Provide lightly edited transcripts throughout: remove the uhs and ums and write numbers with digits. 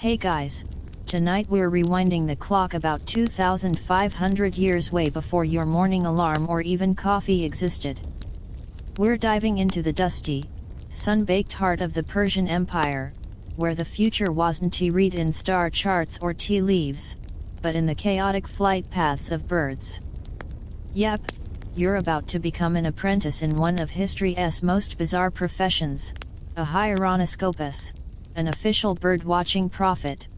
Hey guys, tonight we're rewinding the clock about 2,500 years way before your morning alarm or even coffee existed. We're diving into the dusty, sun-baked heart of the Persian Empire, where the future wasn't read in star charts or tea leaves, but in the chaotic flight paths of birds. Yep, you're about to become an apprentice in one of history's most bizarre professions, a hieronoscopist, an official bird-watching prophet.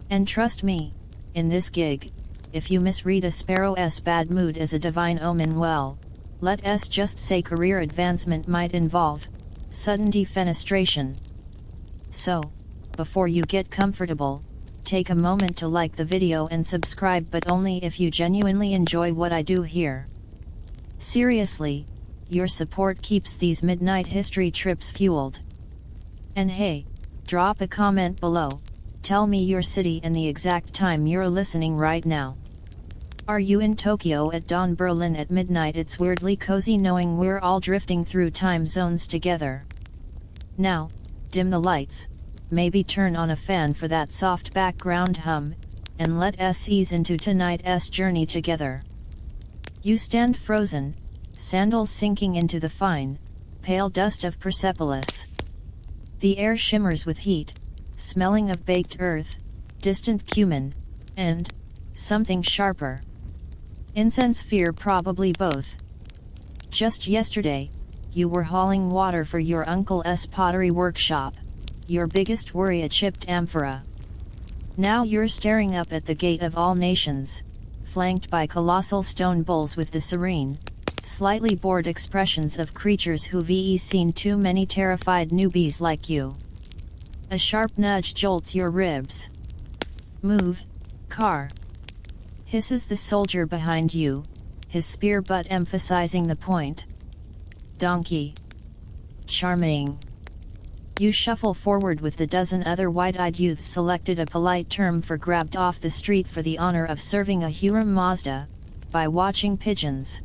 And trust me, in this gig, if you misread a sparrow's bad mood as a divine omen, well, let's just say career advancement might involve sudden defenestration. So, before you get comfortable, take a moment to like the video and subscribe, but only if you genuinely enjoy what I do here. Seriously, your support keeps these midnight history trips fueled. And hey, drop a comment below, tell me your city and the exact time you're listening right now. Are you in Tokyo at dawn, Berlin at midnight? It's weirdly cozy knowing we're all drifting through time zones together. Now, dim the lights, maybe turn on a fan for that soft background hum, and let us ease into tonight's journey together. You stand frozen, sandals sinking into the fine, pale dust of Persepolis. The air shimmers with heat, smelling of baked earth, distant cumin, and something sharper. Incense, fear, probably both. Just yesterday, you were hauling water for your uncle's pottery workshop, your biggest worry a chipped amphora. Now you're staring up at the gate of all nations, flanked by colossal stone bulls with the serene, slightly bored expressions of creatures who've seen too many terrified newbies like you. A sharp nudge jolts your ribs. Move, car! Hisses the soldier behind you, his spear butt emphasizing the point. Donkey. Charming. You shuffle forward with the dozen other wide-eyed youths, selected a polite term for grabbed off the street for the honor of serving a Huron Mazda, by watching pigeons.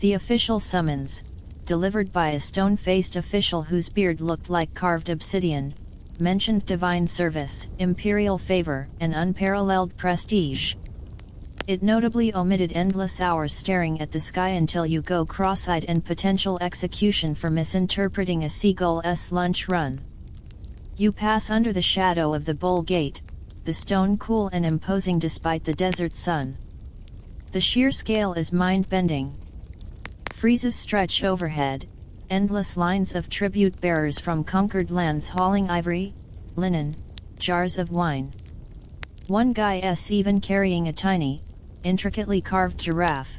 The official summons, delivered by a stone-faced official whose beard looked like carved obsidian, mentioned divine service, imperial favor, and unparalleled prestige. It notably omitted endless hours staring at the sky until you go cross-eyed and potential execution for misinterpreting a seagull's lunch run. You pass under the shadow of the bull gate, the stone cool and imposing despite the desert sun. The sheer scale is mind-bending. Friezes stretch overhead, endless lines of tribute bearers from conquered lands hauling ivory, linen, jars of wine. One guy's even carrying a tiny, intricately carved giraffe.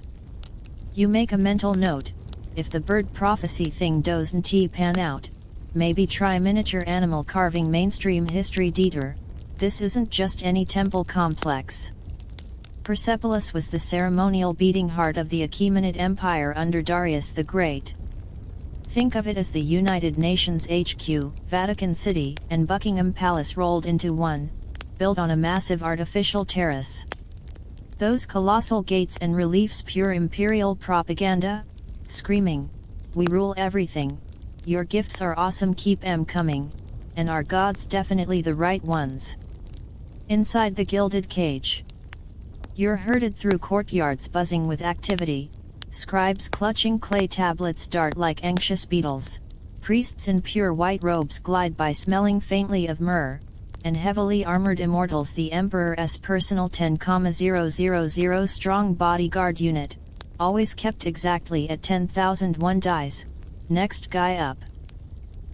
You make a mental note, if the bird prophecy thing doesn't pan out, maybe try miniature animal carving. Mainstream history detour, this isn't just any temple complex. Persepolis was the ceremonial beating heart of the Achaemenid Empire under Darius the Great. Think of it as the United Nations HQ, Vatican City, and Buckingham Palace rolled into one, built on a massive artificial terrace. Those colossal gates and reliefs, pure imperial propaganda, screaming, "We rule everything, your gifts are awesome, keep 'em coming, and our gods definitely the right ones." Inside the gilded cage, you're herded through courtyards buzzing with activity, scribes clutching clay tablets dart like anxious beetles, priests in pure white robes glide by smelling faintly of myrrh, and heavily armored immortals, the Emperor's personal 10,000 strong bodyguard unit, always kept exactly at 10,001 dice, next guy up.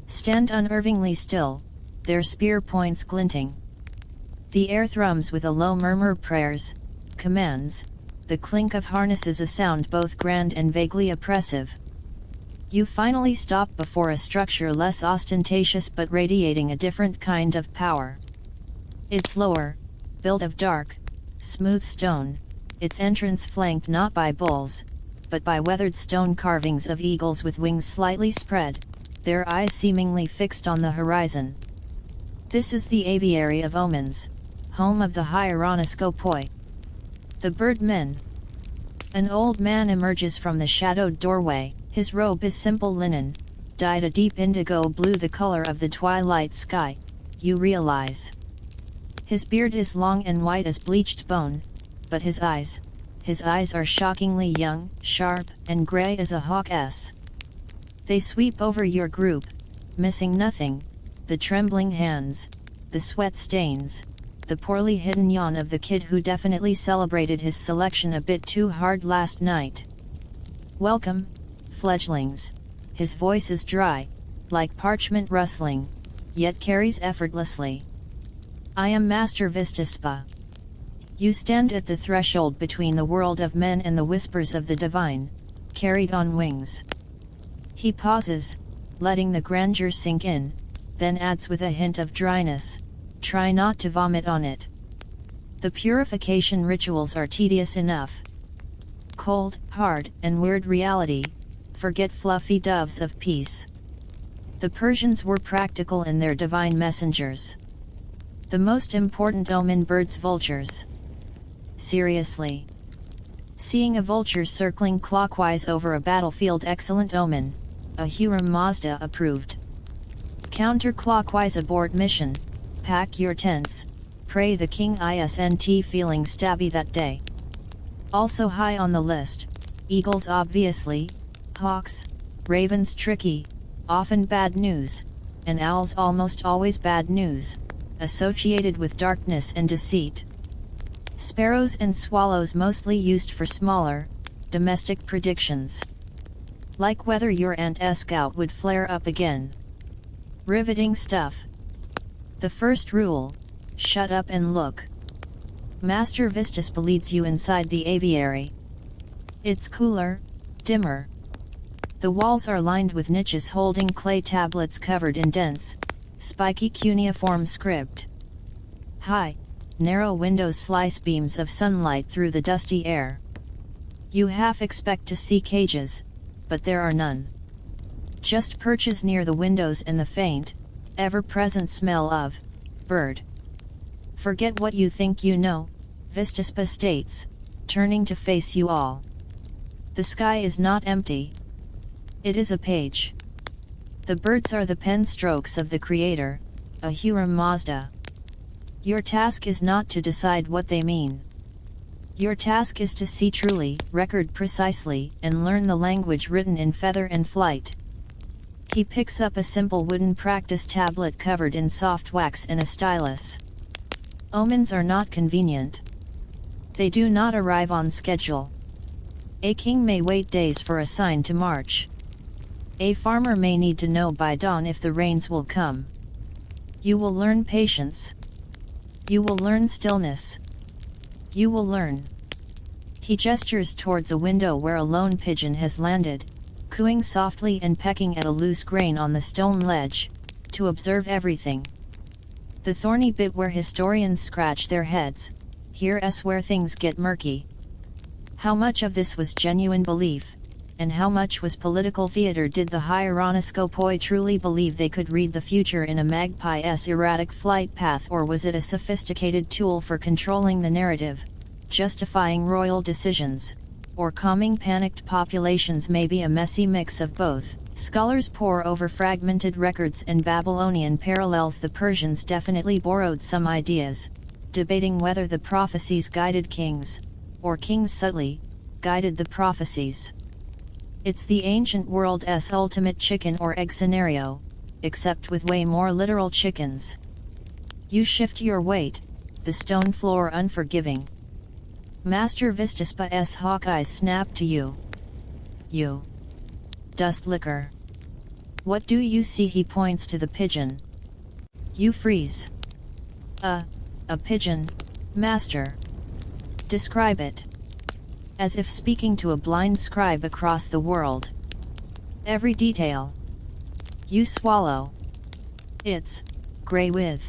Stand unnervingly still, their spear points glinting. The air thrums with a low murmur, prayers, commands, the clink of harnesses, a sound both grand and vaguely oppressive. You finally stop before a structure less ostentatious but radiating a different kind of power. It's lower, built of dark, smooth stone, its entrance flanked not by bulls, but by weathered stone carvings of eagles with wings slightly spread, their eyes seemingly fixed on the horizon. This is the aviary of omens, home of the hieronoscopoi. The birdmen. An old man emerges from the shadowed doorway, his robe is simple linen, dyed a deep indigo blue, the color of the twilight sky, you realize. His beard is long and white as bleached bone, but his eyes are shockingly young, sharp, and grey as a hawk's. They sweep over your group, missing nothing: the trembling hands, the sweat stains, the poorly hidden yawn of the kid who definitely celebrated his selection a bit too hard last night. "Welcome, fledglings." His voice is dry, like parchment rustling, yet carries effortlessly. "I am Master Vistaspa. You stand at the threshold between the world of men and the whispers of the divine, carried on wings." He pauses, letting the grandeur sink in, then adds with a hint of dryness, "Try not to vomit on it. The purification rituals are tedious enough. Cold, hard, and weird reality, forget fluffy doves of peace." The Persians were practical in their divine messengers. The most important omen: birds, vultures. Seriously. Seeing a vulture circling clockwise over a battlefield, excellent omen, Ahura Mazda approved. Counterclockwise, abort mission, pack your tents, pray the king isn't feeling stabby that day. Also high on the list, eagles obviously, hawks, ravens tricky, often bad news, and owls almost always bad news, associated with darkness and deceit. Sparrows and swallows mostly used for smaller, domestic predictions. Like whether your aunt's gout would flare up again. Riveting stuff. The first rule: shut up and look. Master Vistaspa leads you inside the aviary. It's cooler, dimmer. The walls are lined with niches holding clay tablets covered in dense, spiky cuneiform script. High, narrow windows slice beams of sunlight through the dusty air. You half expect to see cages, but there are none. Just perches near the windows and the faint, ever-present smell of bird. "Forget what you think you know," Vistaspa states, turning to face you all. "The sky is not empty. It is a page. The birds are the pen strokes of the Creator, Ahura Mazda. Your task is not to decide what they mean. Your task is to see truly, record precisely, and learn the language written in feather and flight." He picks up a simple wooden practice tablet covered in soft wax and a stylus. Omens are not convenient. They do not arrive on schedule. A king may wait days for a sign to march. A farmer may need to know by dawn if the rains will come. You will learn patience. You will learn stillness. You will learn. He gestures towards a window where a lone pigeon has landed, cooing softly and pecking at a loose grain on the stone ledge, to observe everything. The thorny bit where historians scratch their heads: here's where things get murky. How much of this was genuine belief, and how much was political theater? Did the hieronoscopoi truly believe they could read the future in a magpie's erratic flight path, or was it a sophisticated tool for controlling the narrative, justifying royal decisions, or calming panicked populations? Maybe a messy mix of both. Scholars pore over fragmented records and Babylonian parallels. The Persians definitely borrowed some ideas, debating whether the prophecies guided kings, or kings subtly guided the prophecies. It's the ancient world's ultimate chicken or egg scenario, except with way more literal chickens. You shift your weight, the stone floor unforgiving. Master Vistaspa's hawk eyes snap to you. You dust licker. What do you see? He points to the pigeon. You freeze. A pigeon, master. Describe it. As if speaking to a blind scribe across the world. Every detail. You swallow. It's grey with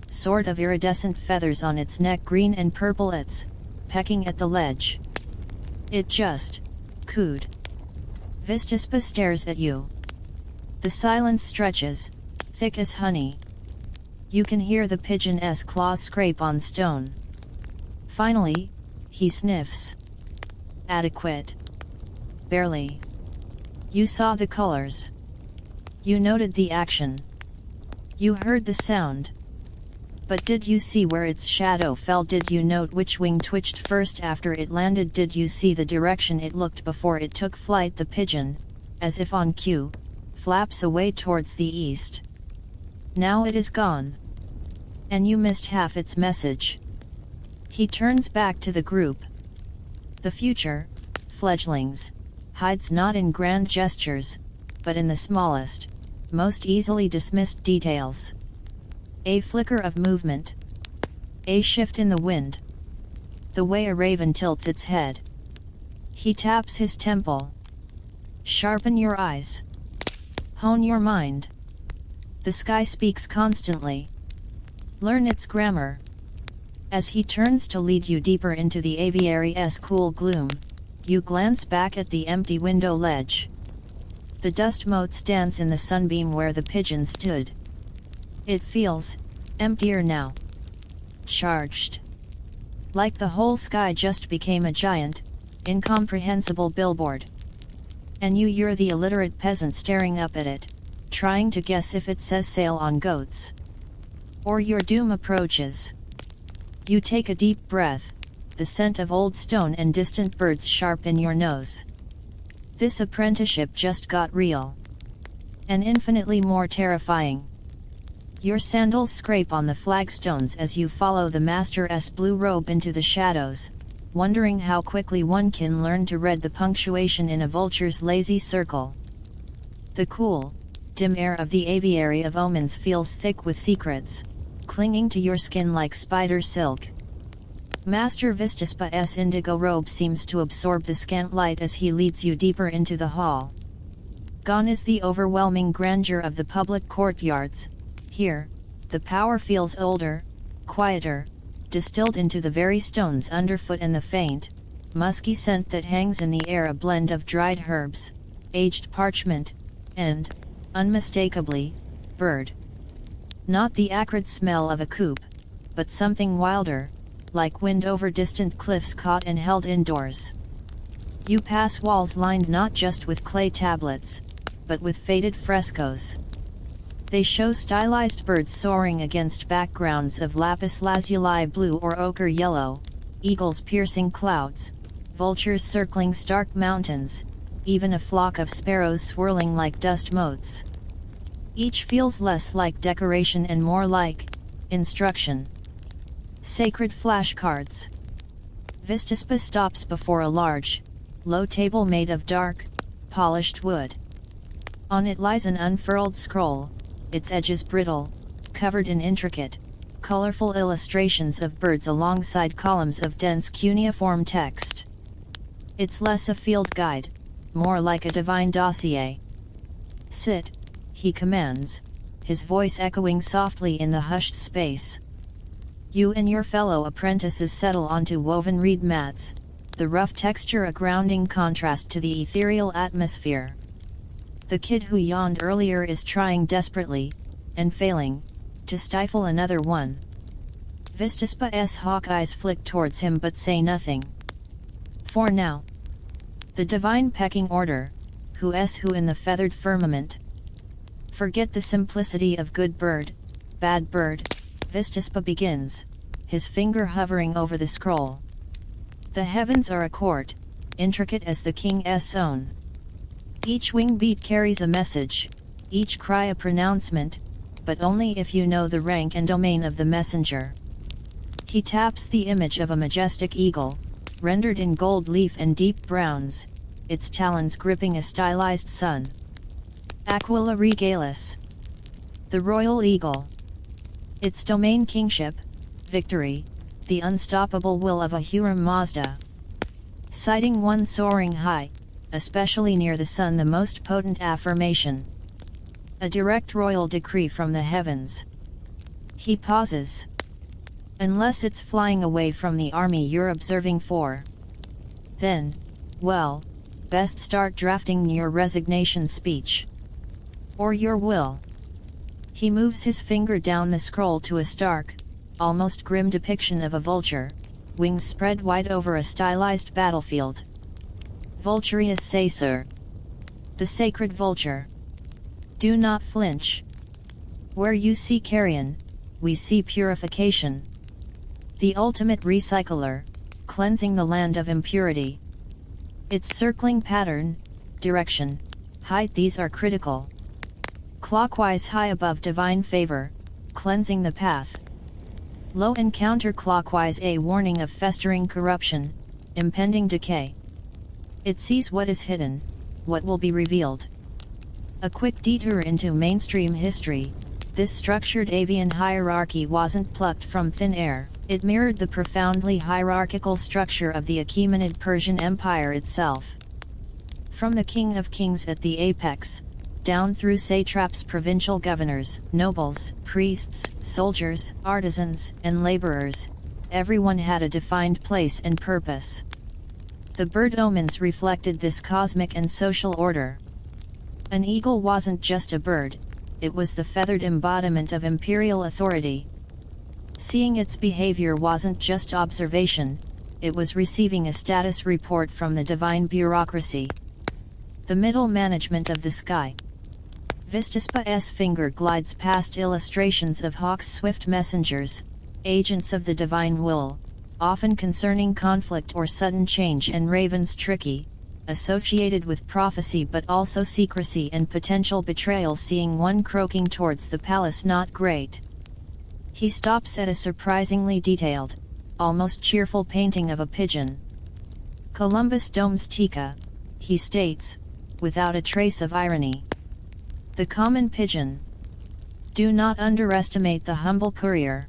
sort of iridescent feathers on its neck, green and purple. It's pecking at the ledge. It just cooed. Vistaspa stares at you. The silence stretches, thick as honey. You can hear the pigeon's claws scrape on stone. Finally, he sniffs. Adequate. Barely. You saw the colors. You noted the action. You heard the sound. But did you see where its shadow fell? Did you note which wing twitched first after it landed? Did you see the direction it looked before it took flight? The pigeon, as if on cue, flaps away towards the east. Now it is gone. And you missed half its message. He turns back to the group. The future, fledglings, hides not in grand gestures, but in the smallest, most easily dismissed details. A flicker of movement. A shift in the wind. The way a raven tilts its head. He taps his temple. Sharpen your eyes. Hone your mind. The sky speaks constantly. Learn its grammar. As he turns to lead you deeper into the aviary's cool gloom, you glance back at the empty window ledge. The dust motes dance in the sunbeam where the pigeon stood. It feels emptier now. Charged. Like the whole sky just became a giant, incomprehensible billboard. And you're the illiterate peasant staring up at it, trying to guess if it says sail on goats. Or your doom approaches. You take a deep breath, the scent of old stone and distant birds sharp in your nose. This apprenticeship just got real. And infinitely more terrifying. Your sandals scrape on the flagstones as you follow the master's blue robe into the shadows, wondering how quickly one can learn to read the punctuation in a vulture's lazy circle. The cool, dim air of the aviary of omens feels thick with secrets, clinging to your skin like spider silk. Master Vistaspa's indigo robe seems to absorb the scant light as he leads you deeper into the hall. Gone is the overwhelming grandeur of the public courtyards. Here, the power feels older, quieter, distilled into the very stones underfoot, and the faint, musky scent that hangs in the air, a blend of dried herbs, aged parchment, and, unmistakably, bird. Not the acrid smell of a coop, but something wilder, like wind over distant cliffs caught and held indoors. You pass walls lined not just with clay tablets, but with faded frescoes. They show stylized birds soaring against backgrounds of lapis lazuli blue or ochre yellow, eagles piercing clouds, vultures circling stark mountains, even a flock of sparrows swirling like dust motes. Each feels less like decoration and more like instruction. Sacred flashcards. Vistaspa stops before a large, low table made of dark, polished wood. On it lies an unfurled scroll, its edges brittle, covered in intricate, colorful illustrations of birds alongside columns of dense cuneiform text. It's less a field guide, more like a divine dossier. Sit, he commands, his voice echoing softly in the hushed space. You and your fellow apprentices settle onto woven reed mats, the rough texture a grounding contrast to the ethereal atmosphere. The kid who yawned earlier is trying desperately, and failing, to stifle another one. Vistaspa's hawk eyes flick towards him but say nothing. For now. The divine pecking order, who in the feathered firmament. Forget the simplicity of good bird, bad bird, Vistaspa begins, his finger hovering over the scroll. The heavens are a court, intricate as the king's own. Each wing beat carries a message, each cry a pronouncement, but only if you know the rank and domain of the messenger. He taps the image of a majestic eagle, rendered in gold leaf and deep browns, its talons gripping a stylized sun. Aquila regalis. The royal eagle. Its domain kingship, victory, the unstoppable will of a Huram Mazda. Sighting one soaring high, especially near the sun, the most potent affirmation. A direct royal decree from the heavens. He pauses. Unless it's flying away from the army you're observing for. Then, well, best start drafting your resignation speech. Or your will. He moves his finger down the scroll to a stark, almost grim depiction of a vulture, wings spread wide over a stylized battlefield. Vulturius Caesar. The sacred vulture. Do not flinch. Where you see carrion, we see purification. The ultimate recycler, cleansing the land of impurity. Its circling pattern, direction, height, these are critical. Clockwise high above divine favor, cleansing the path. Low and counterclockwise a warning of festering corruption, impending decay. It sees what is hidden, what will be revealed. A quick detour into mainstream history. This structured avian hierarchy wasn't plucked from thin air, it mirrored the profoundly hierarchical structure of the Achaemenid Persian Empire itself. From the king of kings at the apex, down through satraps, provincial governors, nobles, priests, soldiers, artisans, and laborers, everyone had a defined place and purpose. The bird omens reflected this cosmic and social order. An eagle wasn't just a bird, it was the feathered embodiment of imperial authority. Seeing its behavior wasn't just observation, it was receiving a status report from the divine bureaucracy. The middle management of the sky. Vistaspa's finger glides past illustrations of hawks, swift messengers, agents of the divine will, often concerning conflict or sudden change, and ravens tricky, associated with prophecy but also secrecy and potential betrayal. Seeing one croaking towards the palace, not great. He stops at a surprisingly detailed, almost cheerful painting of a pigeon. Columbus domestica, he states, without a trace of irony. The common pigeon. Do not underestimate the humble courier.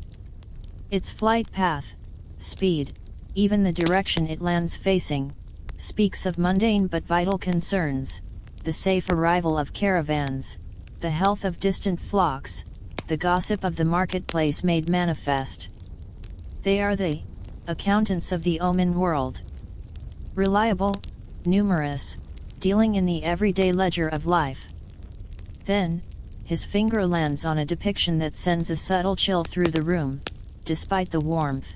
Its flight path, speed, even the direction it lands facing, speaks of mundane but vital concerns, the safe arrival of caravans, the health of distant flocks, the gossip of the marketplace made manifest. They are the accountants of the omen world. Reliable, numerous, dealing in the everyday ledger of life. Then, his finger lands on a depiction that sends a subtle chill through the room, despite the warmth.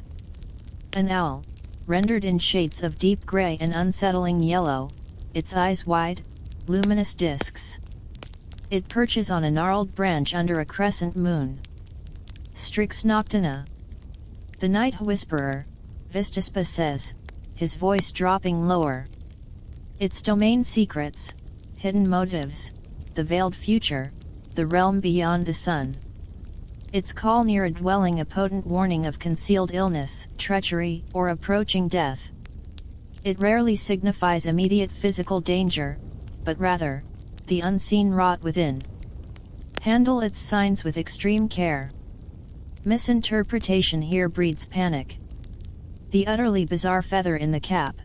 An owl, rendered in shades of deep gray and unsettling yellow, its eyes wide, luminous discs. It perches on a gnarled branch under a crescent moon. Strix nocturna. The night whisperer, Vistaspa says, his voice dropping lower. Its domain secrets, hidden motives, the veiled future, the realm beyond the sun. Its call near a dwelling, a potent warning of concealed illness, treachery, or approaching death. It rarely signifies immediate physical danger, but rather, the unseen rot within. Handle its signs with extreme care. Misinterpretation here breeds panic. The utterly bizarre feather in the cap,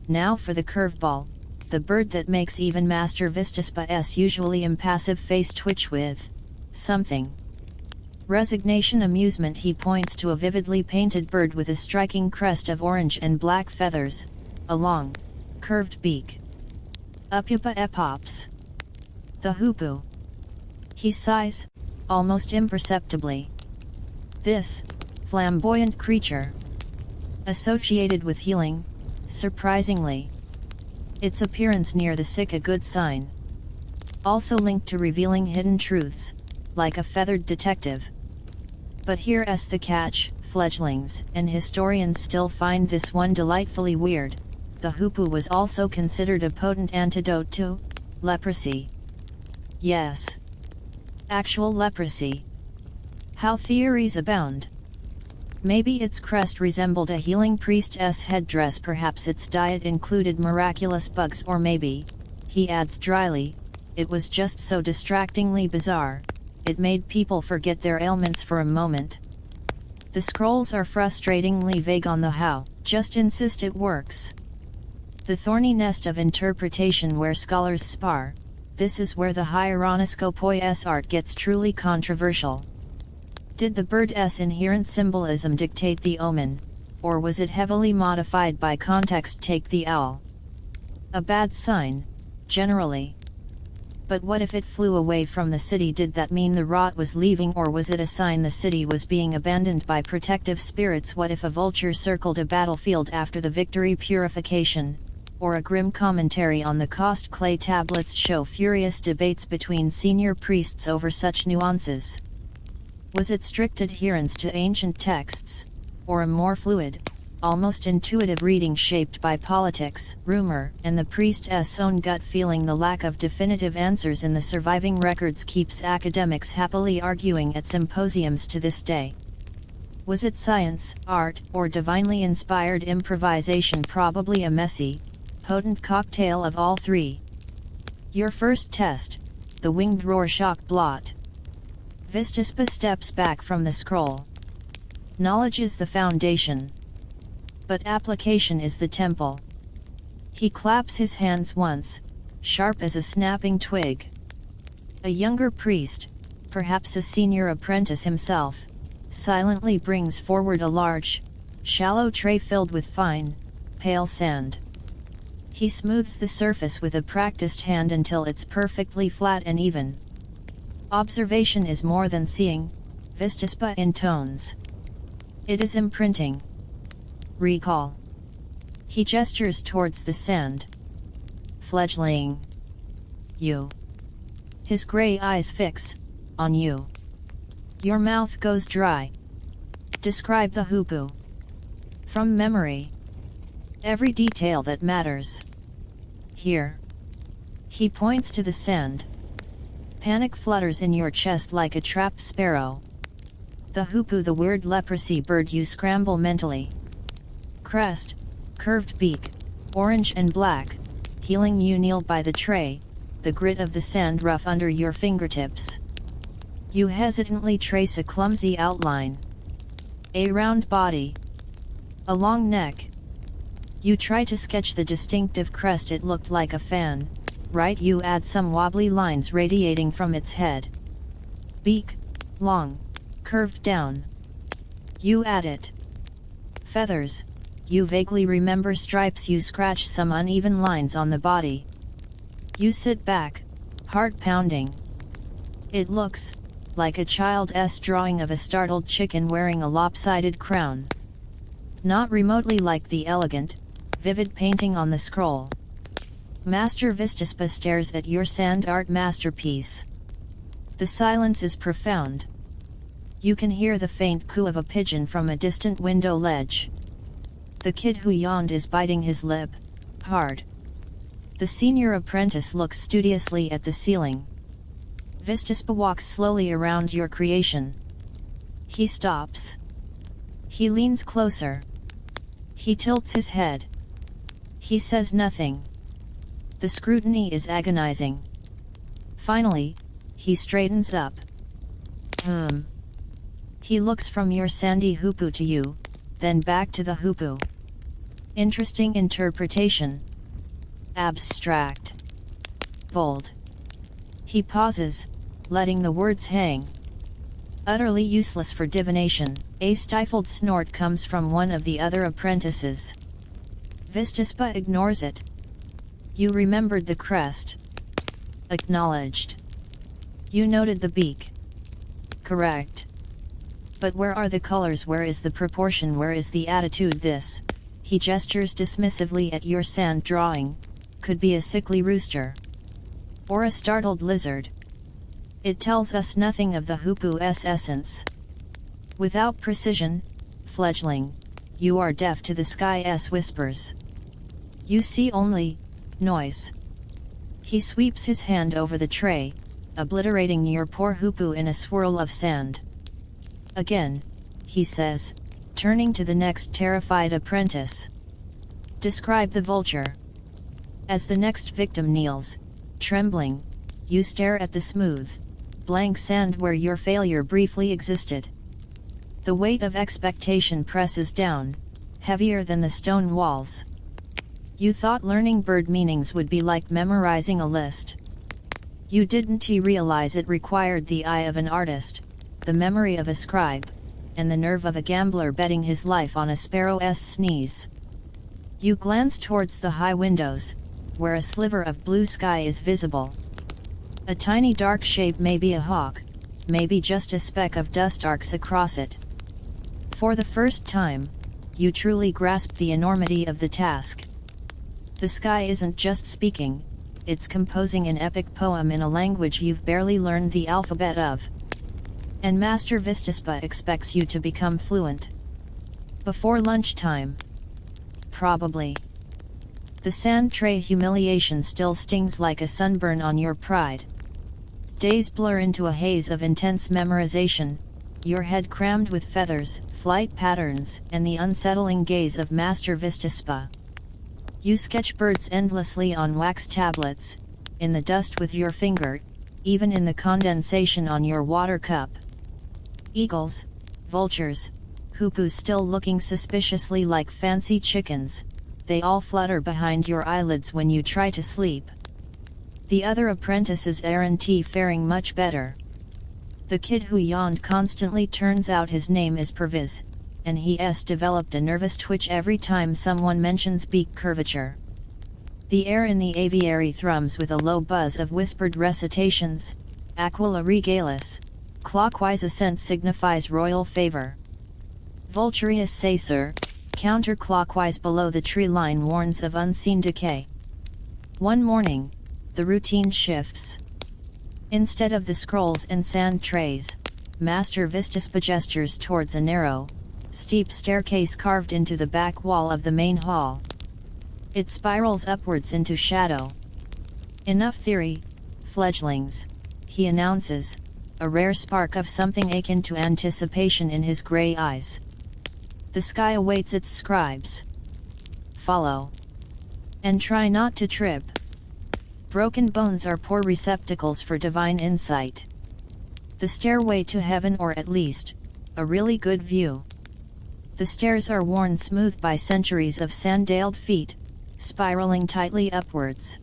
now for the curveball, the bird that makes even Master Vistaspa's usually impassive face twitch with something. Resignation, amusement. He points to a vividly painted bird with a striking crest of orange and black feathers, a long, curved beak. Upupa epops. The hoopoe. He sighs, almost imperceptibly. This flamboyant creature, associated with healing, surprisingly. Its appearance near the sick a good sign. Also linked to revealing hidden truths, like a feathered detective. But here's the catch, fledglings and historians still find this one delightfully weird. The hoopoe was also considered a potent antidote to leprosy. Yes. Actual leprosy. How theories abound. Maybe its crest resembled a healing priestess headdress, perhaps its diet included miraculous bugs, or maybe, he adds dryly, it was just so distractingly bizarre, it made people forget their ailments for a moment. The scrolls are frustratingly vague on the how, just insist it works. The thorny nest of interpretation where scholars spar, this is where the hieronoscopoi's art gets truly controversial. Did the bird's inherent symbolism dictate the omen, or was it heavily modified by context? Take the owl. A bad sign, generally. But what if it flew away from the city? Did that mean the rot was leaving, or was it a sign the city was being abandoned by protective spirits? What if a vulture circled a battlefield after the victory? Purification, or a grim commentary on the cost? Clay tablets show furious debates between senior priests over such nuances. Was it strict adherence to ancient texts, or a more fluid, almost intuitive reading shaped by politics, rumor, and the priest's own gut feeling? The lack of definitive answers in the surviving records keeps academics happily arguing at symposiums to this day. Was it science, art, or divinely inspired improvisation? Probably a messy, potent cocktail of all three. Your first test, the winged Rorschach blot. Vistispa steps back from the scroll. Knowledge is the foundation, but application is the temple. He claps his hands once, sharp as a snapping twig. A younger priest, perhaps a senior apprentice himself, silently brings forward a large, shallow tray filled with fine, pale sand. He smooths the surface with a practiced hand until it's perfectly flat and even. Observation is more than seeing, Vistispa intones. It is imprinting. Recall. He gestures towards the sand. Fledgling. You. His gray eyes fix on you. Your mouth goes dry. Describe the hoopoe. From memory. Every detail that matters. Here. He points to the sand. Panic flutters in your chest like a trapped sparrow. The hoopoe, the weird leprosy bird. You scramble mentally. Crest, curved beak, orange and black, healing. You kneel by the tray, the grit of the sand rough under your fingertips. You hesitantly trace a clumsy outline. A round body. A long neck. You try to sketch the distinctive crest. It looked like a fan, right? You add some wobbly lines radiating from its head. Beak, long, curved down. You add it. Feathers. You vaguely remember stripes. You scratch some uneven lines on the body. You sit back, heart pounding. It looks like a child's drawing of a startled chicken wearing a lopsided crown. Not remotely like the elegant, vivid painting on the scroll. Master Vistispa stares at your sand art masterpiece. The silence is profound. You can hear the faint coo of a pigeon from a distant window ledge. The kid who yawned is biting his lip, hard. The senior apprentice looks studiously at the ceiling. Vistispa walks slowly around your creation. He stops. He leans closer. He tilts his head. He says nothing. The scrutiny is agonizing. Finally, he straightens up. He looks from your sandy hoopoe to you, then back to the hoopoe. Interesting interpretation. Abstract. Bold. He pauses, letting the words hang. Utterly useless for divination. A stifled snort comes from one of the other apprentices. Vistispa ignores it. You remembered the crest. Acknowledged. You noted the beak. Correct. But where are the colors? Where is the proportion? Where is the attitude? This, he gestures dismissively at your sand drawing, could be a sickly rooster. Or a startled lizard. It tells us nothing of the hoopoe's essence. Without precision, fledgling, you are deaf to the sky's whispers. You see only noise. He sweeps his hand over the tray, obliterating your poor hoopoe in a swirl of sand. Again, he says, turning to the next terrified apprentice. Describe the vulture. As the next victim kneels, trembling, you stare at the smooth, blank sand where your failure briefly existed. The weight of expectation presses down, heavier than the stone walls. You thought learning bird meanings would be like memorizing a list. You didn't realize it required the eye of an artist, the memory of a scribe, and the nerve of a gambler betting his life on a sparrow's sneeze. You glance towards the high windows, where a sliver of blue sky is visible. A tiny dark shape, maybe a hawk, maybe just a speck of dust, arcs across it. For the first time, you truly grasp the enormity of the task. The sky isn't just speaking, it's composing an epic poem in a language you've barely learned the alphabet of. and Master Vistaspa expects you to become fluent before lunchtime. Probably. The sand tray humiliation still stings like a sunburn on your pride. Days blur into a haze of intense memorization, your head crammed with feathers, flight patterns, and the unsettling gaze of Master Vistaspa. You sketch birds endlessly on wax tablets, in the dust with your finger, even in the condensation on your water cup. Eagles, vultures, hoopoes still looking suspiciously like fancy chickens, they all flutter behind your eyelids when you try to sleep. The other apprentices aren't faring much better. The kid who yawned constantly turns out his name is Perviz, and he's developed a nervous twitch every time someone mentions beak curvature. The air in the aviary thrums with a low buzz of whispered recitations. Aquila regalis, clockwise ascent signifies royal favor. Vulturius sacer, counterclockwise below the tree line warns of unseen decay. One morning, the routine shifts. Instead of the scrolls and sand trays, Master Vistaspa gestures towards a narrow, steep staircase carved into the back wall of the main hall. It spirals upwards into shadow. Enough theory, fledglings, he announces, a rare spark of something akin to anticipation in his grey eyes. The sky awaits its scribes. Follow. And try not to trip. Broken bones are poor receptacles for divine insight. The stairway to heaven, or at least, a really good view. The stairs are worn smooth by centuries of sandaled feet, spiraling tightly upwards.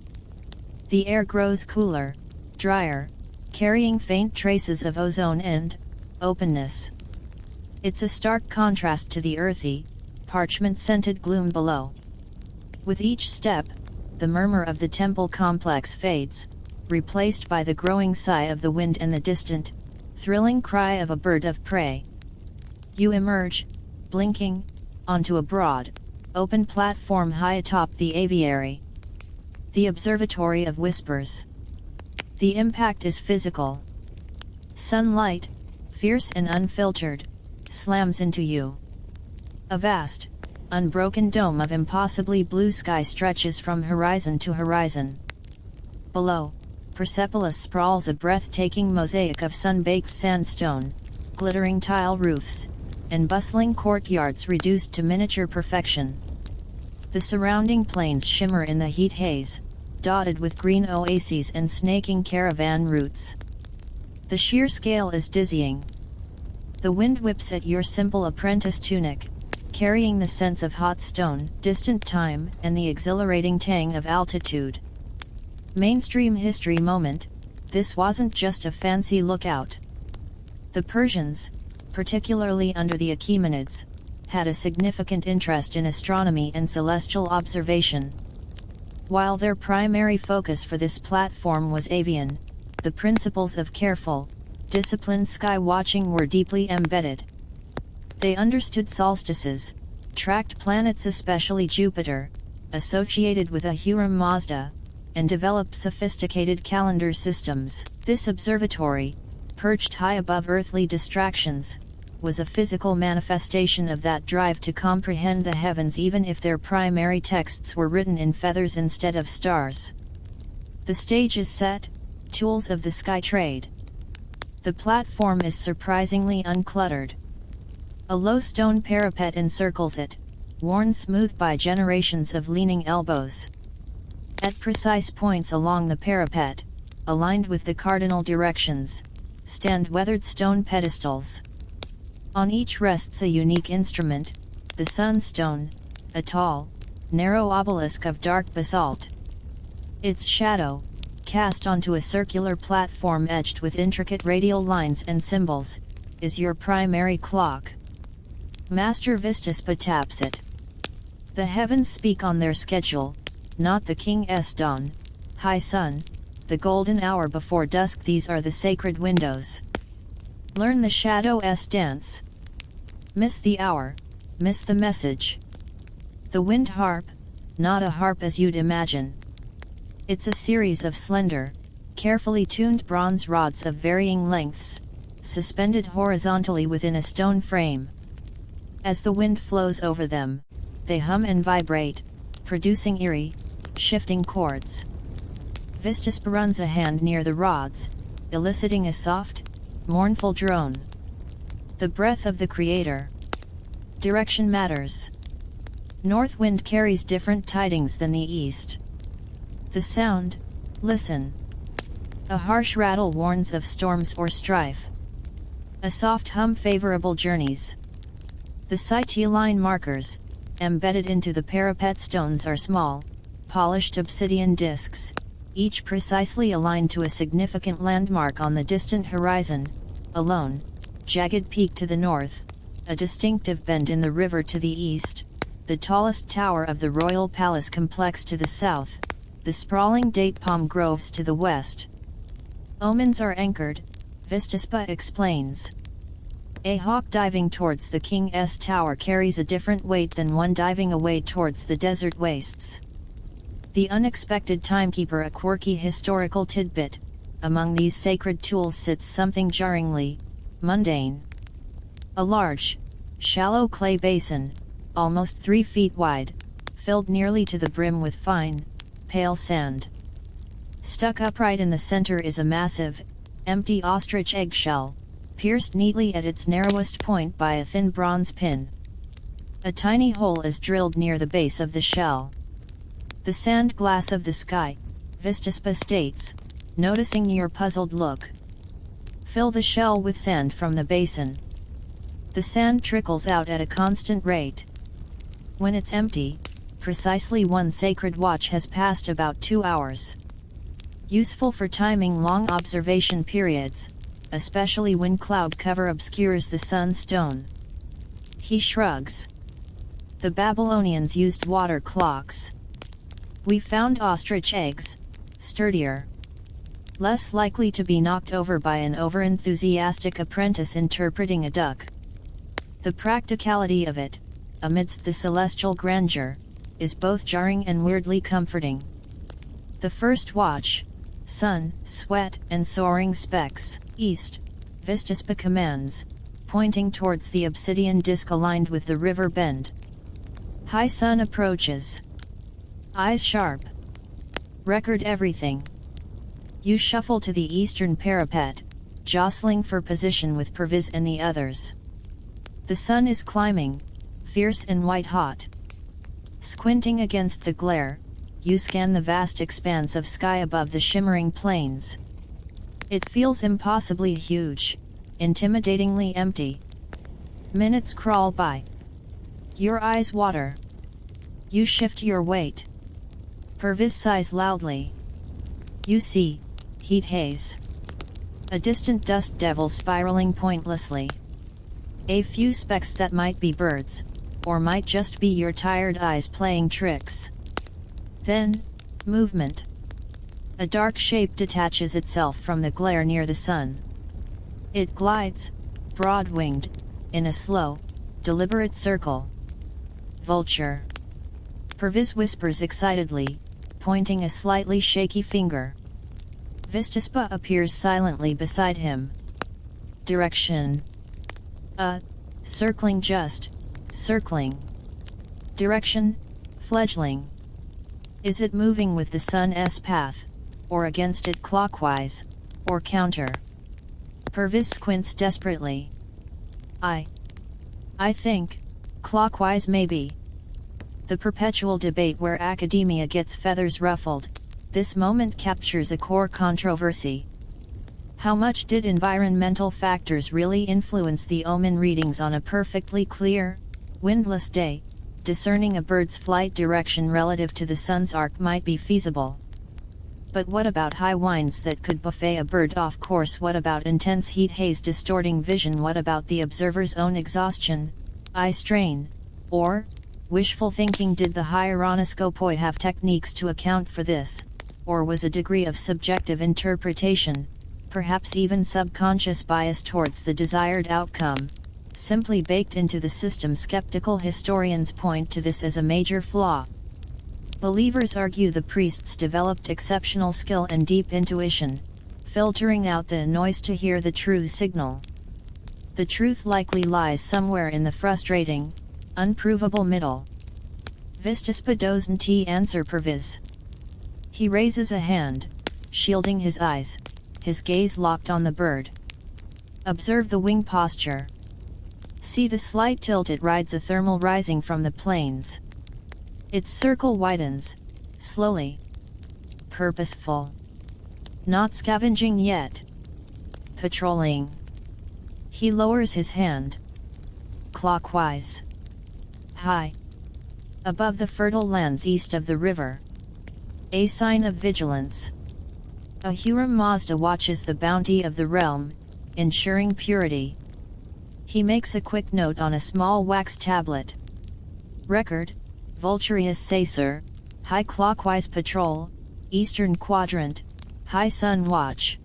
The air grows cooler, drier, carrying faint traces of ozone and openness. It's a stark contrast to the earthy, parchment-scented gloom below. With each step, the murmur of the temple complex fades, replaced by the growing sigh of the wind and the distant, thrilling cry of a bird of prey. You emerge, blinking, onto a broad, open platform high atop the aviary. The observatory of whispers. The impact is physical. Sunlight, fierce and unfiltered, slams into you. A vast, unbroken dome of impossibly blue sky stretches from horizon to horizon. Below, Persepolis sprawls a breathtaking mosaic of sun-baked sandstone, glittering tile roofs, and bustling courtyards reduced to miniature perfection. The surrounding plains shimmer in the heat haze, dotted with green oases and snaking caravan routes. The sheer scale is dizzying. The wind whips at your simple apprentice tunic, carrying the sense of hot stone, distant time, and the exhilarating tang of altitude. Mainstream history moment, this wasn't just a fancy lookout. The Persians, particularly under the Achaemenids, had a significant interest in astronomy and celestial observation. While their primary focus for this platform was avian, the principles of careful, disciplined sky watching were deeply embedded. They understood solstices, tracked planets, especially Jupiter, associated with Ahura Mazda, and developed sophisticated calendar systems. This observatory, perched high above earthly distractions, was a physical manifestation of that drive to comprehend the heavens, even if their primary texts were written in feathers instead of stars. The stage is set, tools of the sky trade. The platform is surprisingly uncluttered. A low stone parapet encircles it, worn smooth by generations of leaning elbows. At precise points along the parapet, aligned with the cardinal directions, stand weathered stone pedestals. On each rests a unique instrument, the sunstone, a tall, narrow obelisk of dark basalt. Its shadow, cast onto a circular platform etched with intricate radial lines and symbols, is your primary clock. Master Vistaspa taps it. The heavens speak on their schedule, not the king's dawn, high sun, the golden hour before dusk. These are the sacred windows. Learn the shadow's dance. Miss the hour, miss the message. The wind harp, not a harp as you'd imagine. It's a series of slender, carefully tuned bronze rods of varying lengths, suspended horizontally within a stone frame. As the wind flows over them, they hum and vibrate, producing eerie, shifting chords. Vistaspa runs a hand near the rods, eliciting a soft, mournful drone. The breath of the Creator. Direction matters. North wind carries different tidings than the east. The sound, listen. A harsh rattle warns of storms or strife. A soft hum favorable journeys. The sight line markers, embedded into the parapet stones are small, polished obsidian discs, each precisely aligned to a significant landmark on the distant horizon, a lone, jagged peak to the north, a distinctive bend in the river to the east, the tallest tower of the royal palace complex to the south, the sprawling date palm groves to the west. Omens are anchored, Vistaspa explains. A hawk diving towards the king's tower carries a different weight than one diving away towards the desert wastes. The unexpected timekeeper, a quirky historical tidbit. Among these sacred tools sits something jarringly mundane. A large, shallow clay basin, almost 3 feet wide, filled nearly to the brim with fine, pale sand. Stuck upright in the center is a massive, empty ostrich eggshell, pierced neatly at its narrowest point by a thin bronze pin. A tiny hole is drilled near the base of the shell. The sand glass of the sky, Vistaspa states, noticing your puzzled look. Fill the shell with sand from the basin. The sand trickles out at a constant rate. When it's empty, precisely one sacred watch has passed about 2 hours. Useful for timing long observation periods, especially when cloud cover obscures the sunstone. He shrugs. The Babylonians used water clocks. We found ostrich eggs, sturdier. Less likely to be knocked over by an overenthusiastic apprentice interpreting a duck. The practicality of it, amidst the celestial grandeur, is both jarring and weirdly comforting. The first watch, sun, sweat and soaring specks, east, Vistaspa commands, pointing towards the obsidian disk aligned with the river bend. High sun approaches. Eyes sharp. Record everything. You shuffle to the eastern parapet, jostling for position with Perviz and the others. The sun is climbing, fierce and white-hot. Squinting against the glare, you scan the vast expanse of sky above the shimmering plains. It feels impossibly huge, intimidatingly empty. Minutes crawl by. Your eyes water. You shift your weight. Perviz sighs loudly. You see, heat haze. A distant dust devil spiraling pointlessly. A few specks that might be birds, or might just be your tired eyes playing tricks. Then, movement. A dark shape detaches itself from the glare near the sun. It glides, broad-winged, in a slow, deliberate circle. Vulture. Perviz whispers excitedly, pointing a slightly shaky finger. Vistaspa appears silently beside him. Direction. Circling just, circling. Direction, fledgling. Is it moving with the sun's path, or against it clockwise, or counter? Perviz squints desperately. I think, clockwise maybe. The perpetual debate where academia gets feathers ruffled, this moment captures a core controversy. How much did environmental factors really influence the omen readings on a perfectly clear, windless day? Discerning a bird's flight direction relative to the sun's arc might be feasible. But what about high winds that could buffet a bird off course? What about intense heat haze distorting vision? What about the observer's own exhaustion, eye strain, or wishful thinking? Did the hieronoscopoi have techniques to account for this, or was a degree of subjective interpretation, perhaps even subconscious bias towards the desired outcome, simply baked into the system? Skeptical historians point to this as a major flaw. Believers argue the priests developed exceptional skill and deep intuition, filtering out the noise to hear the true signal. The truth likely lies somewhere in the frustrating, unprovable middle. Vistaspa doesn't answer perviz. He raises a hand, shielding his eyes, his gaze locked on the bird. Observe the wing posture. See the slight tilt it rides, a thermal rising from the plains. Its circle widens, slowly. Purposeful. Not scavenging yet. Patrolling. He lowers his hand. Clockwise. High. Above the fertile lands east of the river. A sign of vigilance. Ahura Mazda watches the bounty of the realm, ensuring purity. He makes a quick note on a small wax tablet. Record, Vulturius Sacer, High Clockwise Patrol, Eastern Quadrant, High Sun Watch.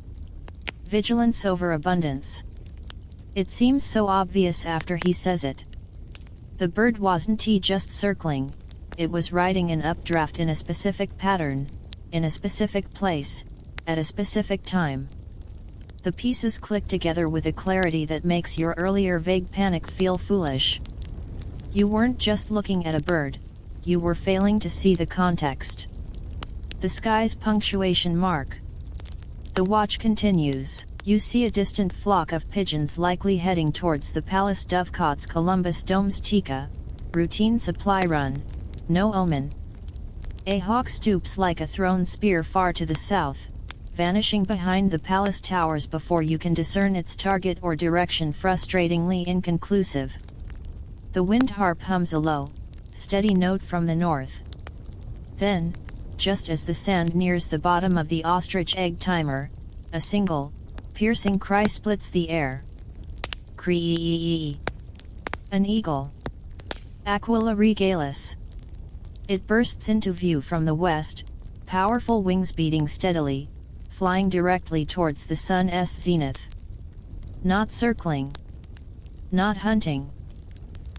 Vigilance over abundance. It seems so obvious after he says it. The bird wasn't just circling, it was riding an updraft in a specific pattern, in a specific place, at a specific time. The pieces click together with a clarity that makes your earlier vague panic feel foolish. You weren't just looking at a bird, you were failing to see the context. The sky's punctuation mark. The watch continues. You see a distant flock of pigeons likely heading towards the palace dovecots Columbus domestica, routine supply run, no omen. A hawk stoops like a thrown spear far to the south, vanishing behind the palace towers before you can discern its target or direction, frustratingly inconclusive. The wind harp hums a low, steady note from the north. Then, just as the sand nears the bottom of the ostrich egg timer, a single, piercing cry splits the air. Cree. An eagle. Aquila regalis. It bursts into view from the west, powerful wings beating steadily, flying directly towards the sun's zenith. Not circling. Not hunting.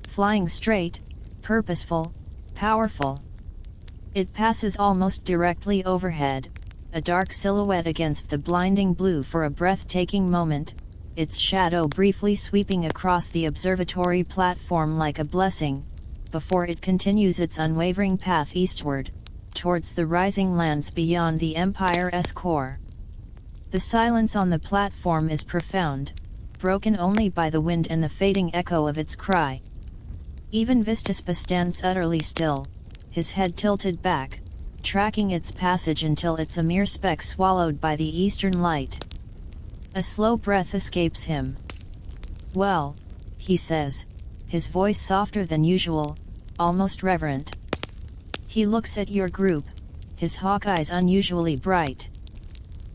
Flying straight, purposeful, powerful. It passes almost directly overhead, a dark silhouette against the blinding blue for a breathtaking moment, its shadow briefly sweeping across the observatory platform like a blessing, before it continues its unwavering path eastward, towards the rising lands beyond the Empire's core. The silence on the platform is profound, broken only by the wind and the fading echo of its cry. Even Vistaspa stands utterly still, his head tilted back, tracking its passage until it's a mere speck swallowed by the eastern light. A slow breath escapes him. "Well," he says, his voice softer than usual, almost reverent. He looks at your group, his hawk eyes unusually bright.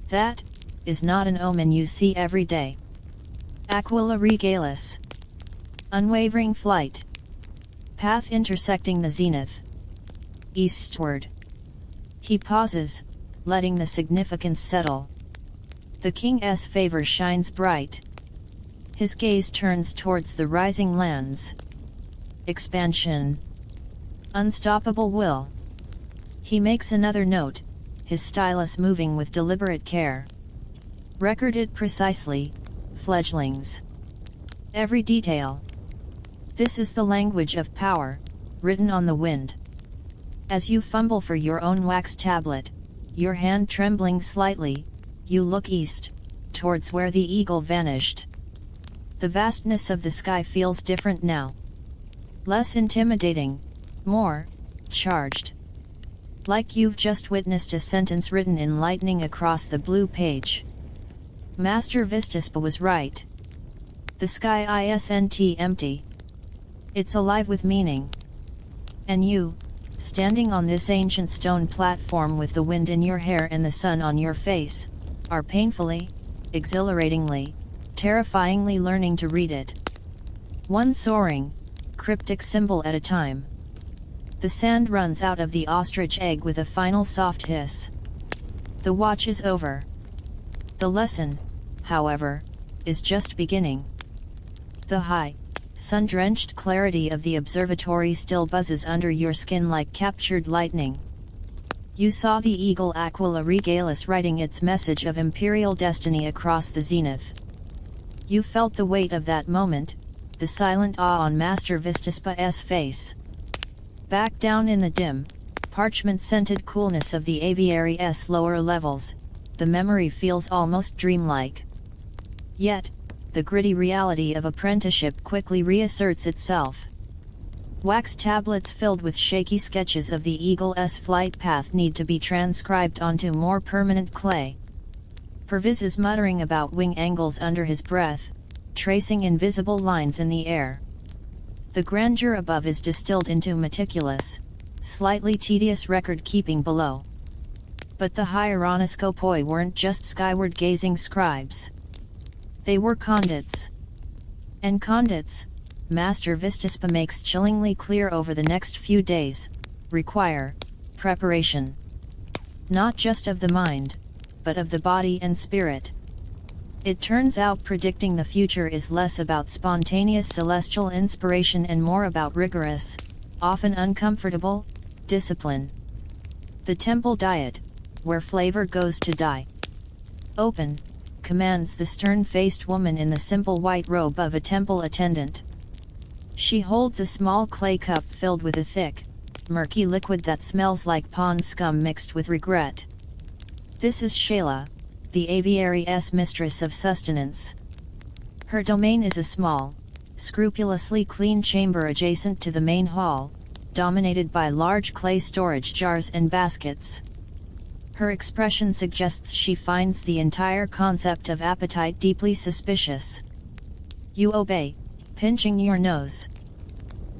"That is not an omen you see every day." Aquila regalis. Unwavering flight. Path intersecting the zenith. Eastward. He pauses, letting the significance settle. The king's favor shines bright. His gaze turns towards the rising lands. Expansion. Unstoppable will. He makes another note, his stylus moving with deliberate care. Record it precisely, fledglings. Every detail. This is the language of power, written on the wind. As you fumble for your own wax tablet, your hand trembling slightly, you look east, towards where the eagle vanished. The vastness of the sky feels different now. Less intimidating, more charged. Like you've just witnessed a sentence written in lightning across the blue page. Master Vistaspa was right. The sky isn't empty. It's alive with meaning. And you, standing on this ancient stone platform with the wind in your hair and the sun on your face, are painfully, exhilaratingly, terrifyingly learning to read it. One soaring, cryptic symbol at a time. The sand runs out of the ostrich egg with a final soft hiss. The watch is over. The lesson, however, is just beginning. The high, sun-drenched clarity of the observatory still buzzes under your skin like captured lightning. You saw the eagle Aquila regalis writing its message of imperial destiny across the zenith. You felt the weight of that moment, the silent awe on Master Vistaspa's face. Back down in the dim, parchment-scented coolness of the aviary's lower levels, the memory feels almost dreamlike. Yet, the gritty reality of apprenticeship quickly reasserts itself. Wax tablets filled with shaky sketches of the eagle's flight path need to be transcribed onto more permanent clay. Perviz is muttering about wing angles under his breath, tracing invisible lines in the air. The grandeur above is distilled into meticulous, slightly tedious record-keeping below. But the hieronoscopoi weren't just skyward-gazing scribes. They were condits. And condits, Master Vistaspa makes chillingly clear over the next few days, require preparation. Not just of the mind, but of the body and spirit. It turns out predicting the future is less about spontaneous celestial inspiration and more about rigorous, often uncomfortable, discipline. The temple diet, where flavor goes to die. Open, commands the stern-faced woman in the simple white robe of a temple attendant. She holds a small clay cup filled with a thick, murky liquid that smells like pond scum mixed with regret. This is Shayla, the aviary's mistress of sustenance. Her domain is a small, scrupulously clean chamber adjacent to the main hall, dominated by large clay storage jars and baskets. Her expression suggests she finds the entire concept of appetite deeply suspicious. You obey, pinching your nose.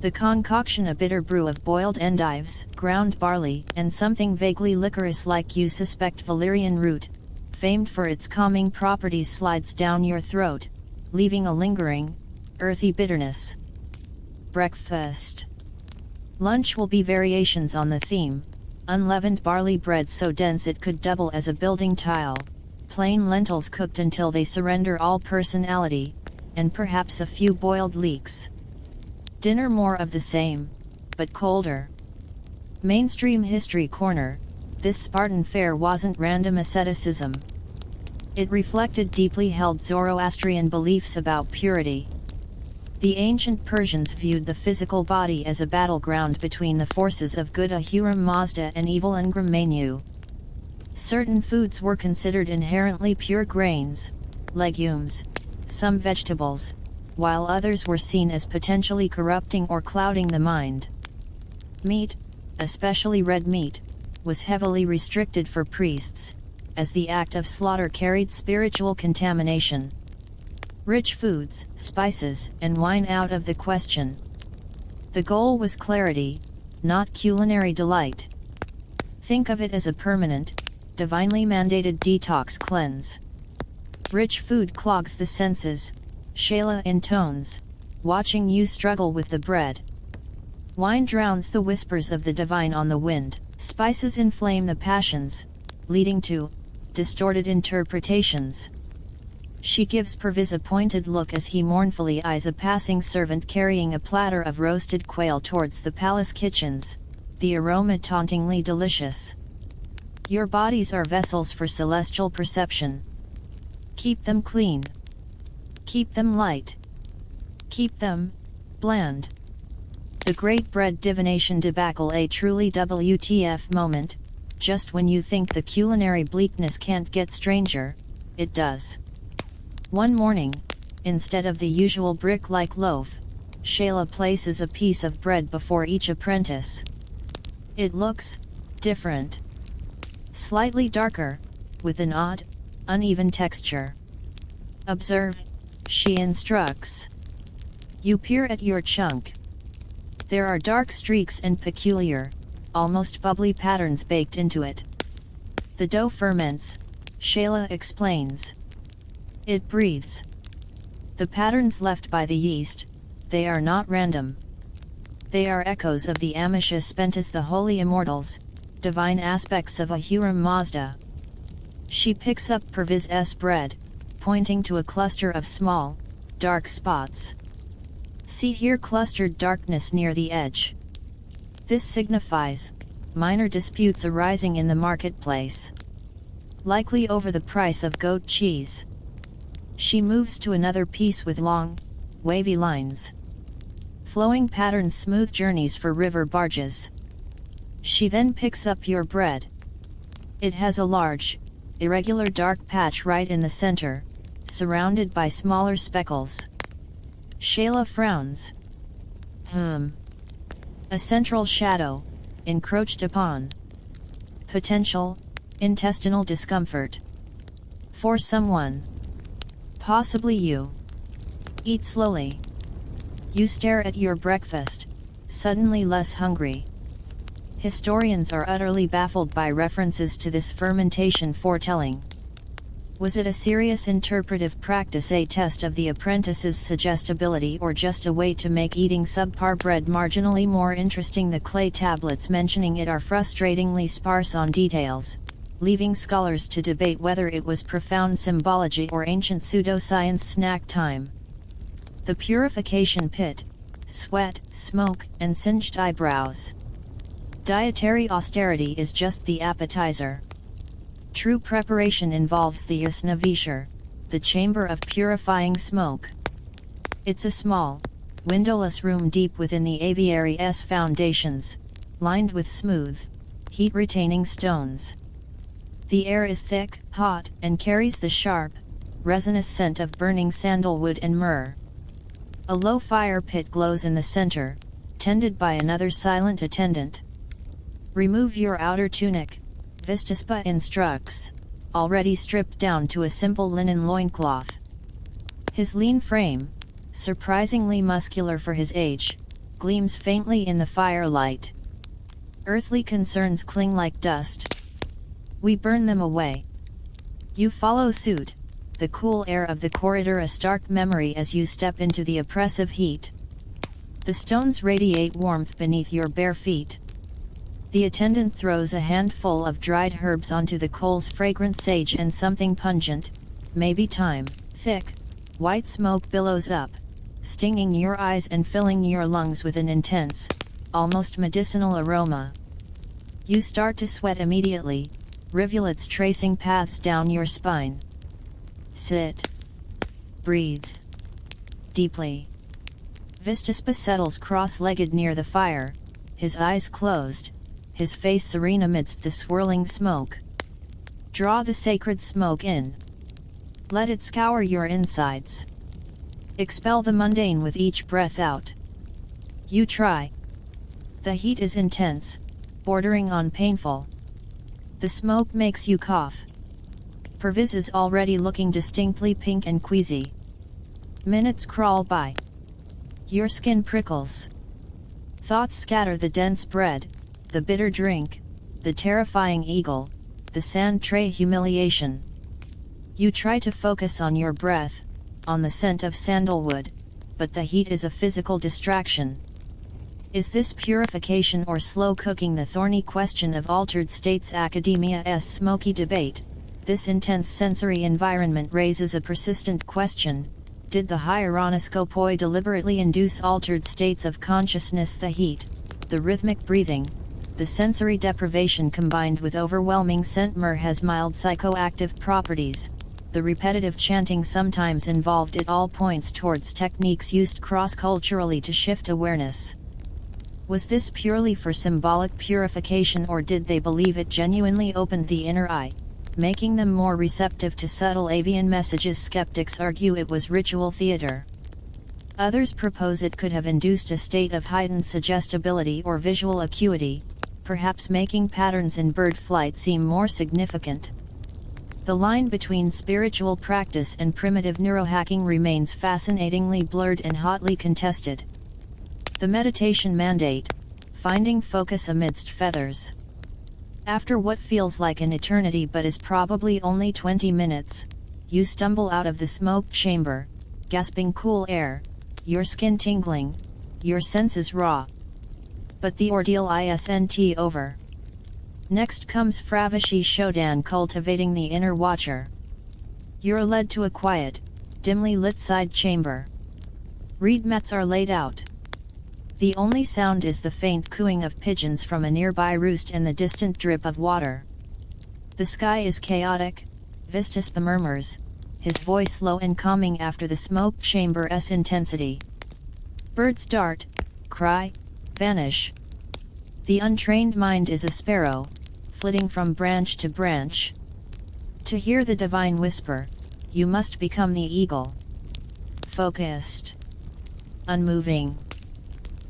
The concoction, a bitter brew of boiled endives, ground barley, and something vaguely licorice-like you suspect valerian root, famed for its calming properties, slides down your throat, leaving a lingering, earthy bitterness. Breakfast. Lunch will be variations on the theme: unleavened barley bread so dense it could double as a building tile, plain lentils cooked until they surrender all personality, and perhaps a few boiled leeks. Dinner more of the same, but colder. Mainstream History Corner. This Spartan fare wasn't random asceticism. It reflected deeply held Zoroastrian beliefs about purity. The ancient Persians viewed the physical body as a battleground between the forces of good Ahura Mazda and evil Engram Mainyu. Certain foods were considered inherently pure grains, legumes, some vegetables, while others were seen as potentially corrupting or clouding the mind. Meat, especially red meat, was heavily restricted for priests, as the act of slaughter carried spiritual contamination. Rich foods, spices, and wine out of the question. The goal was clarity, not culinary delight. Think of it as a permanent, divinely mandated detox cleanse. Rich food clogs the senses, Shayla intones, watching you struggle with the bread. Wine drowns the whispers of the divine on the wind, spices inflame the passions, leading to distorted interpretations. She gives Perviz a pointed look as he mournfully eyes a passing servant carrying a platter of roasted quail towards the palace kitchens, the aroma tauntingly delicious. Your bodies are vessels for celestial perception. Keep them clean. Keep them light. Keep them bland. The Great Bread Divination Debacle, a truly WTF moment. Just when you think the culinary bleakness can't get stranger, it does. One morning, instead of the usual brick-like loaf, Shayla places a piece of bread before each apprentice. It looks different. Slightly darker, with an odd, uneven texture. Observe, she instructs. You peer at your chunk. There are dark streaks and peculiar, almost bubbly patterns baked into it. The dough ferments, Shayla explains. It breathes. The patterns left by the yeast, they are not random. They are echoes of the Amisha spent as the holy immortals, divine aspects of Ahura Mazda. She picks up Perviz's bread, pointing to a cluster of small, dark spots. See here, clustered darkness near the edge. This signifies minor disputes arising in the marketplace. Likely over the price of goat cheese. She moves to another piece with long, wavy lines. Flowing patterns, smooth journeys for river barges. She then picks up your bread. It has a large, irregular dark patch right in the center, surrounded by smaller speckles. Shayla frowns. A central shadow, encroached upon. Potential, intestinal discomfort. For someone. Possibly you. Eat slowly. You stare at your breakfast, suddenly less hungry. Historians are utterly baffled by references to this fermentation foretelling. Was it a serious interpretive practice, a test of the apprentice's suggestibility, or just a way to make eating subpar bread marginally more interesting? The clay tablets mentioning it are frustratingly sparse on details, leaving scholars to debate whether it was profound symbology or ancient pseudoscience snack time. The purification pit, sweat, smoke, and singed eyebrows. Dietary austerity is just the appetizer. True preparation involves the yasnavishar, the chamber of purifying smoke. It's a small, windowless room deep within the aviary's foundations, lined with smooth, heat-retaining stones. The air is thick, hot, and carries the sharp, resinous scent of burning sandalwood and myrrh. A low fire pit glows in the center, tended by another silent attendant. Remove your outer tunic, Vistaspa instructs, already stripped down to a simple linen loincloth. His lean frame, surprisingly muscular for his age, gleams faintly in the firelight. Earthly concerns cling like dust. We burn them away. You follow suit, the cool air of the corridor a stark memory as you step into the oppressive heat. The stones radiate warmth beneath your bare feet. The attendant throws a handful of dried herbs onto the coals, fragrant sage and something pungent, maybe thyme. Thick, white smoke billows up, stinging your eyes and filling your lungs with an intense, almost medicinal aroma. You start to sweat immediately, rivulets tracing paths down your spine. Sit. Breathe. Deeply. Vistaspa settles cross-legged near the fire, his eyes closed, his face serene amidst the swirling smoke. Draw the sacred smoke in. Let it scour your insides. Expel the mundane with each breath out. You try. The heat is intense, bordering on painful. The smoke makes you cough. Perviz is already looking distinctly pink and queasy. Minutes crawl by. Your skin prickles. Thoughts scatter: the dense bread, the bitter drink, the terrifying eagle, the sand tray humiliation. You try to focus on your breath, on the scent of sandalwood, but the heat is a physical distraction. Is this purification or slow cooking? The thorny question of altered states. Academia's smoky debate. This intense sensory environment raises a persistent question: did the hieronoscopoi deliberately induce altered states of consciousness? The heat, the rhythmic breathing, the sensory deprivation combined with overwhelming scent. Myrrh has mild psychoactive properties. The repetitive chanting sometimes involved at all points towards techniques used cross-culturally to shift awareness. Was this purely for symbolic purification, or did they believe it genuinely opened the inner eye, making them more receptive to subtle avian messages? Skeptics argue it was ritual theater. Others propose it could have induced a state of heightened suggestibility or visual acuity, perhaps making patterns in bird flight seem more significant. The line between spiritual practice and primitive neurohacking remains fascinatingly blurred and hotly contested. The meditation mandate, finding focus amidst feathers. After what feels like an eternity but is probably only 20 minutes, you stumble out of the smoke chamber, gasping cool air, your skin tingling, your senses raw. But the ordeal isn't over. Next comes Fravashi Shodan, cultivating the inner watcher. You're led to a quiet, dimly lit side chamber. Reed mats are laid out. The only sound is the faint cooing of pigeons from a nearby roost and the distant drip of water. The sky is chaotic, Vistaspa murmurs, his voice low and calming after the smoke chamber's intensity. Birds dart, cry, vanish. The untrained mind is a sparrow, flitting from branch to branch. To hear the divine whisper, you must become the eagle. Focused. Unmoving.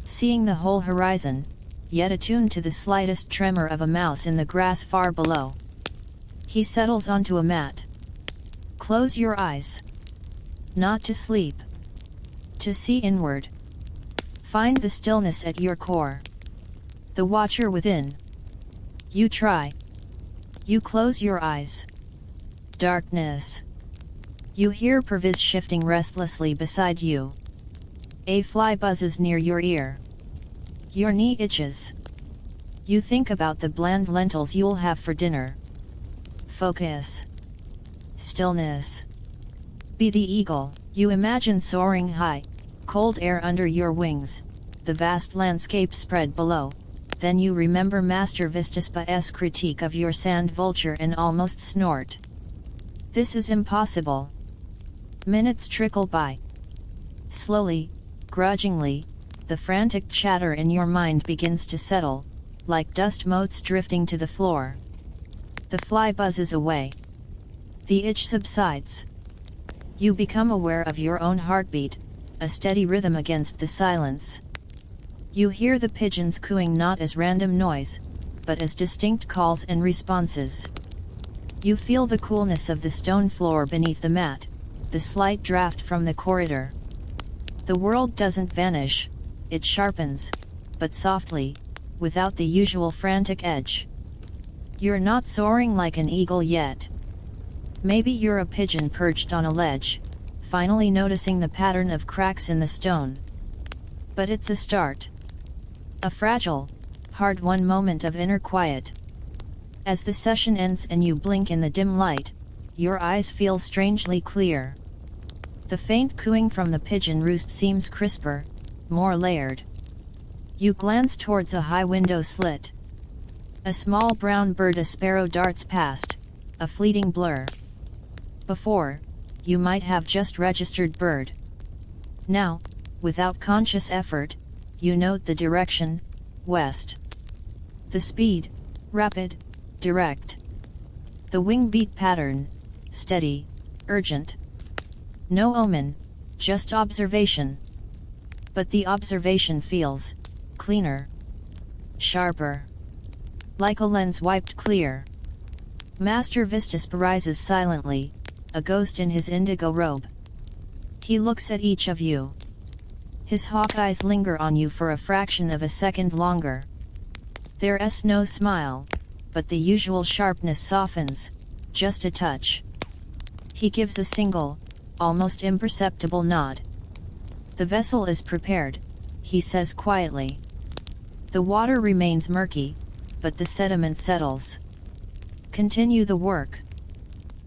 Seeing the whole horizon, yet attuned to the slightest tremor of a mouse in the grass far below. He settles onto a mat. Close your eyes. Not to sleep. To see inward. Find the stillness at your core. The watcher within. You try. You close your eyes. Darkness. You hear Perviz shifting restlessly beside you. A fly buzzes near your ear. Your knee itches. You think about the bland lentils you'll have for dinner. Focus. Stillness. Be the eagle. You imagine soaring high, cold air under your wings, the vast landscape spread below. Then you remember Master Vistaspa's critique of your sand vulture and almost snort. This is impossible. Minutes trickle by. Slowly, grudgingly, the frantic chatter in your mind begins to settle, like dust motes drifting to the floor. The fly buzzes away. The itch subsides. You become aware of your own heartbeat, a steady rhythm against the silence. You hear the pigeons cooing not as random noise, but as distinct calls and responses. You feel the coolness of the stone floor beneath the mat, the slight draft from the corridor. The world doesn't vanish, it sharpens, but softly, without the usual frantic edge. You're not soaring like an eagle yet. Maybe you're a pigeon perched on a ledge, finally noticing the pattern of cracks in the stone. But it's a start. A fragile, hard-won moment of inner quiet. As the session ends and you blink in the dim light, your eyes feel strangely clear. The faint cooing from the pigeon roost seems crisper, more layered. You glance towards a high window slit. A small brown bird, a sparrow, darts past, a fleeting blur. Before, you might have just registered bird. Now, without conscious effort, you note the direction, west. The speed, rapid, direct. The wing beat pattern, steady, urgent. No omen, just observation. But the observation feels cleaner, sharper. Like a lens wiped clear. Master Vistas rises silently, a ghost in his indigo robe. He looks at each of you. His hawk eyes linger on you for a fraction of a second longer. There's no smile, but the usual sharpness softens, just a touch. He gives a single, almost imperceptible nod. The vessel is prepared, he says quietly. The water remains murky, but the sediment settles. Continue the work.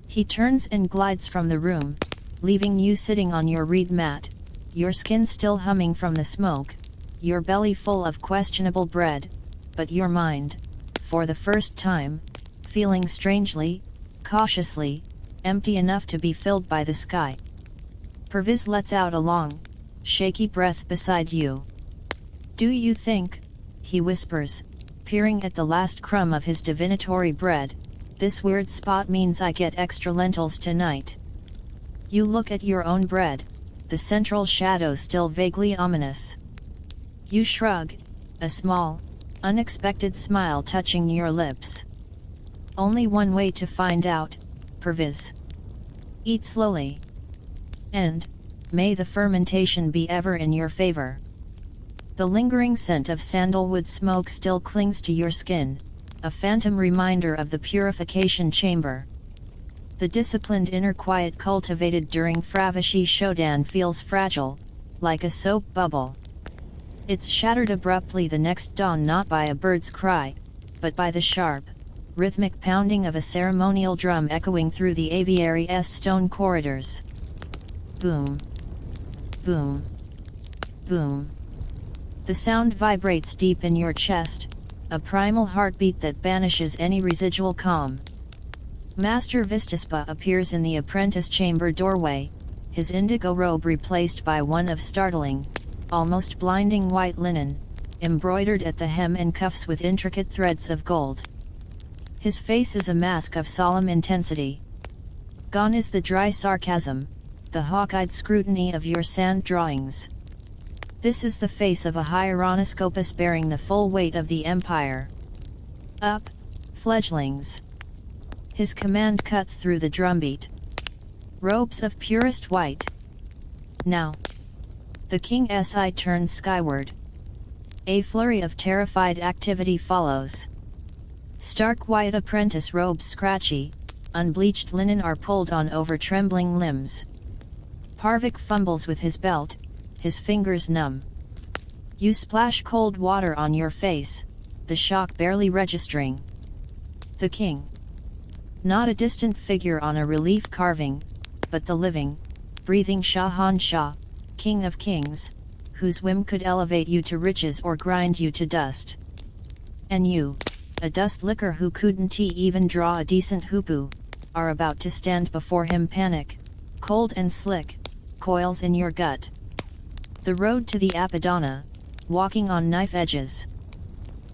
He turns and glides from the room, leaving you sitting on your reed mat, your skin still humming from the smoke, your belly full of questionable bread, but your mind, for the first time, feeling strangely, cautiously, empty enough to be filled by the sky. Perviz lets out a long, shaky breath beside you. Do you think, he whispers, peering at the last crumb of his divinatory bread, this weird spot means I get extra lentils tonight? You look at your own bread, the central shadow still vaguely ominous. You shrug, a small, unexpected smile touching your lips. Only one way to find out, Perviz. Eat slowly. And, may the fermentation be ever in your favor. The lingering scent of sandalwood smoke still clings to your skin, a phantom reminder of the purification chamber. The disciplined inner quiet cultivated during Fravashi Shodan feels fragile, like a soap bubble. It's shattered abruptly the next dawn, not by a bird's cry, but by the sharp, rhythmic pounding of a ceremonial drum echoing through the aviary's stone corridors. Boom. Boom. Boom. The sound vibrates deep in your chest, a primal heartbeat that banishes any residual calm. Master Vistaspa appears in the apprentice chamber doorway, his indigo robe replaced by one of startling, almost blinding white linen, embroidered at the hem and cuffs with intricate threads of gold. His face is a mask of solemn intensity. Gone is the dry sarcasm, the hawk-eyed scrutiny of your sand drawings. This is the face of a hieronoscopus bearing the full weight of the empire. Up, fledglings! His command cuts through the drumbeat. Robes of purest white. Now. The king's eye turns skyward. A flurry of terrified activity follows. Stark white apprentice robes scratchy, unbleached linen are pulled on over trembling limbs. Parvik fumbles with his belt, his fingers numb. You splash cold water on your face, the shock barely registering. The king. Not a distant figure on a relief carving, but the living, breathing Shahanshah, King of Kings, whose whim could elevate you to riches or grind you to dust. And you, a dust licker who couldn't even draw a decent hoopoo, are about to stand before him panic, cold and slick, coils in your gut. The road to the Apadana, walking on knife edges.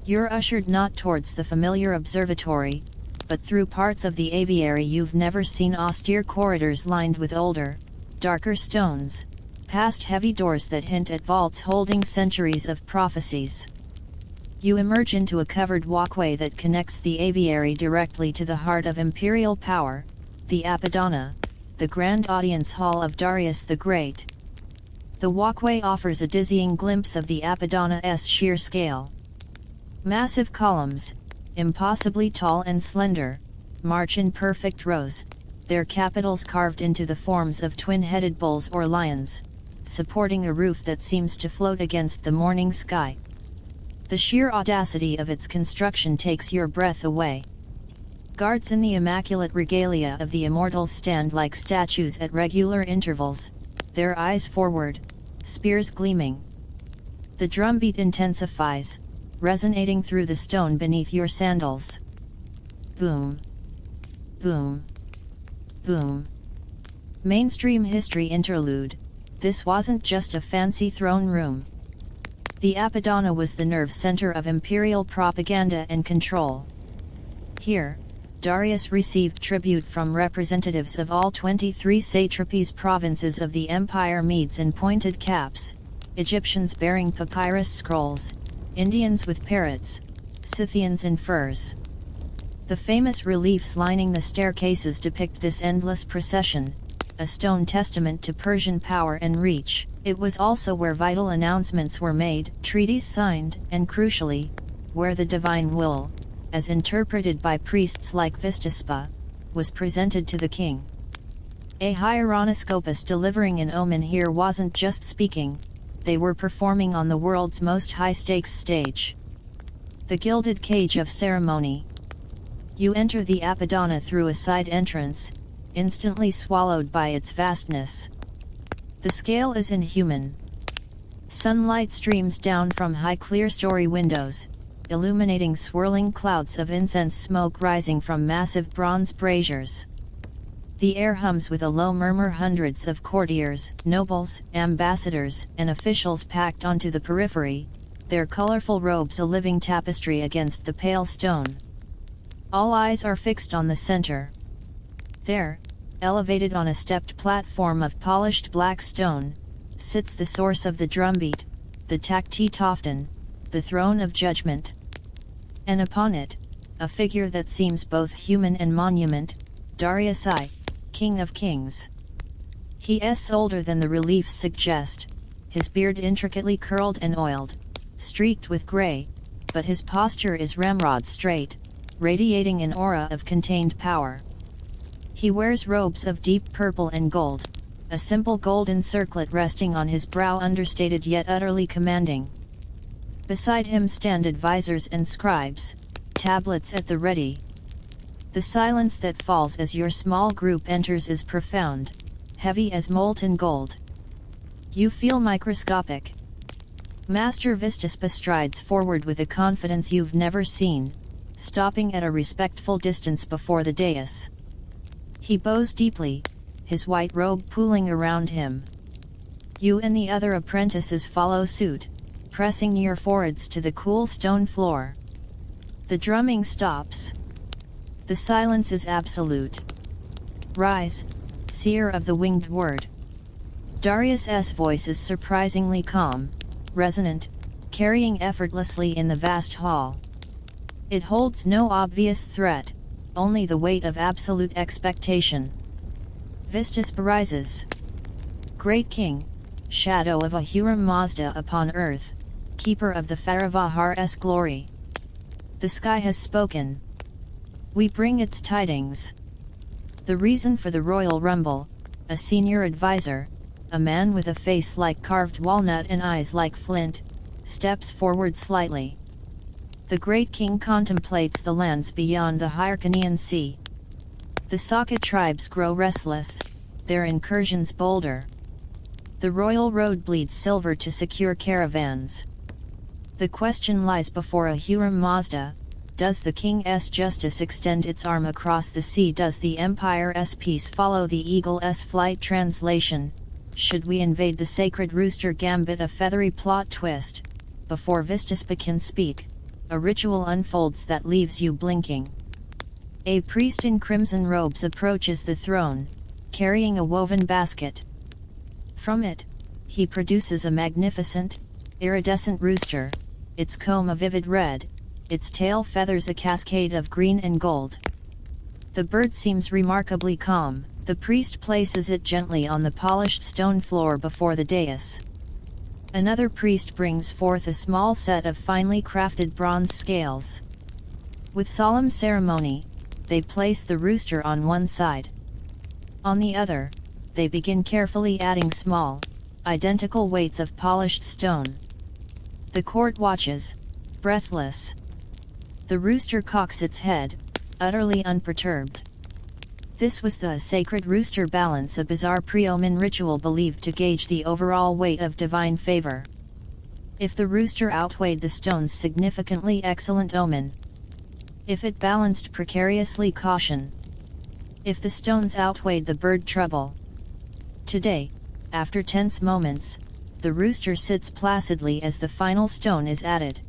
You're ushered not towards the familiar observatory, but through parts of the aviary you've never seen, austere corridors lined with older, darker stones, past heavy doors that hint at vaults holding centuries of prophecies. You emerge into a covered walkway that connects the aviary directly to the heart of imperial power, the Apadana, the grand audience hall of Darius the Great. The walkway offers a dizzying glimpse of the Apadana's sheer scale. Massive columns, impossibly tall and slender, march in perfect rows, their capitals carved into the forms of twin-headed bulls or lions, supporting a roof that seems to float against the morning sky. The sheer audacity of its construction takes your breath away. Guards in the immaculate regalia of the immortals stand like statues at regular intervals, their eyes forward, spears gleaming. The drumbeat intensifies, resonating through the stone beneath your sandals. Boom. Boom. Boom. Mainstream history interlude. This wasn't just a fancy throne room. The Apadana was the nerve center of imperial propaganda and control. Here, Darius received tribute from representatives of all 23 satrapies provinces of the empire, Medes in pointed caps, Egyptians bearing papyrus scrolls, Indians with parrots, Scythians in furs. The famous reliefs lining the staircases depict this endless procession, a stone testament to Persian power and reach. It was also where vital announcements were made, treaties signed, and crucially, where the divine will, as interpreted by priests like Vistaspa, was presented to the king. A hieronoscopus delivering an omen here wasn't just speaking, they were performing on the world's most high-stakes stage. The gilded cage of ceremony. You enter the Apadana through a side entrance, instantly swallowed by its vastness. The scale is inhuman. Sunlight streams down from high clear-story windows, illuminating swirling clouds of incense smoke rising from massive bronze braziers. The air hums with a low murmur, hundreds of courtiers, nobles, ambassadors, and officials packed onto the periphery, their colorful robes a living tapestry against the pale stone. All eyes are fixed on the center. There, elevated on a stepped platform of polished black stone, sits the source of the drumbeat, the Takti Tofton, the throne of judgment. And upon it, a figure that seems both human and monument, Darius I, King of Kings. He is older than the reliefs suggest, his beard intricately curled and oiled, streaked with grey, but his posture is ramrod straight, radiating an aura of contained power. He wears robes of deep purple and gold, a simple golden circlet resting on his brow, understated yet utterly commanding. Beside him stand advisors and scribes, tablets at the ready. The silence that falls as your small group enters is profound, heavy as molten gold. You feel microscopic. Master Vistaspa strides forward with a confidence you've never seen, stopping at a respectful distance before the dais. He bows deeply, his white robe pooling around him. You and the other apprentices follow suit, pressing your foreheads to the cool stone floor. The drumming stops. The silence is absolute. Rise, seer of the winged word. Darius's voice is surprisingly calm, resonant, carrying effortlessly in the vast hall. It holds no obvious threat, only the weight of absolute expectation. Vistaspa rises. Great King, shadow of Ahura Mazda upon earth, keeper of the Faravahar's glory. The sky has spoken. We bring its tidings. The reason for the royal rumble, a senior advisor, a man with a face like carved walnut and eyes like flint, steps forward slightly. The great king contemplates the lands beyond the Hyrcanian Sea. The Saka tribes grow restless, their incursions bolder. The royal road bleeds silver to secure caravans. The question lies before Ahura Mazda: does the king's justice extend its arm across the sea? Does the empire's peace follow the eagle's flight? Translation: should we invade the sacred rooster? Gambit, a feathery plot twist. Before Vistaspa can speak, a ritual unfolds that leaves you blinking. A priest in crimson robes approaches the throne, carrying a woven basket. From it, he produces a magnificent, iridescent rooster, its comb a vivid red, its tail feathers a cascade of green and gold. The bird seems remarkably calm. The priest places it gently on the polished stone floor before the dais. Another priest brings forth a small set of finely crafted bronze scales. With solemn ceremony, they place the rooster on one side. On the other, they begin carefully adding small, identical weights of polished stone. The court watches, breathless. The rooster cocks its head, utterly unperturbed. This was the sacred rooster balance, a bizarre pre-omen ritual believed to gauge the overall weight of divine favor. If the rooster outweighed the stones, significantly excellent omen. If it balanced precariously, caution. If the stones outweighed the bird, trouble. Today, after tense moments, the rooster sits placidly as the final stone is added.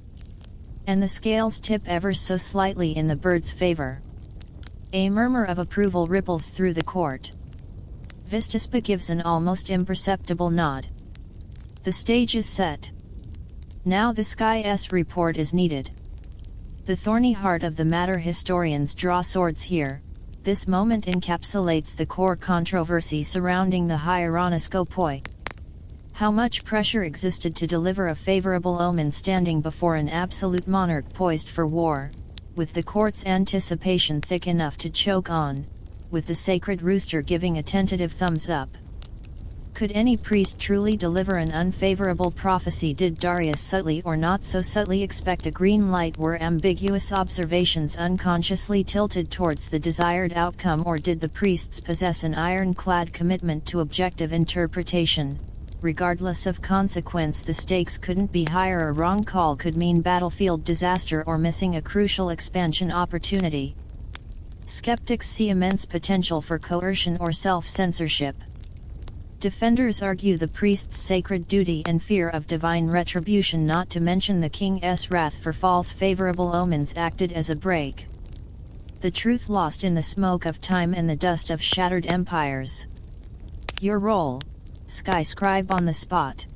And the scales tip ever so slightly in the bird's favor. A murmur of approval ripples through the court. Vistaspa gives an almost imperceptible nod. The stage is set. Now the sky's report is needed. The thorny heart of the matter. Historians draw swords here. This moment encapsulates the core controversy surrounding the hieronoscopoi. How much pressure existed to deliver a favorable omen standing before an absolute monarch poised for war, with the court's anticipation thick enough to choke on, with the sacred rooster giving a tentative thumbs up. Could any priest truly deliver an unfavorable prophecy? Did Darius subtly or not so subtly expect a green light? Were ambiguous observations unconsciously tilted towards the desired outcome, or did the priests possess an ironclad commitment to objective interpretation? Regardless of consequence, the stakes couldn't be higher. A wrong call could mean battlefield disaster or missing a crucial expansion opportunity. Skeptics see immense potential for coercion or self-censorship. Defenders argue the priest's sacred duty and fear of divine retribution, not to mention the king's wrath for false favorable omens, acted as a brake. The truth lost in the smoke of time and the dust of shattered empires. Your role: Sky Scribe on the spot.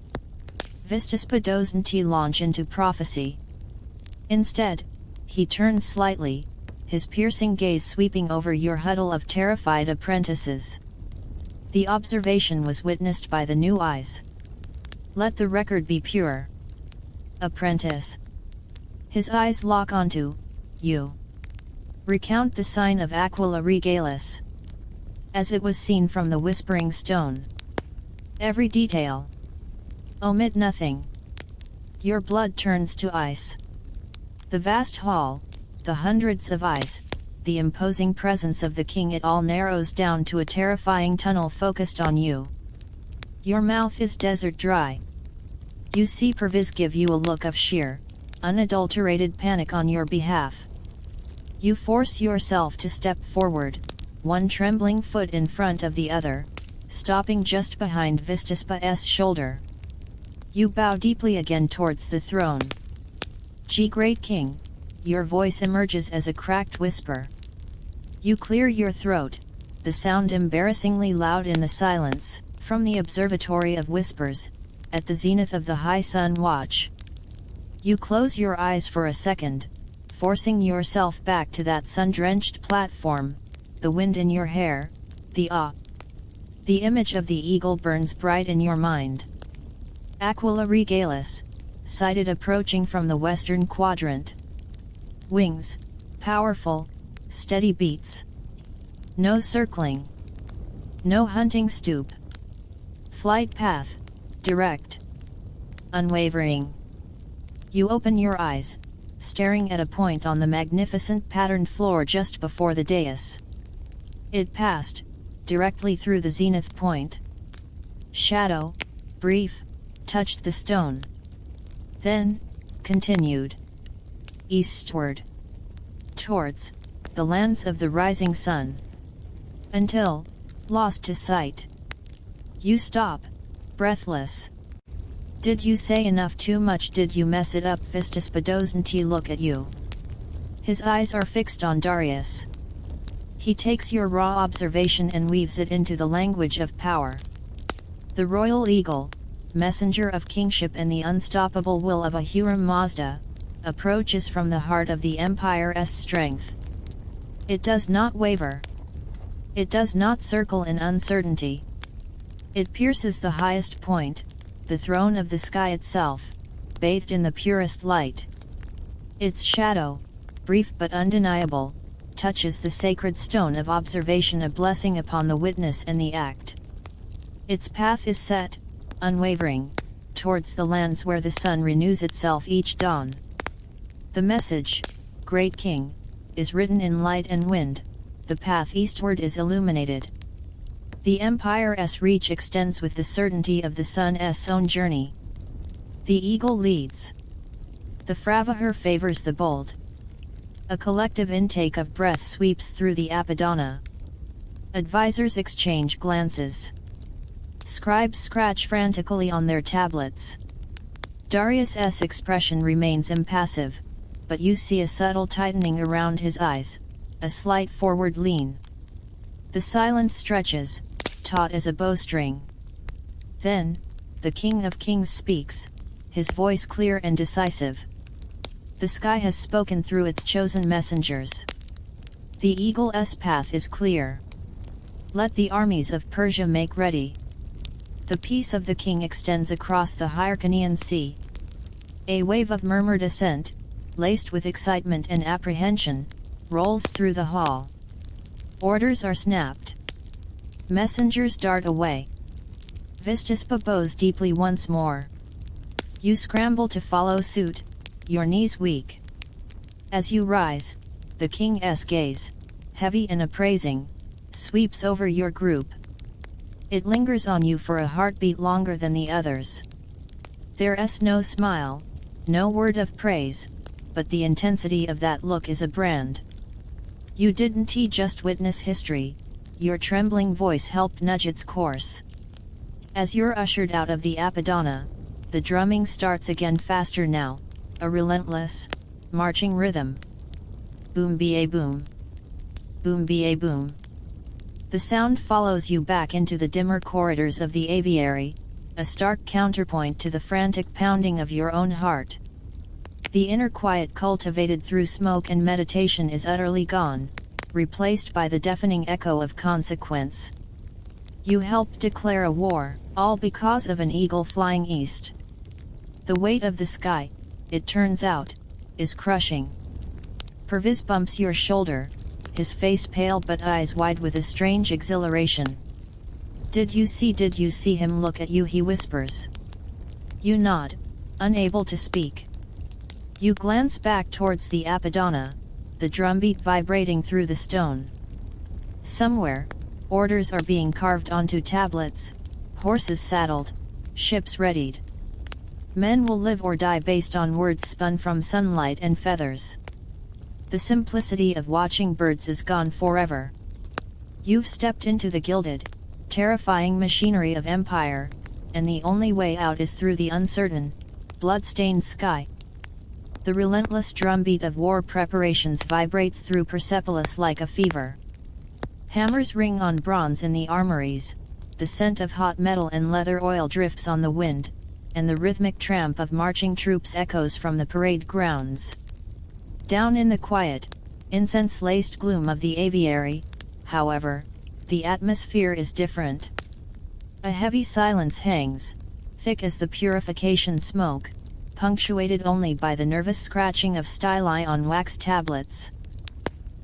Vistaspa doesn't launch into prophecy. Instead, he turns slightly, his piercing gaze sweeping over your huddle of terrified apprentices. The observation was witnessed by the new eyes. Let the record be pure. Apprentice. His eyes lock onto you. Recount the sign of Aquila Regalis, as it was seen from the Whispering Stone. Every detail. Omit nothing. Your blood turns to ice. The vast hall, the hundreds of eyes, the imposing presence of the king, it all narrows down to a terrifying tunnel focused on you. Your mouth is desert dry. You see Perviz give you a look of sheer, unadulterated panic on your behalf. You force yourself to step forward, one trembling foot in front of the other, stopping just behind Vistispa's shoulder. You bow deeply again towards the throne. Great King, your voice emerges as a cracked whisper. You clear your throat, the sound embarrassingly loud in the silence, from the observatory of whispers, at the zenith of the high sun watch. You close your eyes for a second, forcing yourself back to that sun-drenched platform, the wind in your hair, the awe. The image of the eagle burns bright in your mind. Aquila regalis, sighted approaching from the western quadrant. Wings, powerful, steady beats. No circling. No hunting stoop. Flight path, direct. Unwavering. You open your eyes, staring at a point on the magnificent patterned floor just before the dais. It passed, directly through the zenith point. Shadow, brief, touched the stone. Then, continued. Eastward. Towards, the lands of the rising sun. Until, lost to sight. You stop, breathless. Did you say enough? Too much? Did you mess it up? Vistispa doesn't look at you. His eyes are fixed on Darius. He takes your raw observation and weaves it into the language of power. The royal eagle, messenger of kingship and the unstoppable will of Ahura Mazda, approaches from the heart of the empire's strength. It does not waver. It does not circle in uncertainty. It pierces the highest point, the throne of the sky itself, bathed in the purest light. Its shadow, brief but undeniable, touches the sacred stone of observation, a blessing upon the witness and the act. Its path is set, unwavering, towards the lands where the sun renews itself each dawn. The message, Great King, is written in light and wind, the path eastward is illuminated. The empire's reach extends with the certainty of the sun's own journey. The eagle leads. The Fravahar favors the bold. A collective intake of breath sweeps through the Apadana. Advisors exchange glances. Scribes scratch frantically on their tablets. Darius's expression remains impassive, but you see a subtle tightening around his eyes, a slight forward lean. The silence stretches, taut as a bowstring. Then, the King of Kings speaks, his voice clear and decisive. The sky has spoken through its chosen messengers. The eagle's path is clear. Let the armies of Persia make ready. The peace of the king extends across the Hyrcanian Sea. A wave of murmured assent, laced with excitement and apprehension, rolls through the hall. Orders are snapped. Messengers dart away. Vistispa bows deeply once more. You scramble to follow suit, your knees weak. As you rise, the king's gaze, heavy and appraising, sweeps over your group. It lingers on you for a heartbeat longer than the others. There's no smile, no word of praise, but the intensity of that look is a brand. You didn't just witness history, your trembling voice helped nudge its course. As you're ushered out of the Apadana, the drumming starts again, faster now, a relentless, marching rhythm. Boom ba boom. Boom ba boom. The sound follows you back into the dimmer corridors of the aviary, a stark counterpoint to the frantic pounding of your own heart. The inner quiet cultivated through smoke and meditation is utterly gone, replaced by the deafening echo of consequence. You helped declare a war, all because of an eagle flying east. The weight of the sky, it turns out, is crushing. Perviz bumps your shoulder, his face pale but eyes wide with a strange exhilaration. Did you see him look at you? He whispers. You nod, unable to speak. You glance back towards the Apadana, the drumbeat vibrating through the stone. Somewhere, orders are being carved onto tablets, horses saddled, ships readied. Men will live or die based on words spun from sunlight and feathers. The simplicity of watching birds is gone forever. You've stepped into the gilded, terrifying machinery of empire, and the only way out is through the uncertain, blood-stained sky. The relentless drumbeat of war preparations vibrates through Persepolis like a fever. Hammers ring on bronze in the armories, the scent of hot metal and leather oil drifts on the wind, and the rhythmic tramp of marching troops echoes from the parade grounds. Down in the quiet, incense-laced gloom of the aviary, however, the atmosphere is different. A heavy silence hangs, thick as the purification smoke, punctuated only by the nervous scratching of styli on wax tablets.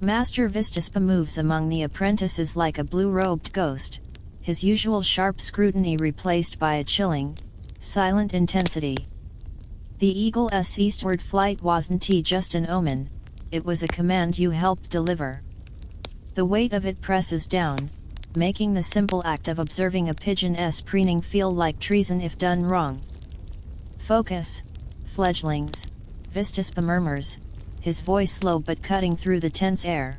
Master Vistaspa moves among the apprentices like a blue-robed ghost, his usual sharp scrutiny replaced by a chilling, silent intensity. The eagle's eastward flight wasn't just an omen, it was a command you helped deliver. The weight of it presses down, making the simple act of observing a pigeon's preening feel like treason if done wrong. Focus, fledglings, Vistaspa murmurs, his voice low but cutting through the tense air.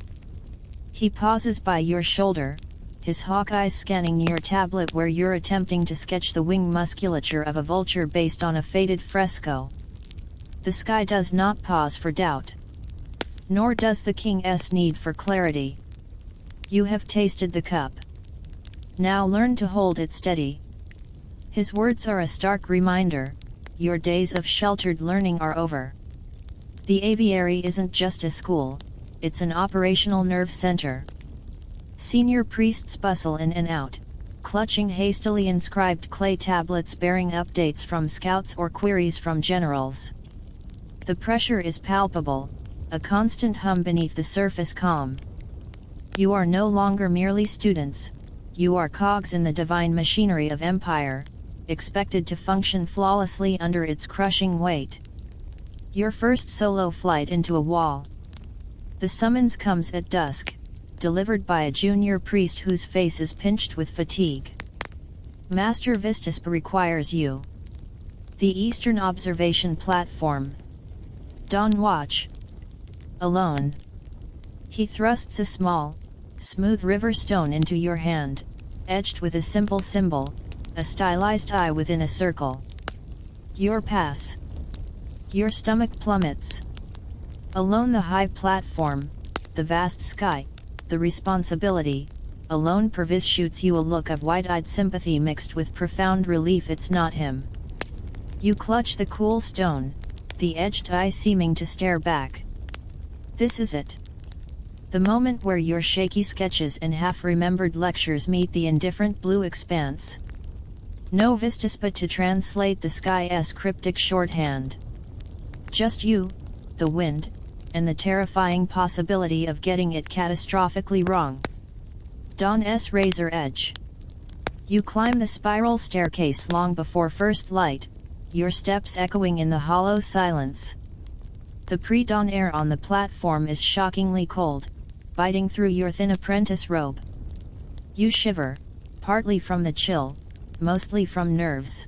He pauses by your shoulder, his hawk eyes scanning your tablet where you're attempting to sketch the wing musculature of a vulture based on a faded fresco. The sky does not pause for doubt. Nor does the king's need for clarity. You have tasted the cup. Now learn to hold it steady. His words are a stark reminder, your days of sheltered learning are over. The aviary isn't just a school, it's an operational nerve center. Senior priests bustle in and out, clutching hastily inscribed clay tablets bearing updates from scouts or queries from generals. The pressure is palpable, a constant hum beneath the surface calm. You are no longer merely students, you are cogs in the divine machinery of empire, expected to function flawlessly under its crushing weight. Your first solo flight into a wall. The summons comes at dusk, delivered by a junior priest whose face is pinched with fatigue. Master Vistaspa requires you. The Eastern Observation Platform. Dawn Watch. Alone. He thrusts a small, smooth river stone into your hand, etched with a simple symbol, a stylized eye within a circle. Your pass. Your stomach plummets. Alone the high platform, the vast sky, the responsibility, alone Purvis shoots you a look of wide-eyed sympathy mixed with profound relief it's not him. You clutch the cool stone, the edged eye seeming to stare back. This is it. The moment where your shaky sketches and half-remembered lectures meet the indifferent blue expanse. No Vistaspa to translate the sky's cryptic shorthand. Just you, the wind, and the terrifying possibility of getting it catastrophically wrong. Dawn's razor edge. You climb the spiral staircase long before first light, your steps echoing in the hollow silence. The pre-dawn air on the platform is shockingly cold, biting through your thin apprentice robe. You shiver, partly from the chill, mostly from nerves.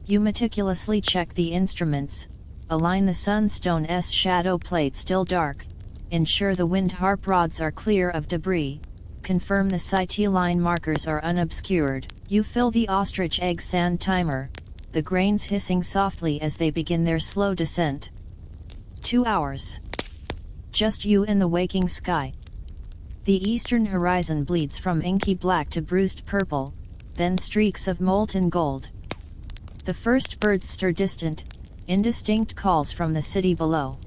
You meticulously check the instruments, align the sunstone's shadow plate still dark, ensure the wind harp rods are clear of debris, confirm the sight line markers are unobscured. You fill the ostrich egg sand timer, the grains hissing softly as they begin their slow descent. 2 hours. Just you and the waking sky. The eastern horizon bleeds from inky black to bruised purple, then streaks of molten gold. The first birds stir distant, indistinct calls from the city below.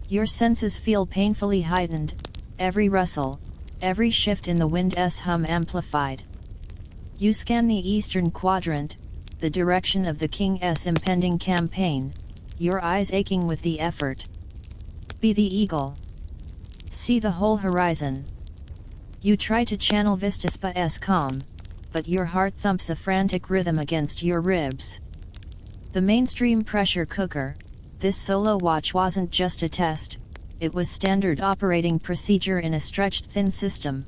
Your senses feel painfully heightened, every rustle, every shift in the wind's hum amplified. You scan the eastern quadrant, the direction of the king's impending campaign, your eyes aching with the effort. Be the eagle. See the whole horizon. You try to channel Vistaspa's calm, but your heart thumps a frantic rhythm against your ribs. The mainstream pressure cooker, this solo watch wasn't just a test, it was standard operating procedure in a stretched thin system.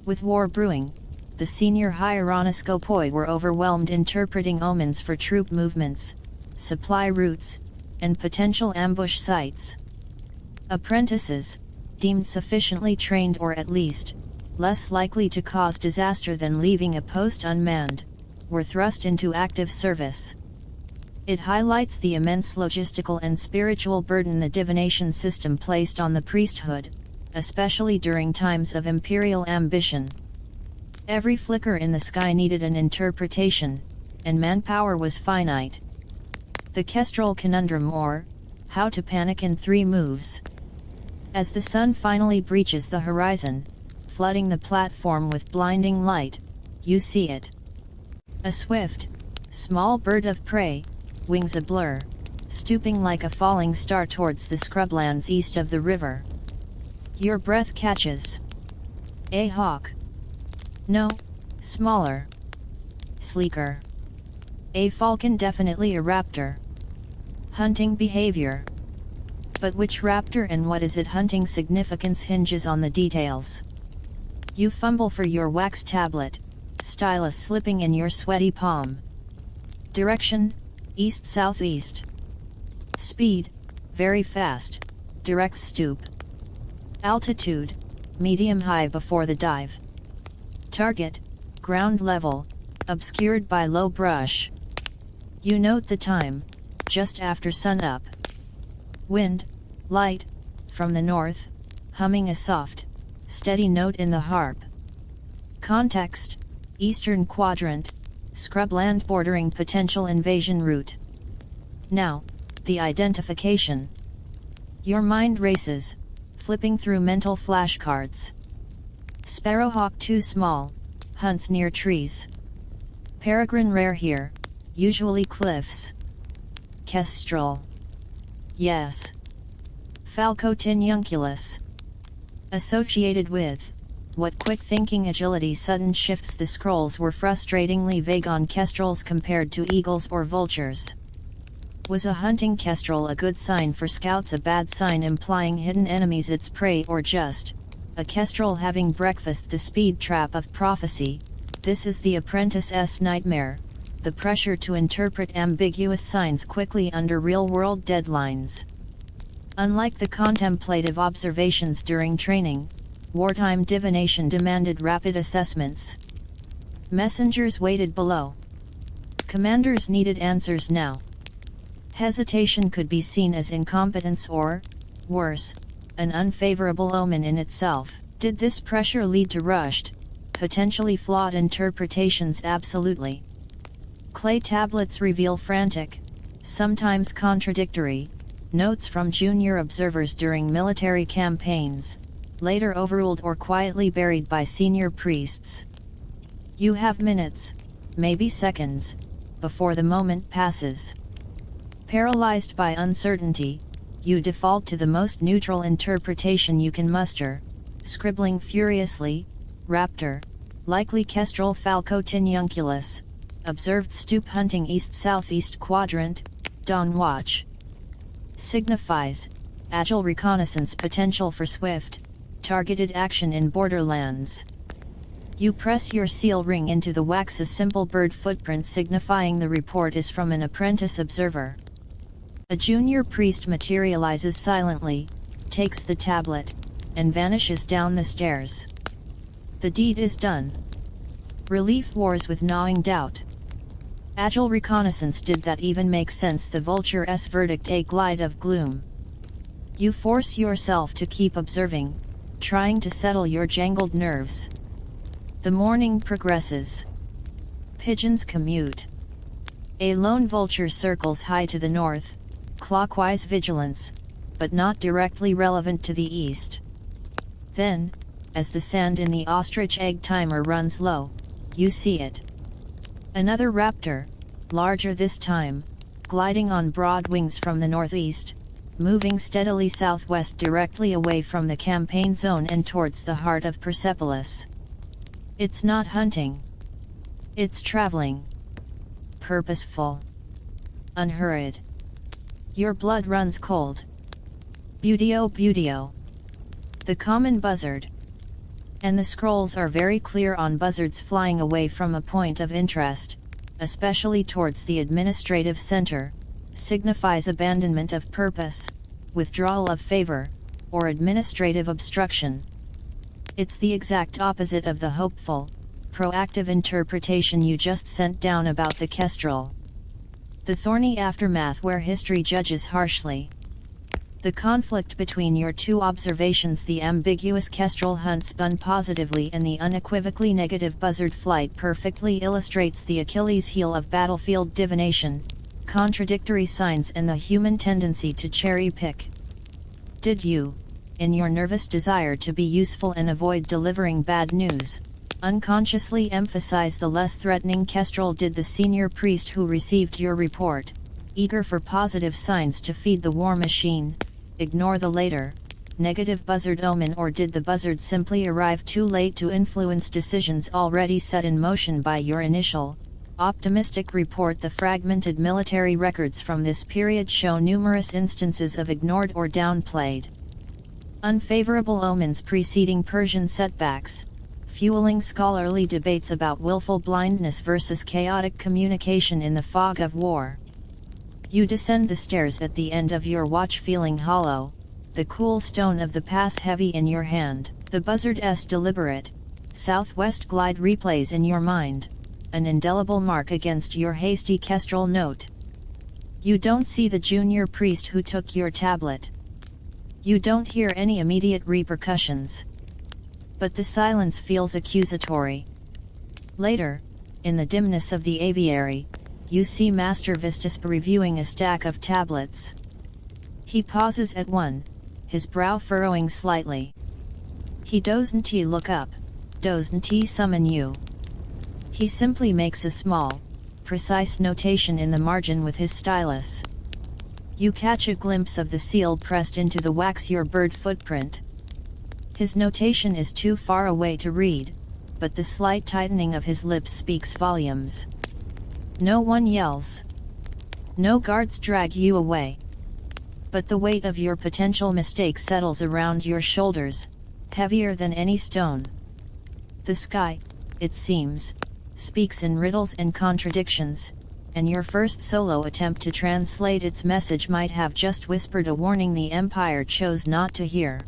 With war brewing, the senior hieronoscopoi were overwhelmed interpreting omens for troop movements, supply routes, and potential ambush sites. Apprentices, deemed sufficiently trained or at least less likely to cause disaster than leaving a post unmanned, were thrust into active service. It highlights the immense logistical and spiritual burden the divination system placed on the priesthood, especially during times of imperial ambition. Every flicker in the sky needed an interpretation, and manpower was finite. The kestrel conundrum, or how to panic in 3 moves. As the sun finally breaches the horizon, flooding the platform with blinding light, you see it. A swift, small bird of prey, wings a blur, stooping like a falling star towards the scrublands east of the river. Your breath catches. A hawk? No, smaller. Sleeker. A falcon, definitely a raptor. Hunting behavior. But which raptor and what is it hunting? Significance hinges on the details. You fumble for your wax tablet, stylus slipping in your sweaty palm. Direction, east-southeast. Speed, very fast, direct stoop. Altitude, medium-high before the dive. Target, ground level, obscured by low brush. You note the time, just after sunup. Wind, light, from the north, humming a soft, steady note in the harp. Context, eastern quadrant, scrubland bordering potential invasion route. Now, the identification. Your mind races, flipping through mental flashcards. Sparrowhawk too small, hunts near trees. Peregrine rare here, usually cliffs. Kestrel. Yes. Falco tinunculus. Associated with, what quick thinking agility sudden shifts. The scrolls were frustratingly vague on kestrels compared to eagles or vultures. Was a hunting kestrel a good sign for scouts, a bad sign implying hidden enemies its prey, or just a kestrel having breakfast? The speed trap of prophecy. This is the apprentice's nightmare, the pressure to interpret ambiguous signs quickly under real-world deadlines. Unlike the contemplative observations during training, wartime divination demanded rapid assessments. Messengers waited below. Commanders needed answers now. Hesitation could be seen as incompetence or, worse, an unfavorable omen in itself. Did this pressure lead to rushed, potentially flawed interpretations? Absolutely. Clay tablets reveal frantic, sometimes contradictory, notes from junior observers during military campaigns, later overruled or quietly buried by senior priests. You have minutes, maybe seconds, before the moment passes. Paralyzed by uncertainty, you default to the most neutral interpretation you can muster, scribbling furiously, raptor, likely kestrel, falco tinunculus, observed stoop hunting east-southeast quadrant, dawn watch. Signifies, agile reconnaissance potential for swift, targeted action in borderlands. You press your seal ring into the wax, a simple bird footprint signifying the report is from an apprentice observer. A junior priest materializes silently, takes the tablet, and vanishes down the stairs. The deed is done. Relief wars with gnawing doubt. Agile reconnaissance, did that even make sense? The vulture's verdict, a glide of gloom. You force yourself to keep observing, trying to settle your jangled nerves. The morning progresses. Pigeons commute. A lone vulture circles high to the north, clockwise vigilance, but not directly relevant to the east. Then, as the sand in the ostrich egg timer runs low, you see it. Another raptor, larger this time, gliding on broad wings from the northeast, moving steadily southwest directly away from the campaign zone and towards the heart of Persepolis. It's not hunting. It's traveling. Purposeful. Unhurried. Your blood runs cold. Beautio, beautio. The common buzzard. And the scrolls are very clear on buzzards flying away from a point of interest, especially towards the administrative center, signifies abandonment of purpose, withdrawal of favor, or administrative obstruction. It's the exact opposite of the hopeful, proactive interpretation you just sent down about the kestrel. The thorny aftermath where history judges harshly. The conflict between your two observations, the ambiguous kestrel hunt spun positively and the unequivocally negative buzzard flight, perfectly illustrates the Achilles heel of battlefield divination, contradictory signs and the human tendency to cherry-pick. Did you, in your nervous desire to be useful and avoid delivering bad news, unconsciously emphasize the less threatening kestrel? Did the senior priest who received your report, eager for positive signs to feed the war machine, ignore the later, negative buzzard omen? Or did the buzzard simply arrive too late to influence decisions already set in motion by your initial, optimistic report? The fragmented military records from this period show numerous instances of ignored or downplayed unfavorable omens preceding Persian setbacks, fueling scholarly debates about willful blindness versus chaotic communication in the fog of war. You descend the stairs at the end of your watch feeling hollow, the cool stone of the pass heavy in your hand. The buzzard's deliberate, southwest glide replays in your mind, an indelible mark against your hasty kestrel note. You don't see the junior priest who took your tablet. You don't hear any immediate repercussions. But the silence feels accusatory. Later, in the dimness of the aviary, you see Master Vistaspa reviewing a stack of tablets. He pauses at one, his brow furrowing slightly. He doesn't look up, doesn't summon you. He simply makes a small, precise notation in the margin with his stylus. You catch a glimpse of the seal pressed into the wax, your bird footprint. His notation is too far away to read, but the slight tightening of his lips speaks volumes. No one yells. No guards drag you away. But the weight of your potential mistake settles around your shoulders, heavier than any stone. The sky, it seems, speaks in riddles and contradictions, and your first solo attempt to translate its message might have just whispered a warning the Empire chose not to hear.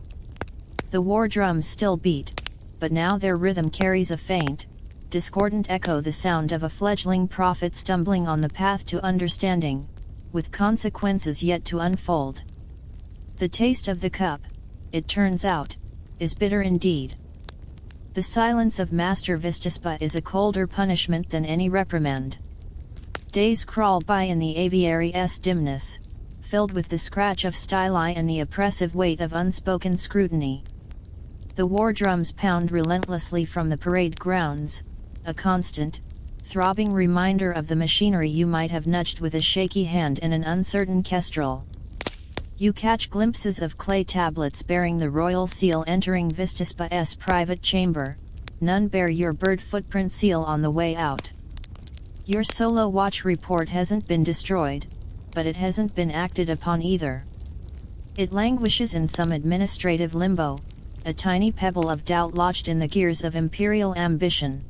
The war drums still beat, but now their rhythm carries a faint, discordant echo, the sound of a fledgling prophet stumbling on the path to understanding, with consequences yet to unfold. The taste of the cup, it turns out, is bitter indeed. The silence of Master Vistaspa is a colder punishment than any reprimand. Days crawl by in the aviary's dimness, filled with the scratch of styli and the oppressive weight of unspoken scrutiny. The war drums pound relentlessly from the parade grounds, a constant, throbbing reminder of the machinery you might have nudged with a shaky hand and an uncertain kestrel. You catch glimpses of clay tablets bearing the royal seal entering Vistaspa's private chamber, none bear your bird footprint seal on the way out. Your solo watch report hasn't been destroyed, but it hasn't been acted upon either. It languishes in some administrative limbo, a tiny pebble of doubt lodged in the gears of imperial ambition.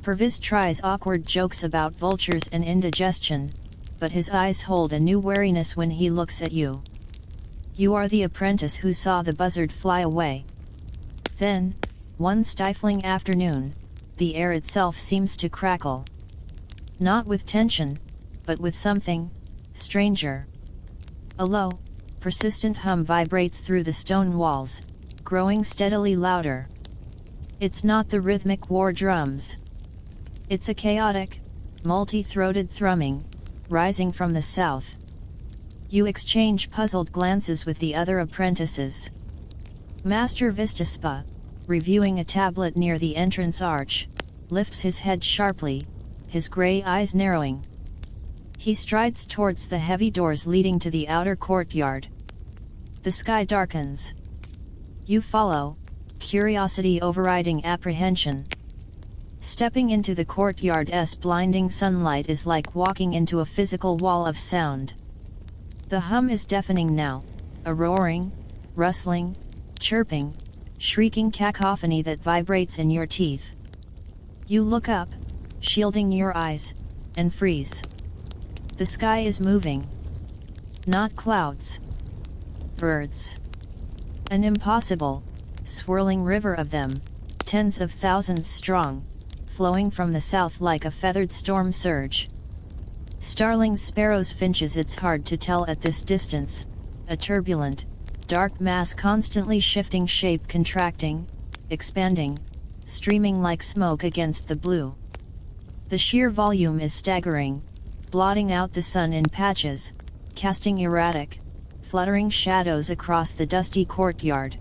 Pervis tries awkward jokes about vultures and indigestion, but his eyes hold a new wariness when he looks at you. You are the apprentice who saw the buzzard fly away. Then, one stifling afternoon, the air itself seems to crackle. Not with tension, but with something stranger. A low, persistent hum vibrates through the stone walls, growing steadily louder. It's not the rhythmic war drums. It's a chaotic, multi-throated thrumming, rising from the south. You exchange puzzled glances with the other apprentices. Master Vistaspa, reviewing a tablet near the entrance arch, lifts his head sharply, his grey eyes narrowing. He strides towards the heavy doors leading to the outer courtyard. The sky darkens. You follow, curiosity overriding apprehension. Stepping into the courtyard's blinding sunlight is like walking into a physical wall of sound. The hum is deafening now, a roaring, rustling, chirping, shrieking cacophony that vibrates in your teeth. You look up, shielding your eyes, and freeze. The sky is moving. Not clouds. Birds. An impossible, swirling river of them, tens of thousands strong, flowing from the south like a feathered storm surge. Starlings, sparrows, finches, it's hard to tell at this distance, a turbulent, dark mass constantly shifting shape, contracting, expanding, streaming like smoke against the blue. The sheer volume is staggering, blotting out the sun in patches, casting erratic, fluttering shadows across the dusty courtyard.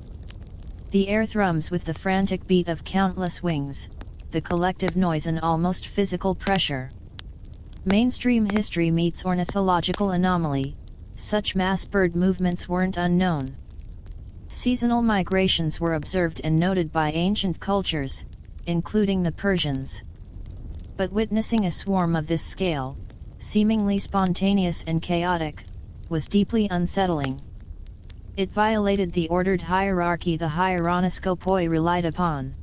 The air thrums with the frantic beat of countless wings, the collective noise and almost physical pressure. Mainstream history meets ornithological anomaly, such mass bird movements weren't unknown. Seasonal migrations were observed and noted by ancient cultures, including the Persians. But witnessing a swarm of this scale, seemingly spontaneous and chaotic, was deeply unsettling. It violated the ordered hierarchy the hieronoskopoi relied upon.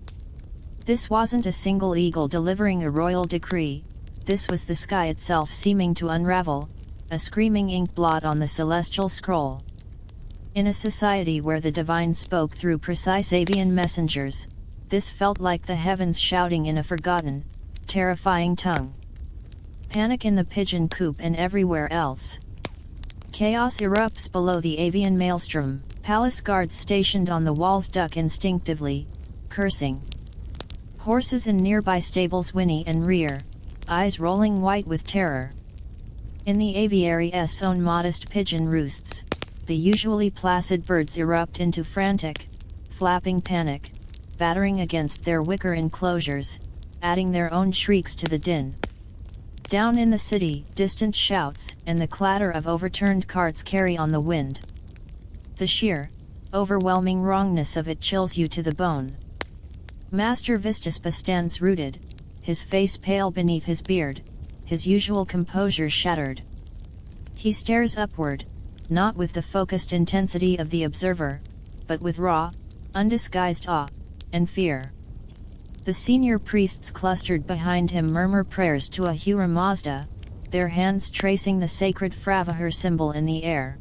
This wasn't a single eagle delivering a royal decree, this was the sky itself seeming to unravel, a screaming ink blot on the celestial scroll. In a society where the divine spoke through precise avian messengers, this felt like the heavens shouting in a forgotten, terrifying tongue. Panic in the pigeon coop and everywhere else. Chaos erupts below the avian maelstrom, palace guards stationed on the walls duck instinctively, cursing. Horses in nearby stables whinny and rear, eyes rolling white with terror. In the aviary's own modest pigeon roosts, the usually placid birds erupt into frantic, flapping panic, battering against their wicker enclosures, adding their own shrieks to the din. Down in the city, distant shouts and the clatter of overturned carts carry on the wind. The sheer, overwhelming wrongness of it chills you to the bone. Master Vistaspa stands rooted, his face pale beneath his beard, his usual composure shattered. He stares upward, not with the focused intensity of the observer, but with raw, undisguised awe and fear. The senior priests clustered behind him murmur prayers to Ahura Mazda, their hands tracing the sacred Fravahur symbol in the air.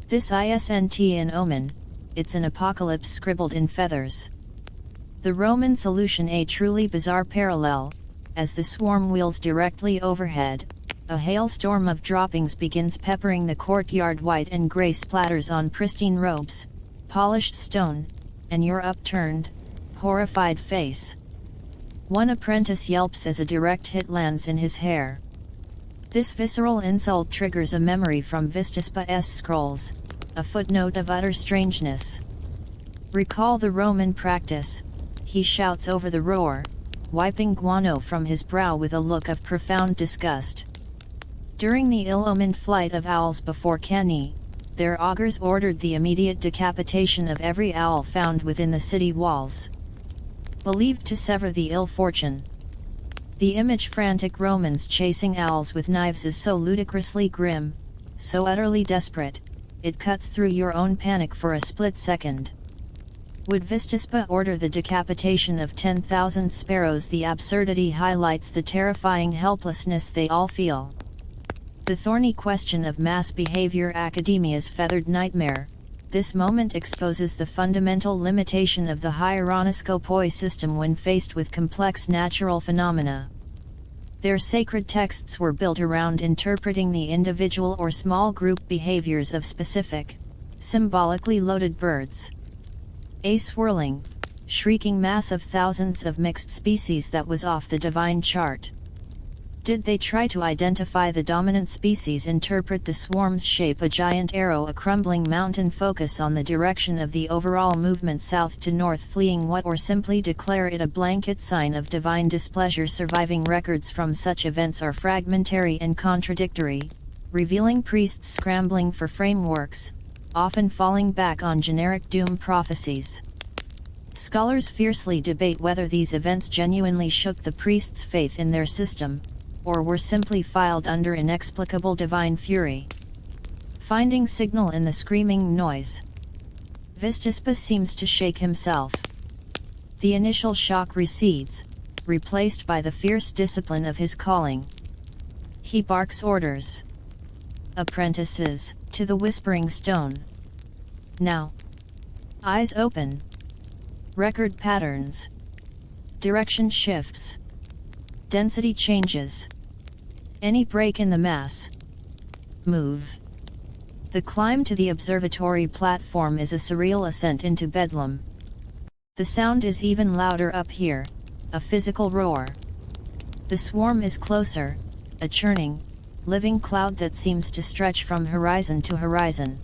This isn't an omen, it's an apocalypse scribbled in feathers. The Roman solution, a truly bizarre parallel, as the swarm wheels directly overhead, a hailstorm of droppings begins peppering the courtyard. White and grey splatters on pristine robes, polished stone, and your upturned, horrified face. One apprentice yelps as a direct hit lands in his hair. This visceral insult triggers a memory from Vistaspa's scrolls, a footnote of utter strangeness. Recall the Roman practice, he shouts over the roar, wiping guano from his brow with a look of profound disgust. During the ill-omened flight of owls before Cani, their augurs ordered the immediate decapitation of every owl found within the city walls, believed to sever the ill fortune. The image frantic Romans chasing owls with knives is so ludicrously grim, so utterly desperate, it cuts through your own panic for a split second. Would Vistaspa order the decapitation of 10,000 sparrows? The absurdity highlights the terrifying helplessness they all feel. The thorny question of mass behavior, academia's feathered nightmare, this moment exposes the fundamental limitation of the hieronoskopoi system when faced with complex natural phenomena. Their sacred texts were built around interpreting the individual or small group behaviors of specific, symbolically loaded birds. A swirling, shrieking mass of thousands of mixed species that was off the divine chart. Did they try to identify the dominant species, interpret the swarm's shape, a giant arrow, a crumbling mountain, focus on the direction of the overall movement south to north, fleeing what, or simply declare it a blanket sign of divine displeasure? Surviving records from such events are fragmentary and contradictory, revealing priests scrambling for frameworks, often falling back on generic doom prophecies. Scholars fiercely debate whether these events genuinely shook the priests' faith in their system, or were simply filed under inexplicable divine fury. Finding signal in the screaming noise. Vistaspa seems to shake himself. The initial shock recedes, replaced by the fierce discipline of his calling. He barks orders. Apprentices, to the whispering stone. Now. Eyes open. Record patterns. Direction shifts. Density changes. Any break in the mass. Move. The climb to the observatory platform is a surreal ascent into Bedlam. The sound is even louder up here, a physical roar. The swarm is closer, a churning, living cloud that seems to stretch from horizon to horizon.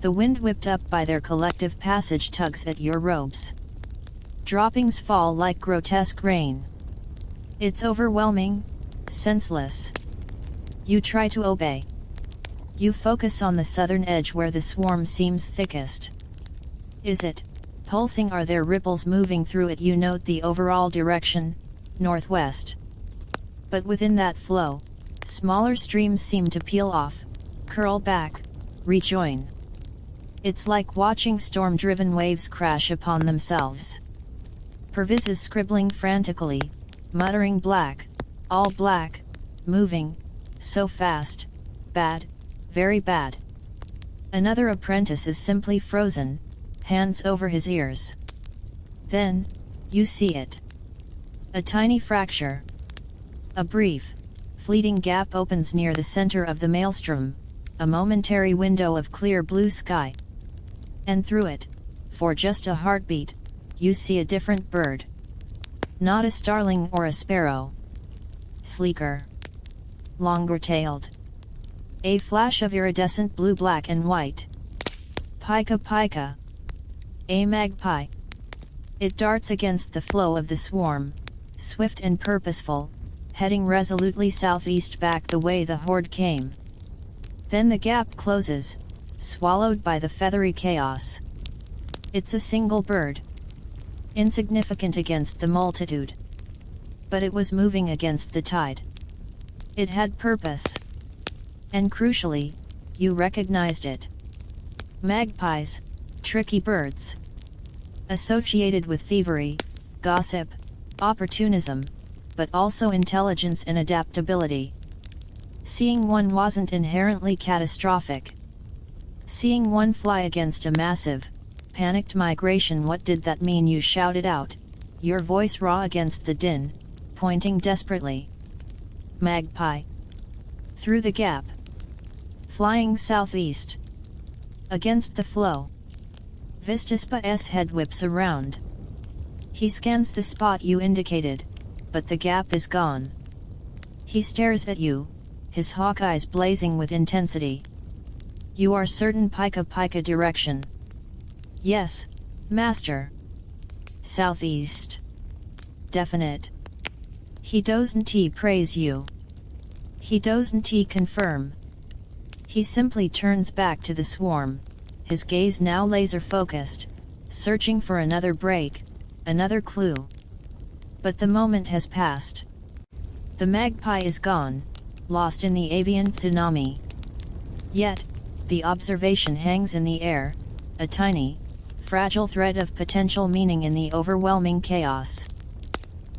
The wind whipped up by their collective passage tugs at your robes. Droppings fall like grotesque rain. It's overwhelming, senseless. You try to obey. You focus on the southern edge where the swarm seems thickest. Is it pulsing? Are there ripples moving through it? You note the overall direction, northwest. But within that flow, smaller streams seem to peel off, curl back, rejoin. It's like watching storm-driven waves crash upon themselves. Perviz is scribbling frantically, muttering black, all black, moving, so fast, bad, very bad. Another apprentice is simply frozen, hands over his ears. Then, you see it. A tiny fracture. A brief, fleeting gap opens near the center of the maelstrom, a momentary window of clear blue sky. And through it, for just a heartbeat, you see a different bird. Not a starling or a sparrow. Sleeker. Longer-tailed. A flash of iridescent blue, black and white. Pika pika. A magpie. It darts against the flow of the swarm, swift and purposeful, heading resolutely southeast back the way the horde came. Then the gap closes, swallowed by the feathery chaos. It's a single bird. Insignificant against the multitude. But it was moving against the tide. It had purpose. And crucially, you recognized it. Magpies, tricky birds. Associated with thievery, gossip, opportunism, but also intelligence and adaptability. Seeing one wasn't inherently catastrophic. Seeing one fly against a massive, panicked migration. What did that mean? You shouted out, your voice raw against the din, pointing desperately. Magpie. Through the gap. Flying southeast. Against the flow. Vistaspa's head whips around. He scans the spot you indicated, but the gap is gone. He stares at you, his hawk eyes blazing with intensity. You are certain? Pika pika direction. Yes, master. Southeast. Definite. He doesn't praise you. He doesn't confirm. He simply turns back to the swarm, his gaze now laser-focused, searching for another break, another clue. But the moment has passed. The magpie is gone, lost in the avian tsunami. Yet, the observation hangs in the air, a tiny, fragile thread of potential meaning in the overwhelming chaos.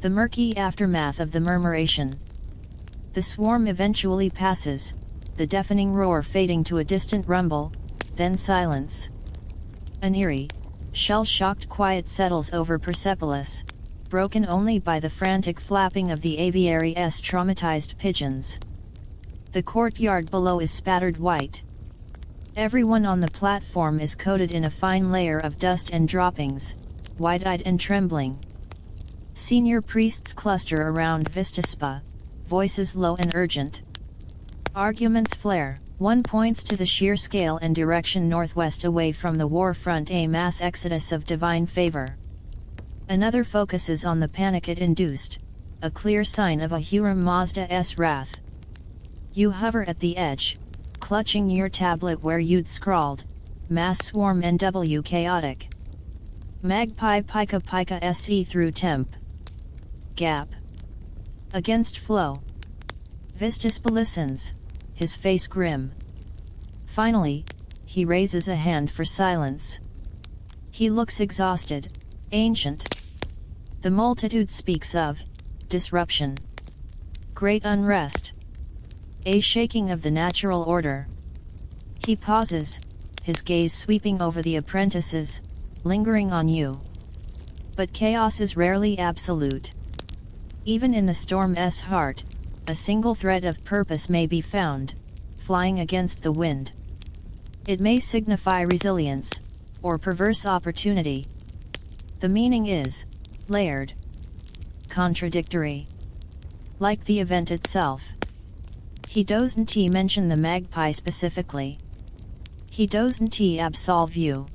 The murky aftermath of the murmuration. The swarm eventually passes, the deafening roar fading to a distant rumble, then silence. An eerie, shell-shocked quiet settles over Persepolis, broken only by the frantic flapping of the aviary's traumatized pigeons. The courtyard below is spattered white. Everyone on the platform is coated in a fine layer of dust and droppings, wide-eyed and trembling. Senior priests cluster around Vistaspa, voices low and urgent. Arguments flare. One points to the sheer scale and direction northwest away from the war front, a mass exodus of divine favor. Another focuses on the panic it induced, a clear sign of Ahura Mazda's wrath. You hover at the edge, clutching your tablet where you'd scrawled, mass swarm NW chaotic. Magpie pika pika se through temp. Gap. Against flow. Vistaspa listens, his face grim. Finally, he raises a hand for silence. He looks exhausted, ancient. The multitude speaks of disruption, great unrest, a shaking of the natural order. He pauses, his gaze sweeping over the apprentices, lingering on you. But chaos is rarely absolute. Even in the storm's heart, a single thread of purpose may be found, flying against the wind. It may signify resilience, or perverse opportunity. The meaning is layered, contradictory. Like the event itself. He doesn't mention the magpie specifically. He doesn't absolve you.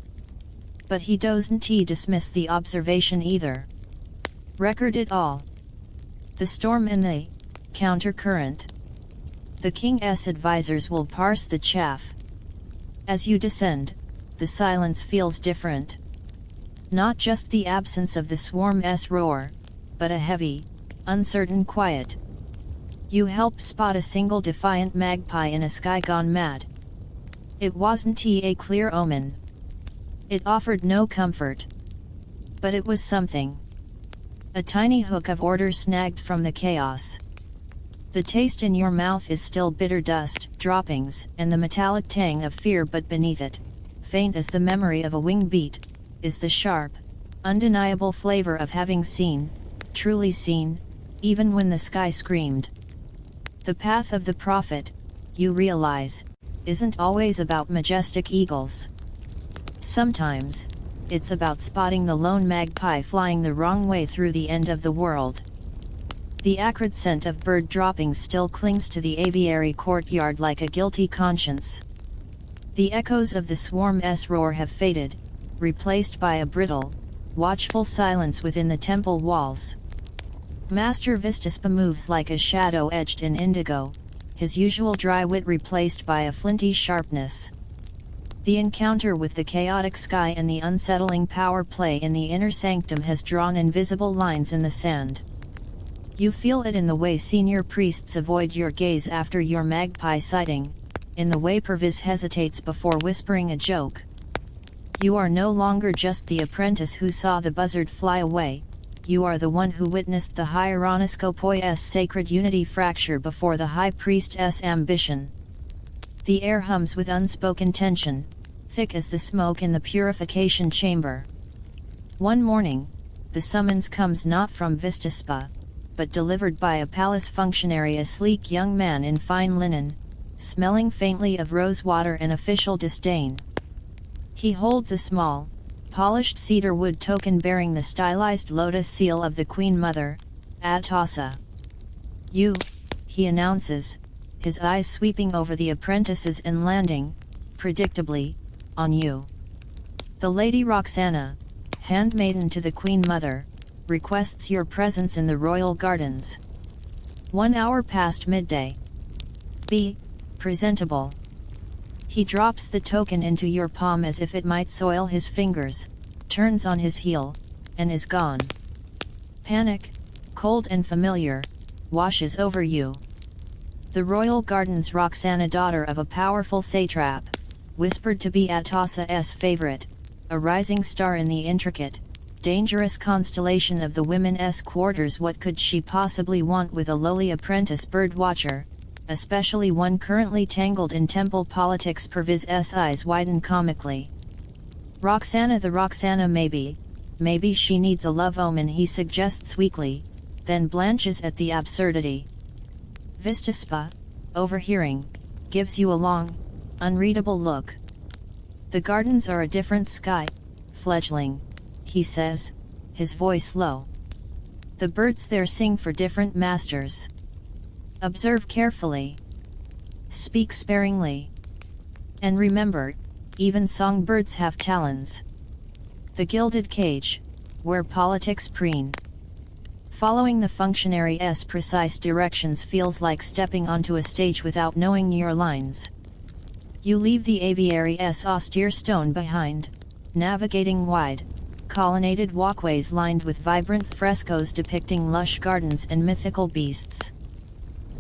But he doesn't dismiss the observation either. Record it all. The storm and the countercurrent. The king's advisors will parse the chaff. As you descend, the silence feels different. Not just the absence of the swarm's roar, but a heavy, uncertain quiet. You help spot a single defiant magpie in a sky gone mad. It wasn't a clear omen. It offered no comfort. But it was something. A tiny hook of order snagged from the chaos. The taste in your mouth is still bitter dust, droppings, and the metallic tang of fear, but beneath it, faint as the memory of a wing beat, is the sharp, undeniable flavor of having seen, truly seen, even when the sky screamed. The path of the prophet, you realize, isn't always about majestic eagles. Sometimes, it's about spotting the lone magpie flying the wrong way through the end of the world. The acrid scent of bird droppings still clings to the aviary courtyard like a guilty conscience. The echoes of the swarm's roar have faded, replaced by a brittle, watchful silence within the temple walls. Master Vistaspa moves like a shadow etched in indigo, his usual dry wit replaced by a flinty sharpness. The encounter with the chaotic sky and the unsettling power play in the inner sanctum has drawn invisible lines in the sand. You feel it in the way senior priests avoid your gaze after your magpie sighting, in the way Perviz hesitates before whispering a joke. You are no longer just the apprentice who saw the buzzard fly away, you are the one who witnessed the Hieronoscopoi's sacred unity fracture before the high priest's ambition. The air hums with unspoken tension, thick as the smoke in the purification chamber. One morning, the summons comes not from Vistaspa, but delivered by a palace functionary, a sleek young man in fine linen, smelling faintly of rosewater and official disdain. He holds a small, polished cedar wood token bearing the stylized lotus seal of the Queen Mother, Atossa. You, he announces, his eyes sweeping over the apprentices and landing, predictably, on you. The Lady Roxana, handmaiden to the Queen Mother, requests your presence in the royal gardens. 1 hour past midday. Be presentable. He drops the token into your palm as if it might soil his fingers, turns on his heel, and is gone. Panic, cold and familiar, washes over you. The royal gardens. Roxana, daughter of a powerful satrap, whispered to be Atossa's favorite, a rising star in the intricate, dangerous constellation of the women's quarters. What could she possibly want with a lowly apprentice birdwatcher, especially one currently tangled in temple politics? Perviz's eyes widen comically. Roxana, the Roxana, maybe she needs a love omen, he suggests weakly, then blanches at the absurdity. Vistaspa, overhearing, gives you a long, unreadable look. The gardens are a different sky, fledgling, he says, his voice low. The birds there sing for different masters. Observe carefully. Speak sparingly. And remember, even songbirds have talons. The gilded cage, where politics preen. Following the functionary's precise directions feels like stepping onto a stage without knowing your lines. You leave the aviary's austere stone behind, navigating wide, colonnaded walkways lined with vibrant frescoes depicting lush gardens and mythical beasts.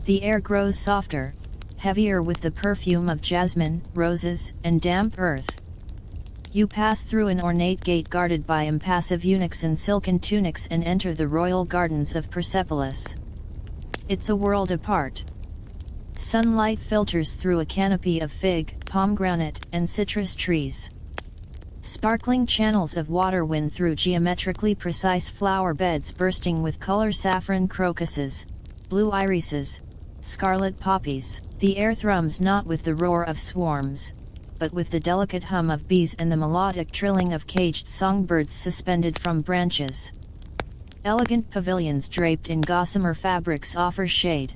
The air grows softer, heavier with the perfume of jasmine, roses, and damp earth. You pass through an ornate gate guarded by impassive eunuchs in silken tunics and enter the royal gardens of Persepolis. It's a world apart. Sunlight filters through a canopy of fig, pomegranate, and citrus trees. Sparkling channels of water wind through geometrically precise flower beds bursting with color saffron crocuses, blue irises, scarlet poppies. The air thrums not with the roar of swarms, but with the delicate hum of bees and the melodic trilling of caged songbirds suspended from branches. Elegant pavilions draped in gossamer fabrics offer shade.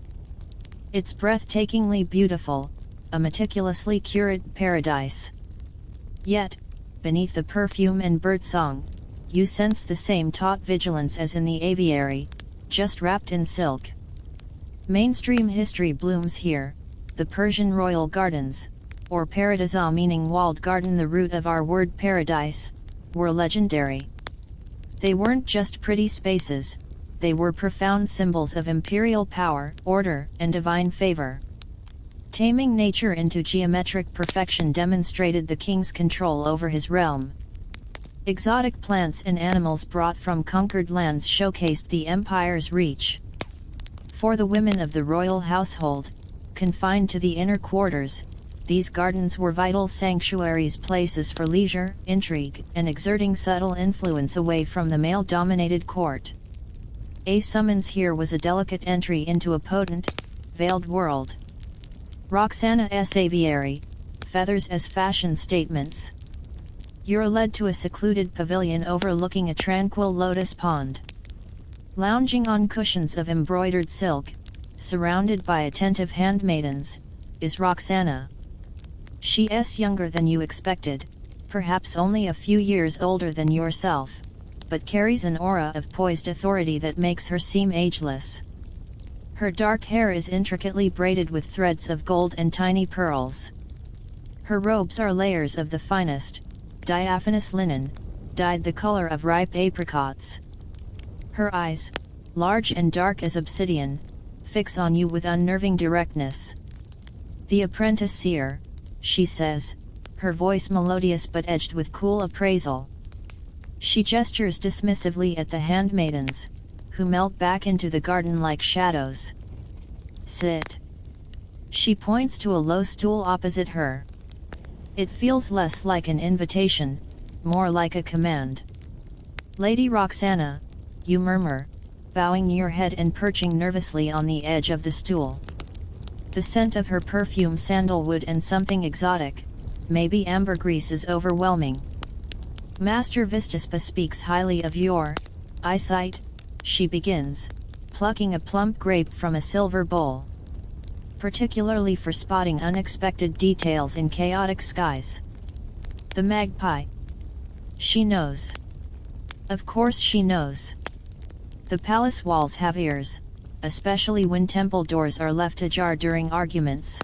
It's breathtakingly beautiful, a meticulously curated paradise. Yet, beneath the perfume and birdsong, you sense the same taut vigilance as in the aviary, just wrapped in silk. Mainstream history blooms here. The Persian royal gardens, or paradisa meaning walled garden, the root of our word paradise, were legendary. They weren't just pretty spaces, they were profound symbols of imperial power, order, and divine favor. Taming nature into geometric perfection demonstrated the king's control over his realm. Exotic plants and animals brought from conquered lands showcased the empire's reach. For the women of the royal household, confined to the inner quarters, these gardens were vital sanctuaries, places for leisure, intrigue, and exerting subtle influence away from the male-dominated court. A summons here was a delicate entry into a potent, veiled world. Roxana's aviary, feathers as fashion statements. You're led to a secluded pavilion overlooking a tranquil lotus pond. Lounging on cushions of embroidered silk, surrounded by attentive handmaidens, is Roxana. She's younger than you expected, perhaps only a few years older than yourself, but carries an aura of poised authority that makes her seem ageless. Her dark hair is intricately braided with threads of gold and tiny pearls. Her robes are layers of the finest, diaphanous linen, dyed the color of ripe apricots. Her eyes, large and dark as obsidian, fix on you with unnerving directness. "The apprentice seer," she says, her voice melodious but edged with cool appraisal. She gestures dismissively at the handmaidens, who melt back into the garden like shadows. "Sit." She points to a low stool opposite her. It feels less like an invitation, more like a command. "Lady Roxana," you murmur, bowing your head and perching nervously on the edge of the stool. The scent of her perfume, sandalwood and something exotic, maybe ambergris, is overwhelming. "Master Vistaspa speaks highly of your eyesight," she begins, plucking a plump grape from a silver bowl. "Particularly for spotting unexpected details in chaotic skies." The magpie. She knows. Of course she knows. The palace walls have ears, especially when temple doors are left ajar during arguments.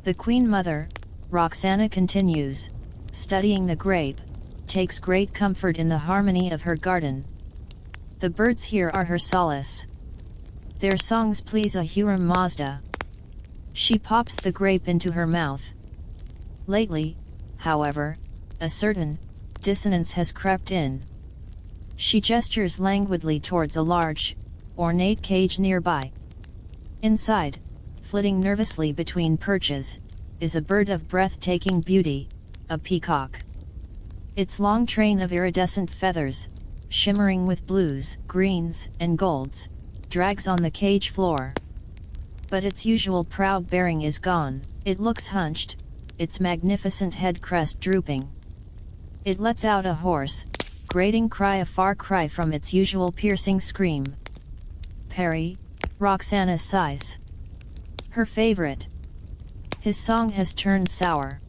The Queen Mother, Roxana continues, studying the grape, takes great comfort in the harmony of her garden. The birds here are her solace. Their songs please Ahura Mazda. She pops the grape into her mouth. Lately, however, a certain dissonance has crept in. She gestures languidly towards a large, ornate cage nearby. Inside, flitting nervously between perches, is a bird of breathtaking beauty, a peacock. Its long train of iridescent feathers, shimmering with blues, greens, and golds, drags on the cage floor. But its usual proud bearing is gone. It looks hunched, its magnificent head crest drooping. It lets out a hoarse, grating cry, a far cry from its usual piercing scream. "Perry," Roxana sighs. Her favorite. His song has turned sour.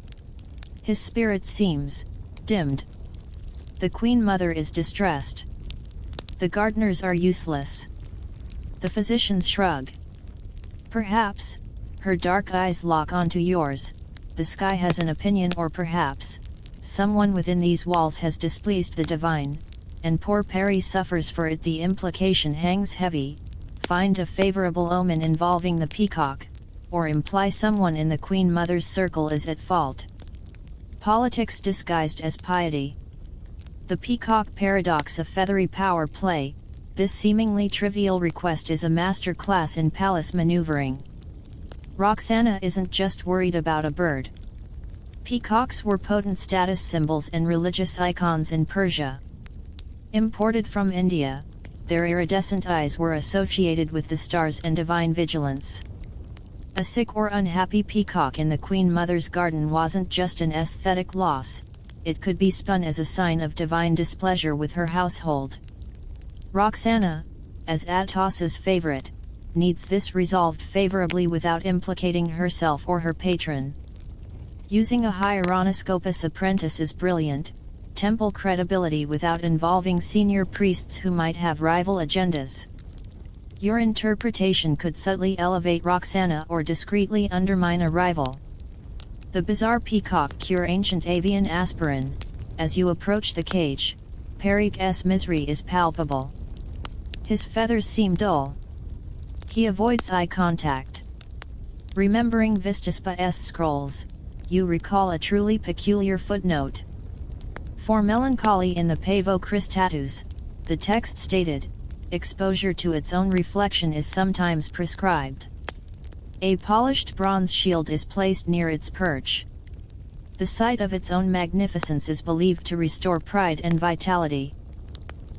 His spirit seems dimmed. The Queen Mother is distressed. The gardeners are useless. The physicians shrug. Perhaps, her dark eyes lock onto yours, the sky has an opinion, or perhaps, someone within these walls has displeased the divine, and poor Perry suffers for it. The implication hangs heavy. Find a favorable omen involving the peacock, or imply someone in the Queen Mother's circle is at fault. Politics disguised as piety. The peacock paradox of feathery power play. This seemingly trivial request is a master class in palace maneuvering. Roxana isn't just worried about a bird. Peacocks were potent status symbols and religious icons in Persia. Imported from India, their iridescent eyes were associated with the stars and divine vigilance. A sick or unhappy peacock in the Queen Mother's garden wasn't just an aesthetic loss, it could be spun as a sign of divine displeasure with her household. Roxana, as Atossa's favorite, needs this resolved favorably without implicating herself or her patron. Using a Hieronoscopus apprentice is brilliant, temple credibility without involving senior priests who might have rival agendas. Your interpretation could subtly elevate Roxana or discreetly undermine a rival. The bizarre peacock cure ancient avian aspirin. As you approach the cage, Peric's misery is palpable. His feathers seem dull. He avoids eye contact. Remembering Vistaspa's scrolls, you recall a truly peculiar footnote. For melancholy in the Pavo Christatus, the text stated, exposure to its own reflection is sometimes prescribed. A polished bronze shield is placed near its perch. The sight of its own magnificence is believed to restore pride and vitality.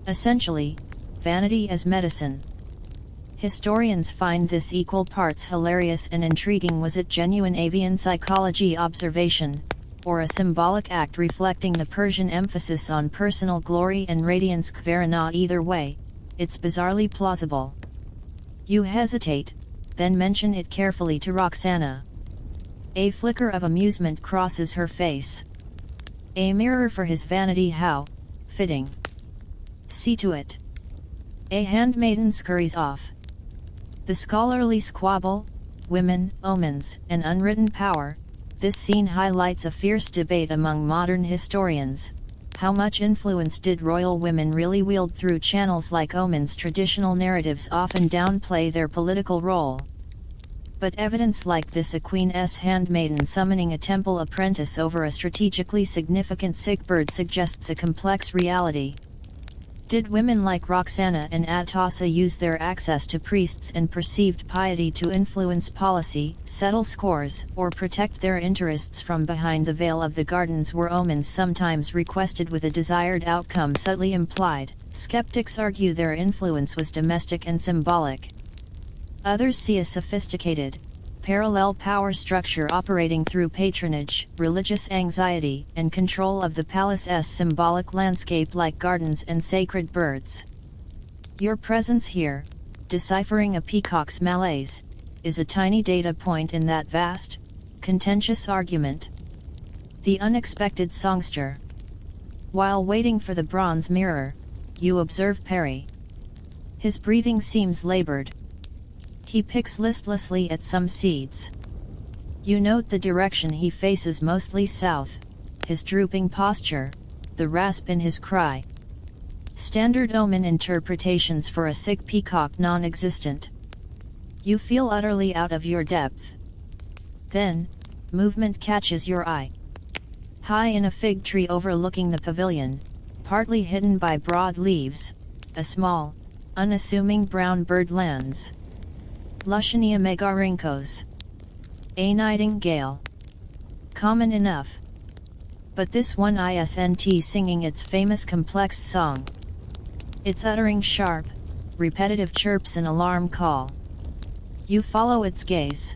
Essentially, vanity as medicine. Historians find this equal parts hilarious and intriguing. Was it genuine avian psychology observation, or a symbolic act reflecting the Persian emphasis on personal glory and radiance? Kvarana, either way, it's bizarrely plausible. You hesitate, then mention it carefully to Roxana. A flicker of amusement crosses her face. A mirror for his vanity, how fitting. See to it. A handmaiden scurries off. The scholarly squabble, women, omens, and unwritten power. This scene highlights a fierce debate among modern historians. How much influence did royal women really wield through channels like omens? Traditional narratives often downplay their political role. But evidence like this, a queen's handmaiden summoning a temple apprentice over a strategically significant sick bird, suggests a complex reality. Did women like Roxana and Atossa use their access to priests and perceived piety to influence policy, settle scores, or protect their interests from behind the veil of the gardens? Were omens sometimes requested with a desired outcome subtly implied? Skeptics argue their influence was domestic and symbolic. Others see a sophisticated, parallel power structure operating through patronage, religious anxiety, and control of the palace's symbolic landscape like gardens and sacred birds. Your presence here, deciphering a peacock's malaise, is a tiny data point in that vast, contentious argument. The unexpected songster. While waiting for the bronze mirror, you observe Perry. His breathing seems labored. He picks listlessly at some seeds. You note the direction he faces, mostly south, his drooping posture, the rasp in his cry. Standard omen interpretations for a sick peacock non-existent. You feel utterly out of your depth. Then, movement catches your eye. High in a fig tree overlooking the pavilion, partly hidden by broad leaves, a small, unassuming brown bird lands. Luscinia megarinkos. A nightingale. Common enough. But this one isn't singing its famous complex song. It's uttering sharp, repetitive chirps, an alarm call. You follow its gaze.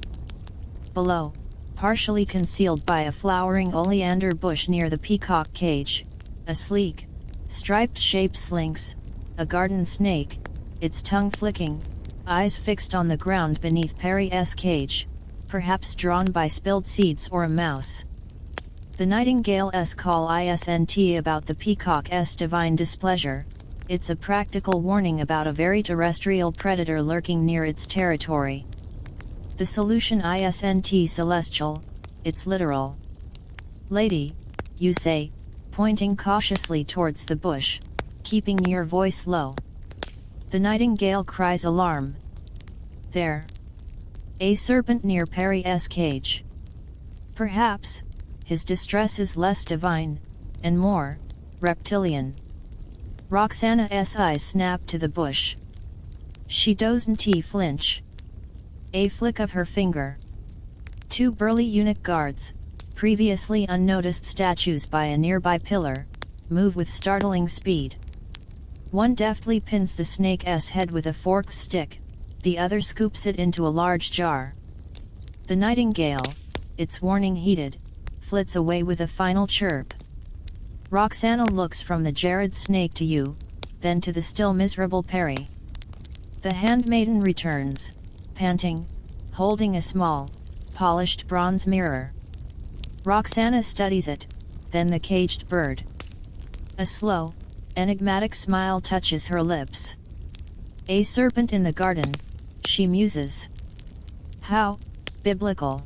Below, partially concealed by a flowering oleander bush near the peacock cage, a sleek, striped shape slinks, a garden snake, its tongue flicking, eyes fixed on the ground beneath Perry's cage, perhaps drawn by spilled seeds or a mouse. The nightingale's call isn't about the peacock's divine displeasure, it's a practical warning about a very terrestrial predator lurking near its territory. The solution isn't celestial, it's literal. Lady, you say, pointing cautiously towards the bush, keeping your voice low. The nightingale cries alarm. There. A serpent near Perry's cage. Perhaps, his distress is less divine, and more, reptilian. Roxana's eyes snap to the bush. She doesn't flinch. A flick of her finger. Two burly eunuch guards, Previously unnoticed statues by a nearby pillar move with startling speed. One deftly pins the snake's head with a forked stick, the other scoops it into a large jar. The nightingale, its warning heeded, flits away with a final chirp. Roxana looks from the jarred snake to you, then to the still miserable Perry. The handmaiden returns, panting, holding a small, polished bronze mirror. Roxana studies it, then the caged bird. A slow, enigmatic smile touches her lips. A serpent in the garden, she muses. How biblical.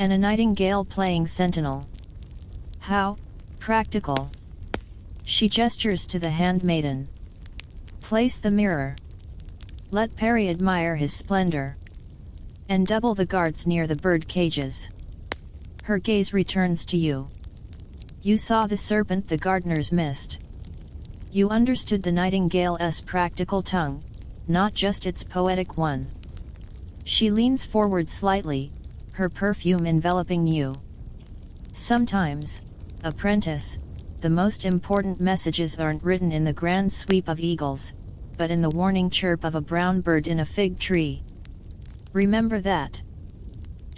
And a nightingale playing sentinel. How practical. She gestures to the handmaiden. Place the mirror. Let Perry admire his splendor. And double the guards near the bird cages. Her gaze returns to you. You saw the serpent the gardeners missed. You understood the nightingale's practical tongue, not just its poetic one. She leans forward slightly, her perfume enveloping you. Sometimes, apprentice, the most important messages aren't written in the grand sweep of eagles, but in the warning chirp of a brown bird in a fig tree. Remember that.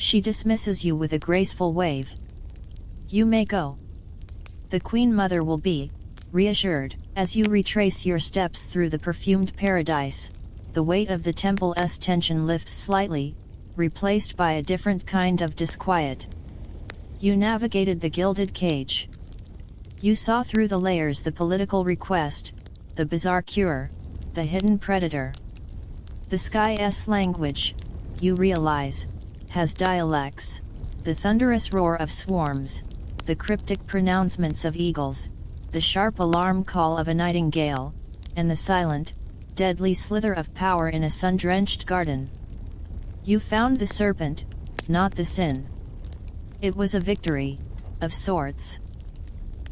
She dismisses you with a graceful wave. You may go. The Queen Mother will be reassured. As you retrace your steps through the perfumed paradise, the weight of the temple's tension lifts slightly, replaced by a different kind of disquiet. You navigated the gilded cage. You saw through the layers the political request, the bizarre cure, the hidden predator. The sky's language, you realize, has dialects, the thunderous roar of swarms, the cryptic pronouncements of eagles, the sharp alarm call of a nightingale, and the silent, deadly slither of power in a sun-drenched garden. You found the serpent, not the sin. It was a victory, of sorts.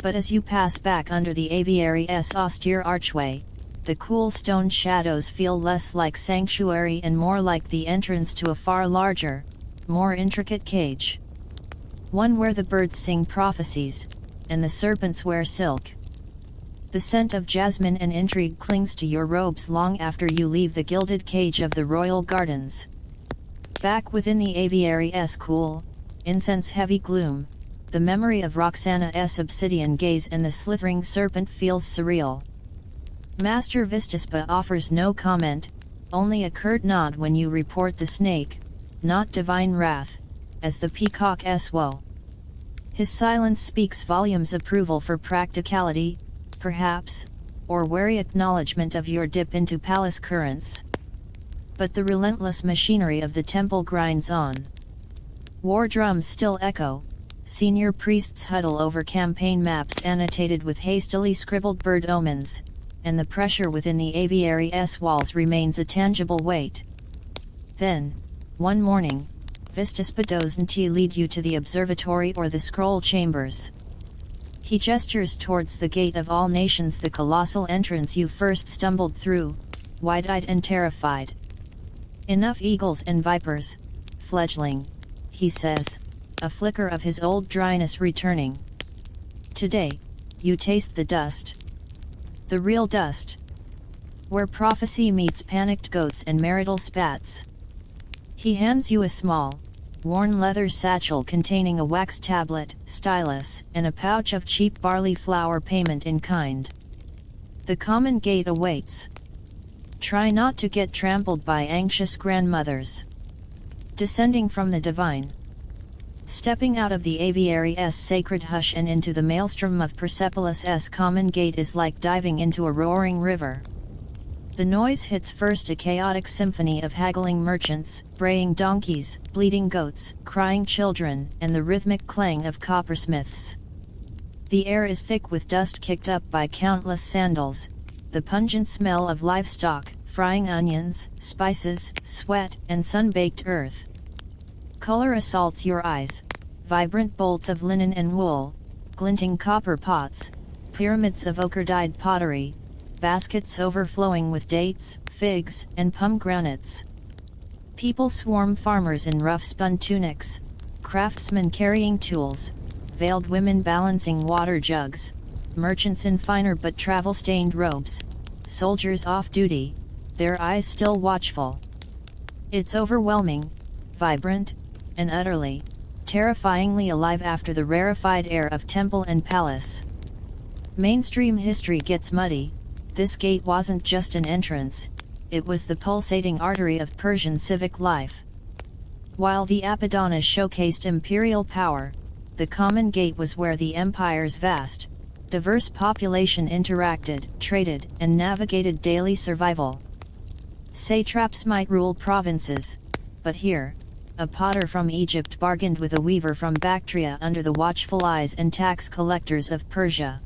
But as you pass back under the aviary's austere archway, the cool stone shadows feel less like sanctuary and more like the entrance to a far larger, more intricate cage. One where the birds sing prophecies, and the serpents wear silk. The scent of jasmine and intrigue clings to your robes long after you leave the gilded cage of the royal gardens. Back within the aviary's cool, incense-heavy gloom, the memory of Roxana's obsidian gaze and the slithering serpent feels surreal. Master Vistaspa offers no comment, only a curt nod when you report the snake, not divine wrath, as the peacock's woe. His silence speaks volumes, approval for practicality, perhaps, or wary acknowledgement of your dip into palace currents. But the relentless machinery of the temple grinds on. War drums still echo, senior priests huddle over campaign maps annotated with hastily scribbled bird omens, and the pressure within the aviary's walls remains a tangible weight. Then, one morning, Vistaspa doesn't lead you to the observatory or the scroll chambers. He gestures towards the gate of all nations, the colossal entrance you first stumbled through, wide-eyed and terrified. Enough eagles and vipers, fledgling, he says, a flicker of his old dryness returning. Today, you taste the dust. The real dust. Where prophecy meets panicked goats and marital spats. He hands you a small, worn leather satchel containing a wax tablet, stylus, and a pouch of cheap barley flour, payment in kind. The common gate awaits. Try not to get trampled by anxious grandmothers. Descending from the divine. Stepping out of the aviary's sacred hush and into the maelstrom of Persepolis' common gate is like diving into a roaring river. The noise hits first, a chaotic symphony of haggling merchants, braying donkeys, bleating goats, crying children, and the rhythmic clang of coppersmiths. The air is thick with dust kicked up by countless sandals, the pungent smell of livestock, frying onions, spices, sweat, and sun-baked earth. Color assaults your eyes, vibrant bolts of linen and wool, glinting copper pots, pyramids of ochre-dyed pottery, baskets overflowing with dates, figs, and pomegranates. People swarm, farmers in rough spun tunics, craftsmen carrying tools, veiled women balancing water jugs, merchants in finer but travel-stained robes, soldiers off duty, their eyes still watchful. It's overwhelming, vibrant, and utterly, terrifyingly alive after the rarefied air of temple and palace. Mainstream history gets muddy. This gate wasn't just an entrance, it was the pulsating artery of Persian civic life. While the Apodonas showcased imperial power, the common gate was where the empire's vast, diverse population interacted, traded, and navigated daily survival. Satraps might rule provinces, but here, a potter from Egypt bargained with a weaver from Bactria under the watchful eyes and tax collectors of Persia.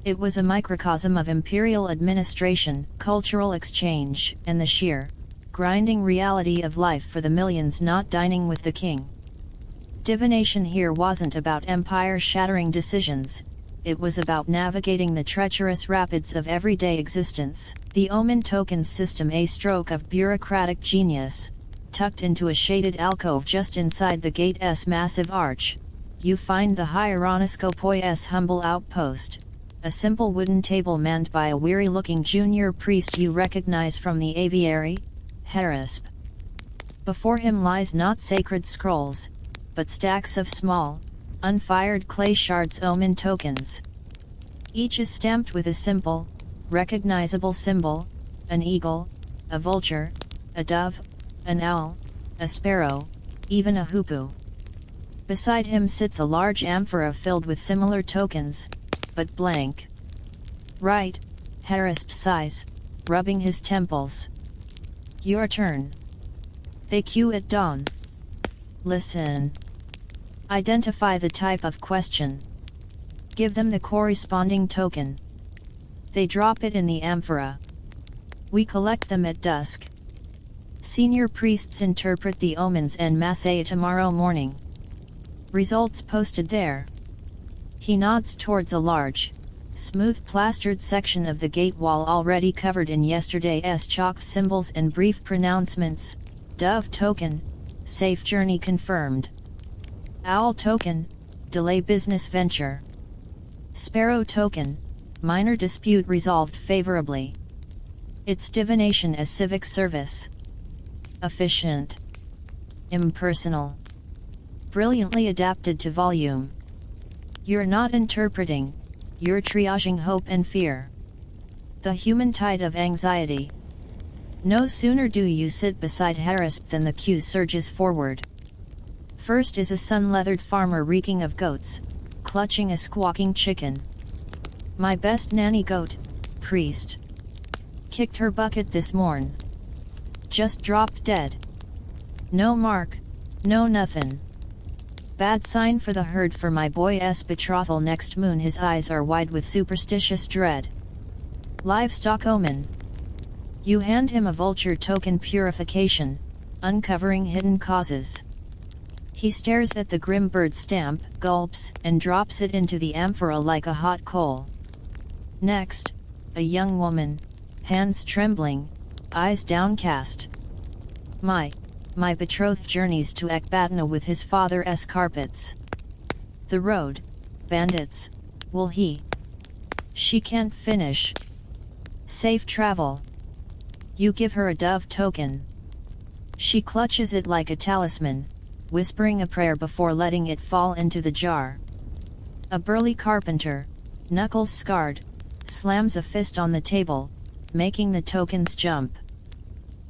It was a microcosm of imperial administration, cultural exchange, and the sheer, grinding reality of life for the millions not dining with the king. Divination here wasn't about empire-shattering decisions, it was about navigating the treacherous rapids of everyday existence. The Omen Tokens system, a stroke of bureaucratic genius, tucked into a shaded alcove just inside the gate's massive arch, you find the Hieronoscopoi's humble outpost, a simple wooden table manned by a weary-looking junior priest you recognize from the aviary, Harisp. Before him lies not sacred scrolls, but stacks of small, unfired clay shards, Omen tokens. Each is stamped with a simple, recognizable symbol: an eagle, a vulture, a dove, an owl, a sparrow, even a hoopoe. Beside him sits a large amphora filled with similar tokens, but blank. Right, Harisp sighs, rubbing his temples. Your turn. They cue at dawn. Listen. Identify the type of question. Give them the corresponding token. They drop it in the amphora. We collect them at dusk. Senior priests interpret the omens and massay tomorrow morning. Results posted there. He nods towards a large, smooth-plastered section of the gate wall already covered in yesterday's chalk symbols and brief pronouncements: dove token, safe journey confirmed. Owl token, delay business venture. Sparrow token, minor dispute resolved favorably. It's divination as civic service. Efficient. Impersonal. Brilliantly adapted to volume. You're not interpreting, you're triaging hope and fear. The human tide of anxiety. No sooner do you sit beside Harisp than the queue surges forward. First is a sun-leathered farmer reeking of goats, clutching a squawking chicken. My best nanny goat, priest. Kicked her bucket this morn. Just dropped dead. No mark, no nothin'. Bad sign for the herd, for my boy's betrothal next moon. His eyes are wide with superstitious dread. Livestock omen. You hand him a vulture token, purification, uncovering hidden causes. He stares at the grim bird stamp, gulps, and drops it into the amphora like a hot coal. Next, a young woman, hands trembling, eyes downcast. My betrothed journeys to Ecbatana with his father's carpets. The road, bandits, will he? She can't finish. Safe travel. You give her a dove token. She clutches it like a talisman, whispering a prayer before letting it fall into the jar. A burly carpenter, knuckles scarred, slams a fist on the table, making the tokens jump.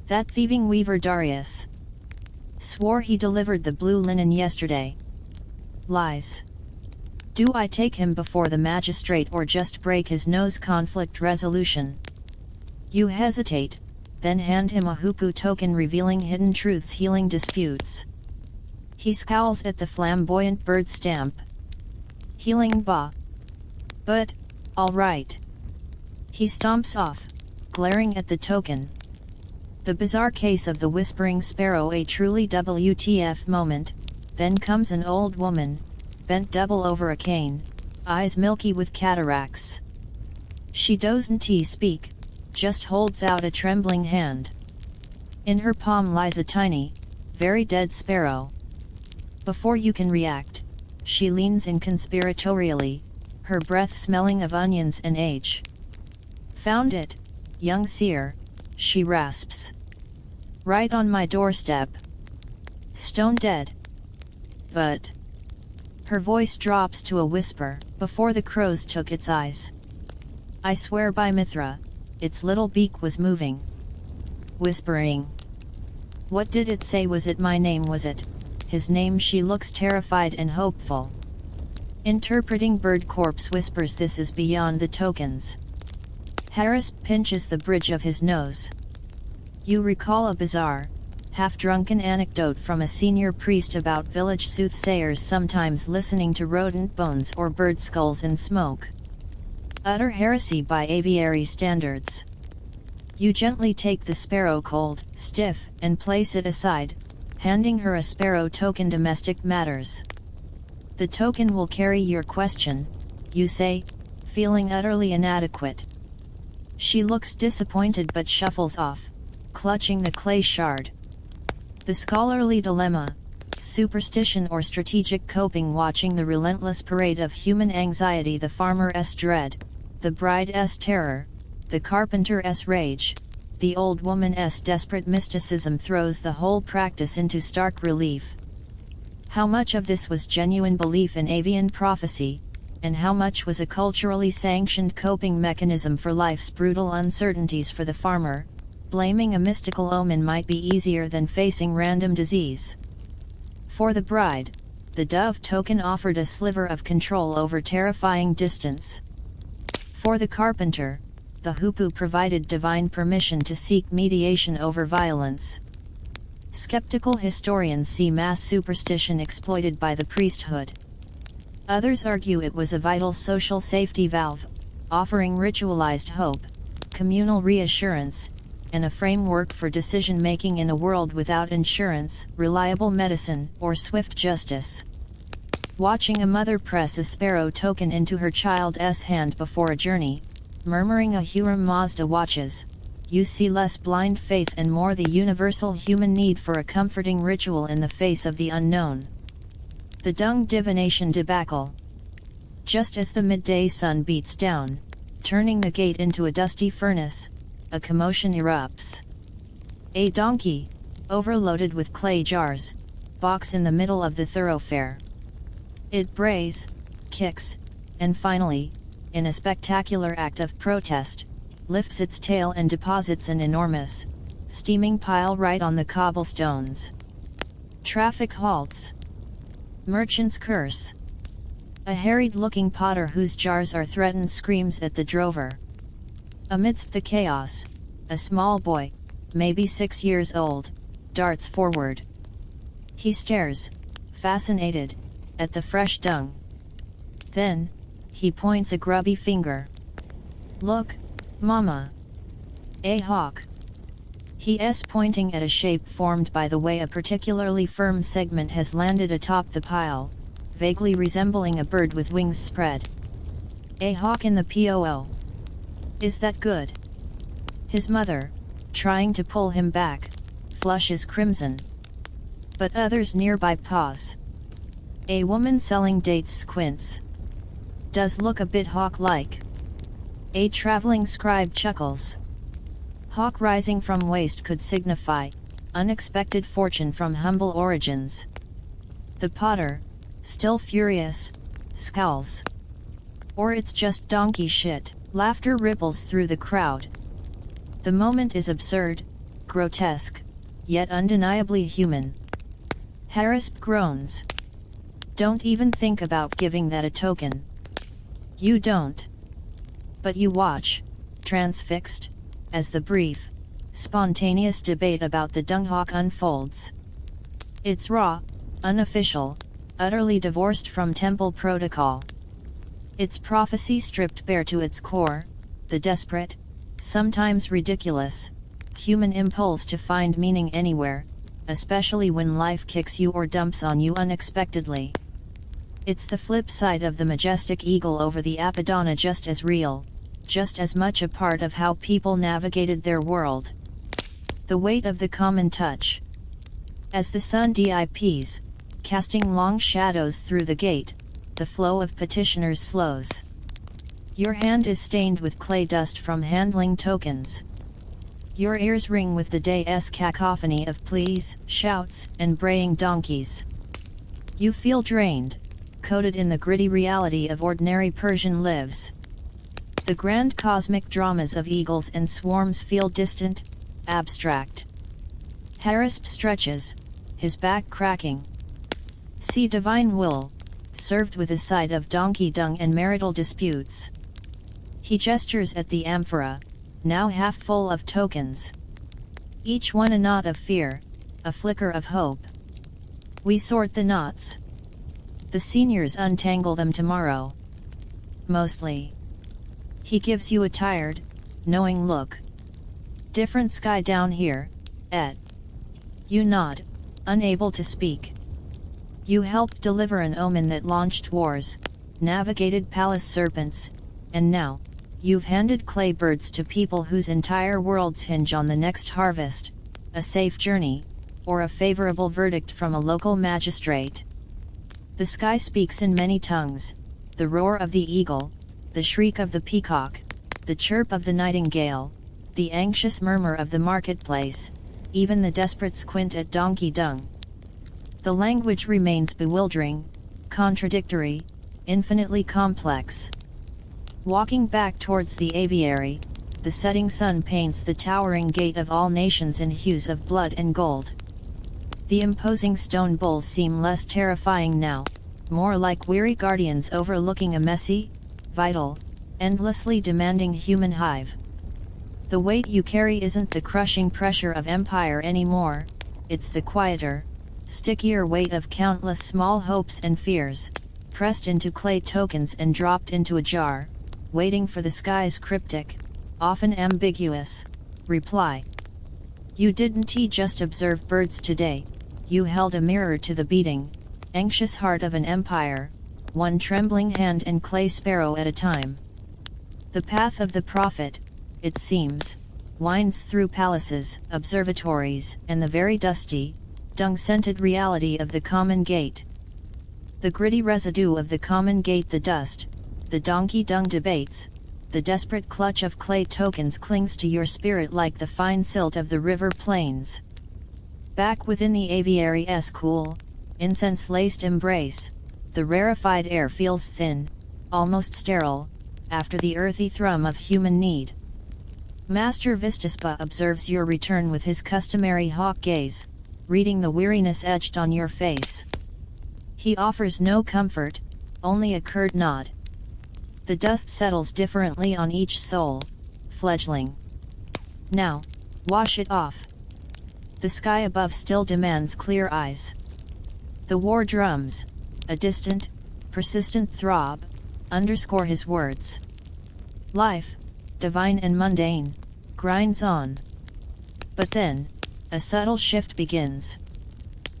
That thieving weaver Darius. Swore he delivered the blue linen yesterday. Lies. Do I take him before the magistrate or just break his nose? Conflict resolution. You hesitate, then hand him a hoopoe token revealing hidden truths, healing disputes. He scowls at the flamboyant bird stamp. Healing ba. But, alright. He stomps off, glaring at the token. The bizarre case of the whispering sparrow, a truly WTF moment. Then comes an old woman, bent double over a cane, eyes milky with cataracts. She doesn't speak, just holds out a trembling hand. In her palm lies a tiny, very dead sparrow. Before you can react, she leans in conspiratorially, her breath smelling of onions and age. "Found it, young seer," she rasps. "Right on my doorstep. Stone dead. But..." Her voice drops to a whisper, before the crows took its eyes. "I swear by Mithra, its little beak was moving. Whispering. What did it say? Was it my name? Was it his name?" She looks terrified and hopeful. Interpreting bird corpse whispers. "This is beyond the tokens." Harris pinches the bridge of his nose. You recall a bizarre, half-drunken anecdote from a senior priest about village soothsayers sometimes listening to rodent bones or bird skulls in smoke. Utter heresy by aviary standards. You gently take the sparrow, cold, stiff, and place it aside, handing her a sparrow token. "Domestic matters. The token will carry your question," you say, feeling utterly inadequate. She looks disappointed but shuffles off, clutching the clay shard. The scholarly dilemma, superstition or strategic coping. Watching the relentless parade of human anxiety, the farmer's dread, the bride's terror, the carpenter's rage, the old woman's desperate mysticism throws the whole practice into stark relief. How much of this was genuine belief in avian prophecy, and how much was a culturally sanctioned coping mechanism for life's brutal uncertainties? For the farmer, blaming a mystical omen might be easier than facing random disease. For the bride, the dove token offered a sliver of control over terrifying distance. For the carpenter, the hoopoe provided divine permission to seek mediation over violence. Skeptical historians see mass superstition exploited by the priesthood. Others argue it was a vital social safety valve, offering ritualized hope, communal reassurance, and a framework for decision-making in a world without insurance, reliable medicine, or swift justice. Watching a mother press a sparrow token into her child's hand before a journey, murmuring a Huram Mazda watches, you see less blind faith and more the universal human need for a comforting ritual in the face of the unknown. The dung divination debacle. Just as the midday sun beats down, turning the gate into a dusty furnace, a commotion erupts. A donkey, overloaded with clay jars, balks in the middle of the thoroughfare. It brays, kicks, and finally, in a spectacular act of protest, lifts its tail and deposits an enormous, steaming pile right on the cobblestones. Traffic halts. Merchants curse. A harried-looking potter whose jars are threatened screams at the drover. Amidst the chaos, a small boy, maybe 6 years old, darts forward. He stares, fascinated, at the fresh dung. Then, he points a grubby finger. "Look, Mama. A hawk." He's pointing at a shape formed by the way a particularly firm segment has landed atop the pile, vaguely resembling a bird with wings spread. "A hawk in the POO. Is that good?" His mother, trying to pull him back, flushes crimson. But others nearby pause. A woman selling dates squints. "Does look a bit hawk-like." A traveling scribe chuckles. Hawk rising from waste could signify unexpected fortune from humble origins. The potter, still furious, scowls. "Or it's just donkey shit." Laughter ripples through the crowd. The moment is absurd, grotesque, yet undeniably human. Harris groans. "Don't even think about giving that a token." You don't. But you watch, transfixed, as the brief, spontaneous debate about the dunghawk unfolds. It's raw, unofficial, utterly divorced from temple protocol. Its prophecy stripped bare to its core, the desperate, sometimes ridiculous, human impulse to find meaning anywhere, especially when life kicks you or dumps on you unexpectedly. It's the flip side of the majestic eagle over the Apadana, just as real, just as much a part of how people navigated their world. The weight of the common touch. As the sun dips, casting long shadows through the gate. The flow of petitioners slows. Your hand is stained with clay dust from handling tokens. Your ears ring with the day's cacophony of pleas, shouts, and braying donkeys. You feel drained, coated in the gritty reality of ordinary Persian lives. The grand cosmic dramas of eagles and swarms feel distant, abstract. Harisp stretches, his back cracking. See divine wool, served with a side of donkey dung and marital disputes. He gestures at the amphora, now half full of tokens. Each one a knot of fear, a flicker of hope. We sort the knots. The seniors untangle them tomorrow. Mostly. He gives you a tired, knowing look. Different sky down here, Ed. You nod, unable to speak. You helped deliver an omen that launched wars, navigated palace serpents, and now, you've handed clay birds to people whose entire worlds hinge on the next harvest, a safe journey, or a favorable verdict from a local magistrate. The sky speaks in many tongues, the roar of the eagle, the shriek of the peacock, the chirp of the nightingale, the anxious murmur of the marketplace, even the desperate squint at donkey dung. The language remains bewildering, contradictory, infinitely complex. Walking back towards the aviary, the setting sun paints the towering gate of all nations in hues of blood and gold. The imposing stone bulls seem less terrifying now, more like weary guardians overlooking a messy, vital, endlessly demanding human hive. The weight you carry isn't the crushing pressure of empire anymore, it's the quieter, stickier weight of countless small hopes and fears, pressed into clay tokens and dropped into a jar, waiting for the sky's cryptic, often ambiguous, reply. You didn't just observe birds today, you held a mirror to the beating, anxious heart of an empire, one trembling hand and clay sparrow at a time. The path of the prophet, it seems, winds through palaces, observatories, and the very dusty, dung-scented reality of the common gate. The gritty residue of the common gate, the dust, the donkey dung debates, the desperate clutch of clay tokens clings to your spirit like the fine silt of the river plains. Back within the aviary's cool, incense-laced embrace, the rarefied air feels thin, almost sterile, after the earthy thrum of human need. Master Vistaspa observes your return with his customary hawk gaze, reading the weariness etched on your face. He offers no comfort, only a curt nod. The dust settles differently on each soul, fledgling. Now, wash it off. The sky above still demands clear eyes. The war drums, a distant, persistent throb, underscore his words. Life, divine and mundane, grinds on. But then, a subtle shift begins.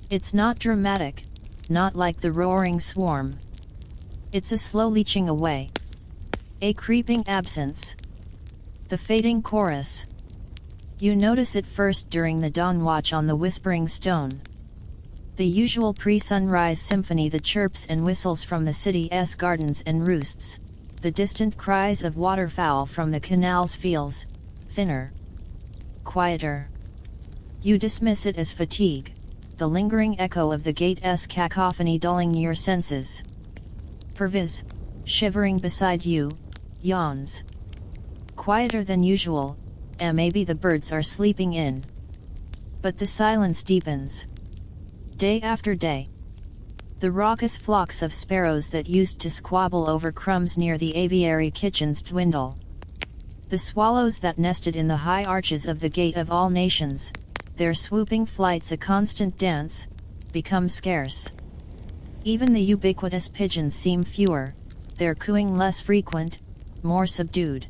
It's not dramatic, not like the roaring swarm. It's a slow leaching away. A creeping absence. The fading chorus. You notice it first during the dawn watch on the Whispering Stone. The usual pre-sunrise symphony, the chirps and whistles from the city's gardens and roosts, the distant cries of waterfowl from the canals feels thinner, quieter. You dismiss it as fatigue, the lingering echo of the gate's cacophony dulling your senses. Perviz, shivering beside you, yawns. Quieter than usual, and maybe the birds are sleeping in. But the silence deepens. Day after day. The raucous flocks of sparrows that used to squabble over crumbs near the aviary kitchens dwindle. The swallows that nested in the high arches of the gate of all nations, their swooping flights a constant dance, become scarce. Even the ubiquitous pigeons seem fewer, their cooing less frequent, more subdued.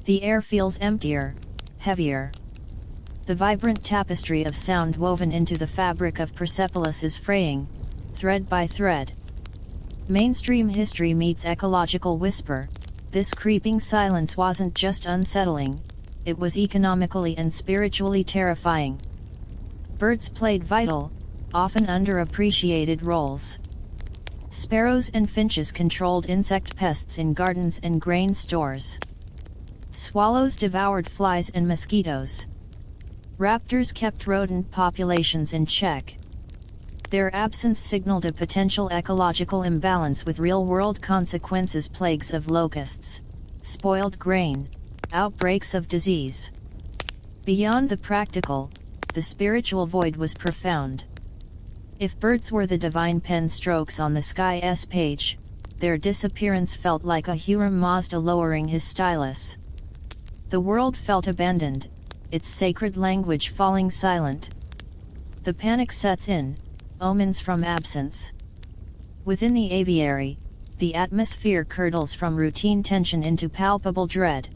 The air feels emptier, heavier. The vibrant tapestry of sound woven into the fabric of Persepolis is fraying, thread by thread. Mainstream history meets ecological whisper. This creeping silence wasn't just unsettling, it was economically and spiritually terrifying. Birds played vital, often underappreciated roles. Sparrows and finches controlled insect pests in gardens and grain stores. Swallows devoured flies and mosquitoes. Raptors kept rodent populations in check. Their absence signaled a potential ecological imbalance with real-world consequences: plagues of locusts, spoiled grain, outbreaks of disease. Beyond the practical, the spiritual void was profound. If birds were the divine pen strokes on the sky's page, their disappearance felt like a Hiram Mazda lowering his stylus. The world felt abandoned, its sacred language falling silent. The panic sets in, omens from absence. Within the aviary, the atmosphere curdles from routine tension into palpable dread.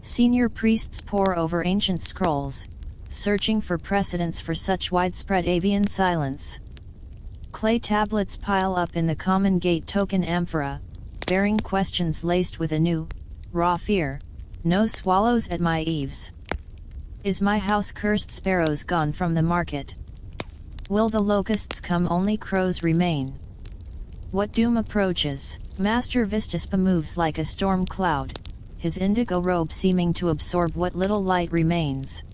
Senior priests pore over ancient scrolls, searching for precedents for such widespread avian silence. Clay tablets pile up in the common gate token amphora, bearing questions laced with a new, raw fear: no swallows at my eaves. Is my house cursed? Sparrows gone from the market. Will the locusts come? Only crows remain. What doom approaches? Master Vistaspa moves like a storm cloud, his indigo robe seeming to absorb what little light remains.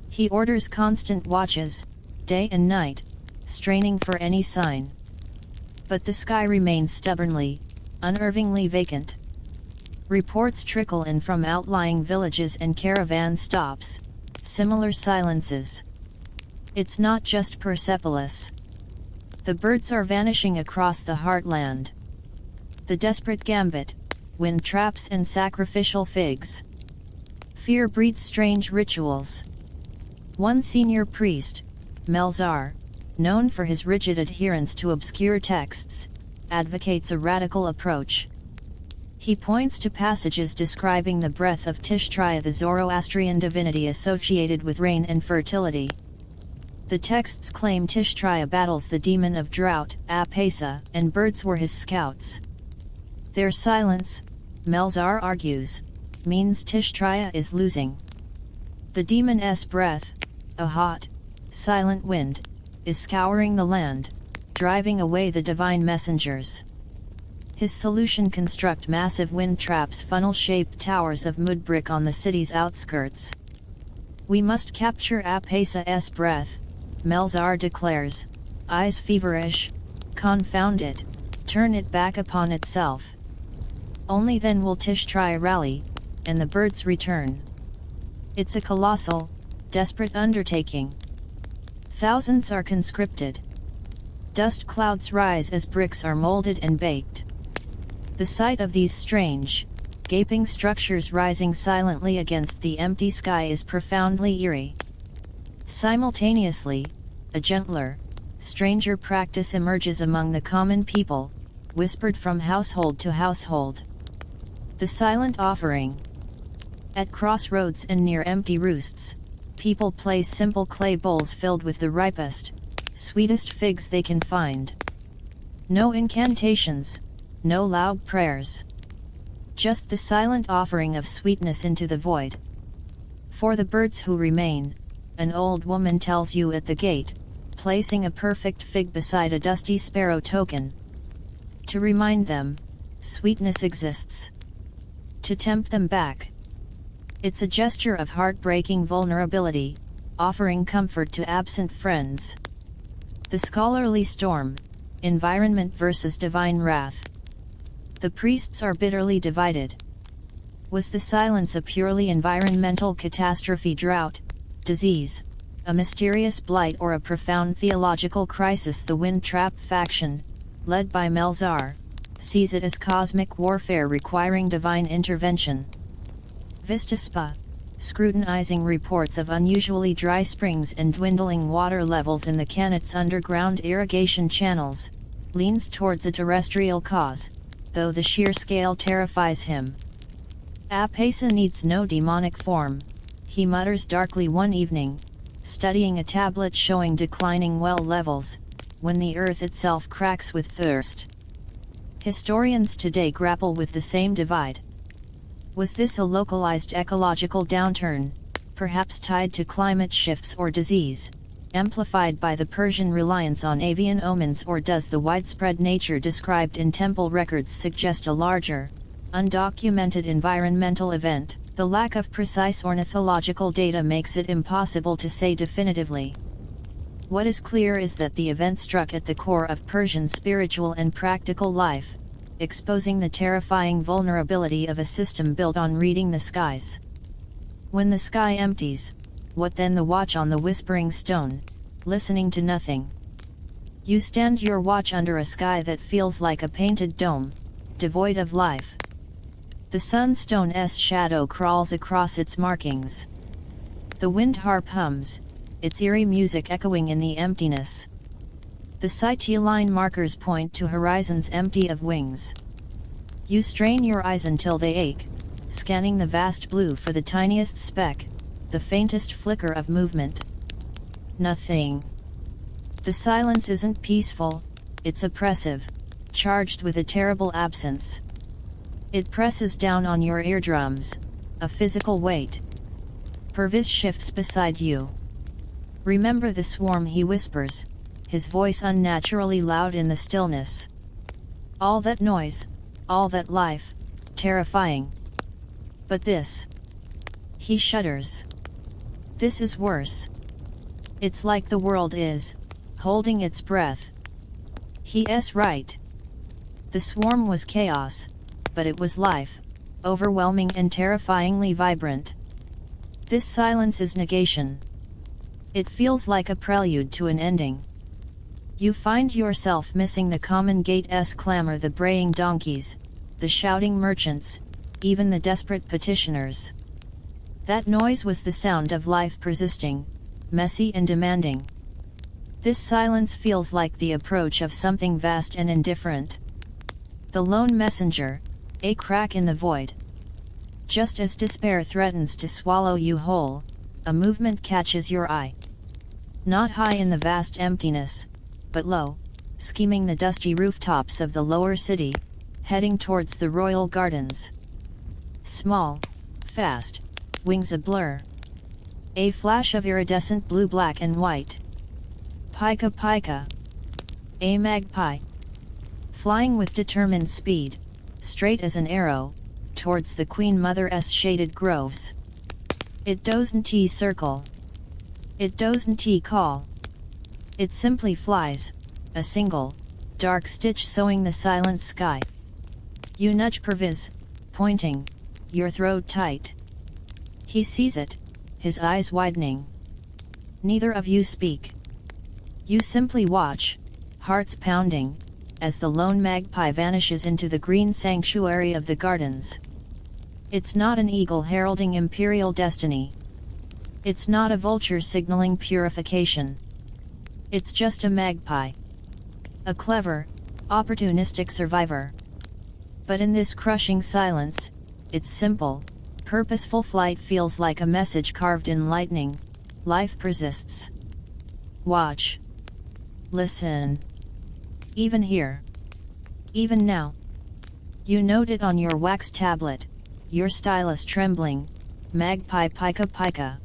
He orders constant watches, day and night, straining for any sign. But the sky remains stubbornly, unnervingly vacant. Reports trickle in from outlying villages and caravan stops, similar silences. It's not just Persepolis. The birds are vanishing across the heartland. The desperate gambit, wind traps and sacrificial figs. Fear breeds strange rituals. One senior priest, Melzar, known for his rigid adherence to obscure texts, advocates a radical approach. He points to passages describing the breath of Tishtraya, the Zoroastrian divinity associated with rain and fertility. The texts claim Tishtraya battles the demon of drought, Apesa, and birds were his scouts. Their silence, Melzar argues, means Tishtraya is losing. The demon's breath, a hot, silent wind, is scouring the land, driving away the divine messengers. His solution: construct massive wind traps, funnel-shaped towers of mud brick on the city's outskirts. We must capture Apesa's breath, Melzar declares, eyes feverish. Confound it, turn it back upon itself. Only then will Tishtraya rally, and the birds return. It's a colossal, desperate undertaking. Thousands are conscripted. Dust clouds rise as bricks are molded and baked. The sight of these strange, gaping structures rising silently against the empty sky is profoundly eerie. Simultaneously, a gentler, stranger practice emerges among the common people, whispered from household to household. The silent offering. At crossroads and near empty roosts, people place simple clay bowls filled with the ripest, sweetest figs they can find. No incantations, no loud prayers. Just the silent offering of sweetness into the void. For the birds who remain, an old woman tells you at the gate, placing a perfect fig beside a dusty sparrow token. To remind them, sweetness exists. To tempt them back. It's a gesture of heartbreaking vulnerability, offering comfort to absent friends. The scholarly storm, environment versus divine wrath. The priests are bitterly divided. Was the silence a purely environmental catastrophe, drought, disease, a mysterious blight, or a profound theological crisis? The wind trap faction, led by Melzar, sees it as cosmic warfare requiring divine intervention. Vistaspa, scrutinizing reports of unusually dry springs and dwindling water levels in the Kanat's underground irrigation channels, leans towards a terrestrial cause, though the sheer scale terrifies him. Apesa needs no demonic form, he mutters darkly one evening, studying a tablet showing declining well levels, when the earth itself cracks with thirst. Historians today grapple with the same divide. Was this a localized ecological downturn, perhaps tied to climate shifts or disease, amplified by the Persian reliance on avian omens, or does the widespread nature described in temple records suggest a larger, undocumented environmental event? The lack of precise ornithological data makes it impossible to say definitively. What is clear is that the event struck at the core of Persian spiritual and practical life, exposing the terrifying vulnerability of a system built on reading the skies. When the sky empties, what then? The watch on the whispering stone, listening to nothing. You stand your watch under a sky that feels like a painted dome, devoid of life. The sunstone's shadow crawls across its markings. The wind harp hums, its eerie music echoing in the emptiness. The sight line markers point to horizons empty of wings. You strain your eyes until they ache, scanning the vast blue for the tiniest speck, the faintest flicker of movement. Nothing. The silence isn't peaceful, it's oppressive, charged with a terrible absence. It presses down on your eardrums, a physical weight. Pervis shifts beside you. Remember the swarm, he whispers, his voice unnaturally loud in the stillness. All that noise, all that life, terrifying. But this. He shudders. This is worse. It's like the world is, holding its breath. He's right. The swarm was chaos, but it was life, overwhelming and terrifyingly vibrant. This silence is negation. It feels like a prelude to an ending. You find yourself missing the common gate's clamor, the braying donkeys, the shouting merchants, even the desperate petitioners. That noise was the sound of life persisting, messy and demanding. This silence feels like the approach of something vast and indifferent. The lone messenger, a crack in the void. Just as despair threatens to swallow you whole, a movement catches your eye. Not high in the vast emptiness, but low, skimming the dusty rooftops of the lower city, heading towards the royal gardens. Small, fast, wings a blur. A flash of iridescent blue, black and white. Pika pika. A magpie. Flying with determined speed, straight as an arrow, towards the Queen Mother's shaded groves. It doesn't circle. It doesn't call. It simply flies, a single, dark stitch sewing the silent sky. You nudge Perviz, pointing, your throat tight. He sees it, his eyes widening. Neither of you speak. You simply watch, hearts pounding, as the lone magpie vanishes into the green sanctuary of the gardens. It's not an eagle heralding imperial destiny. It's not a vulture signaling purification. It's just a magpie. A clever, opportunistic survivor. But in this crushing silence, its simple, purposeful flight feels like a message carved in lightning. Life persists. Watch. Listen. Even here. Even now. You note it on your wax tablet, your stylus trembling. Magpie pika pika.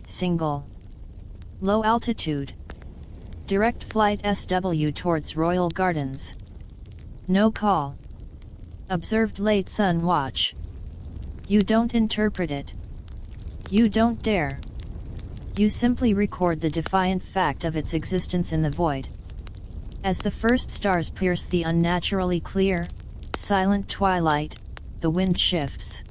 Single. Low altitude. Direct flight SW towards Royal Gardens. No call. Observed late sun watch. You don't interpret it. You don't dare. You simply record the defiant fact of its existence in the void. As the first stars pierce the unnaturally clear, silent twilight, the wind shifts.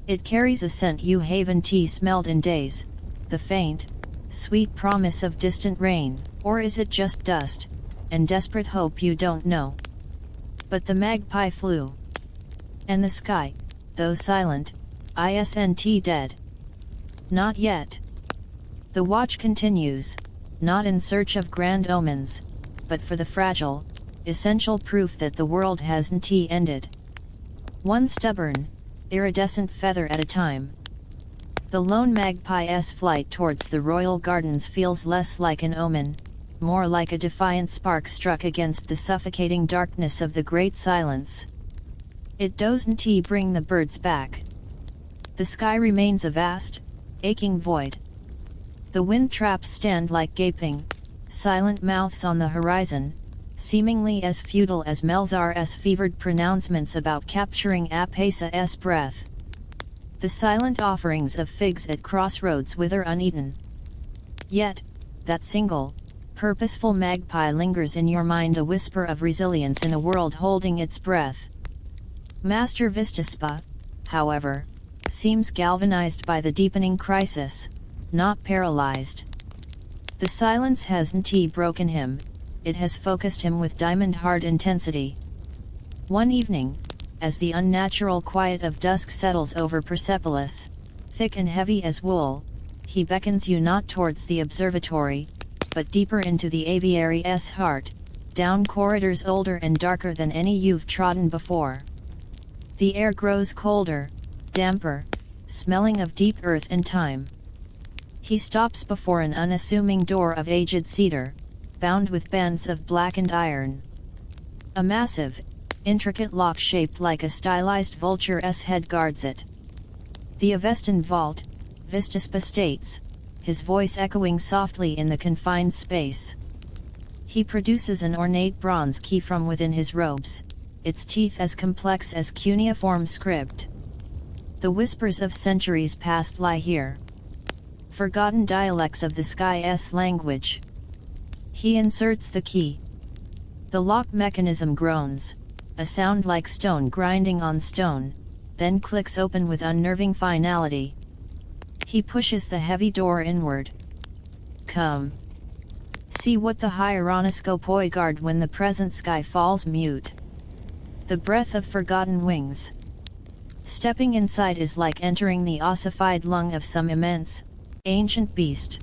It carries a scent you haven't smelled in days, the faint, sweet promise of distant rain, or is it just dust, and desperate hope? You don't know. But the magpie flew. And the sky, though silent, isn't dead. Not yet. The watch continues, not in search of grand omens, but for the fragile, essential proof that the world hasn't ended. One stubborn, iridescent feather at a time. The lone magpie's flight towards the royal gardens feels less like an omen, more like a defiant spark struck against the suffocating darkness of the great silence. It doesn't bring the birds back. The sky remains a vast, aching void. The wind traps stand like gaping, silent mouths on the horizon, seemingly as futile as Melzar's fevered pronouncements about capturing Apasa's breath. The silent offerings of figs at crossroads wither uneaten. Yet, that single, purposeful magpie lingers in your mind, a whisper of resilience in a world holding its breath. Master Vistaspa, however, seems galvanized by the deepening crisis, not paralyzed. The silence hasn't broken him, it has focused him with diamond-hard intensity. One evening, as the unnatural quiet of dusk settles over Persepolis, thick and heavy as wool, he beckons you not towards the observatory, but deeper into the aviary's heart, down corridors older and darker than any you've trodden before. The air grows colder, damper, smelling of deep earth and time. He stops before an unassuming door of aged cedar, bound with bands of blackened iron. A massive, intricate lock shaped like a stylized vulture's head guards it. The Avestan vault, Vistaspa states, his voice echoing softly in the confined space. He produces an ornate bronze key from within his robes, its teeth as complex as cuneiform script. The whispers of centuries past lie here. Forgotten dialects of the sky's language. He inserts the key. The lock mechanism groans, a sound like stone grinding on stone, then clicks open with unnerving finality. He pushes the heavy door inward. Come. See what the hieronoscopoi guard when the present sky falls mute. The breath of forgotten wings. Stepping inside is like entering the ossified lung of some immense, ancient beast.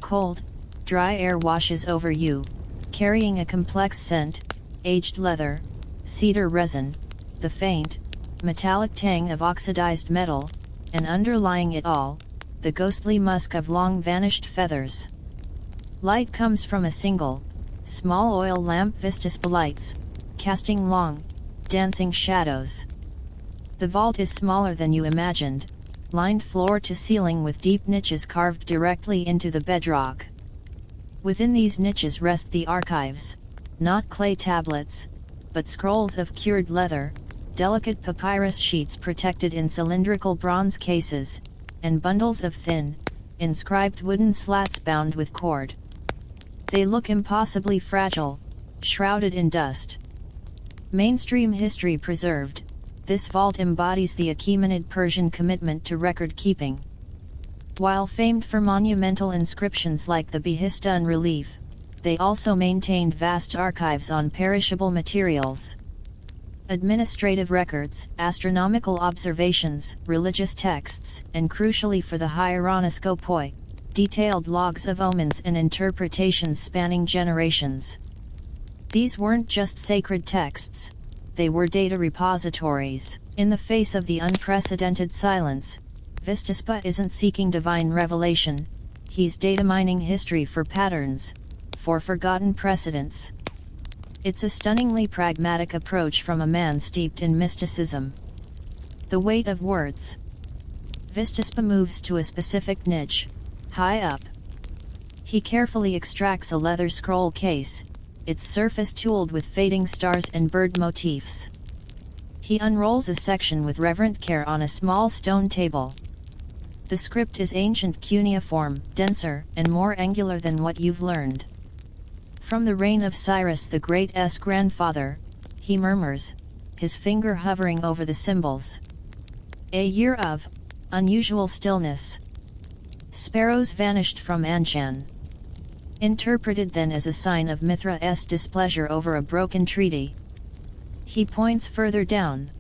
Cold, dry air washes over you, carrying a complex scent, aged leather, cedar resin, the faint, metallic tang of oxidized metal, and underlying it all, the ghostly musk of long-vanished feathers. Light comes from a single, small oil lamp. Vistaspa lights, casting long, dancing shadows. The vault is smaller than you imagined, lined floor to ceiling with deep niches carved directly into the bedrock. Within these niches rest the archives, not clay tablets, but scrolls of cured leather, delicate papyrus sheets protected in cylindrical bronze cases, and bundles of thin, inscribed wooden slats bound with cord. They look impossibly fragile, shrouded in dust. Mainstream history preserved, this vault embodies the Achaemenid Persian commitment to record-keeping. While famed for monumental inscriptions like the Behistun relief, they also maintained vast archives on perishable materials. Administrative records, astronomical observations, religious texts, and crucially for the hieronoscopoi, detailed logs of omens and interpretations spanning generations. These weren't just sacred texts, they were data repositories. In the face of the unprecedented silence, Vistaspa isn't seeking divine revelation, he's data mining history for patterns, for forgotten precedents. It's a stunningly pragmatic approach from a man steeped in mysticism. The weight of words. Vistaspa moves to a specific niche, high up. He carefully extracts a leather scroll case, its surface tooled with fading stars and bird motifs. He unrolls a section with reverent care on a small stone table. The script is ancient cuneiform, denser and more angular than what you've learned. From the reign of Cyrus the Great's grandfather, he murmurs, his finger hovering over the symbols. A year of unusual stillness. Sparrows vanished from Anshan. Interpreted then as a sign of Mithra's displeasure over a broken treaty. He points further down.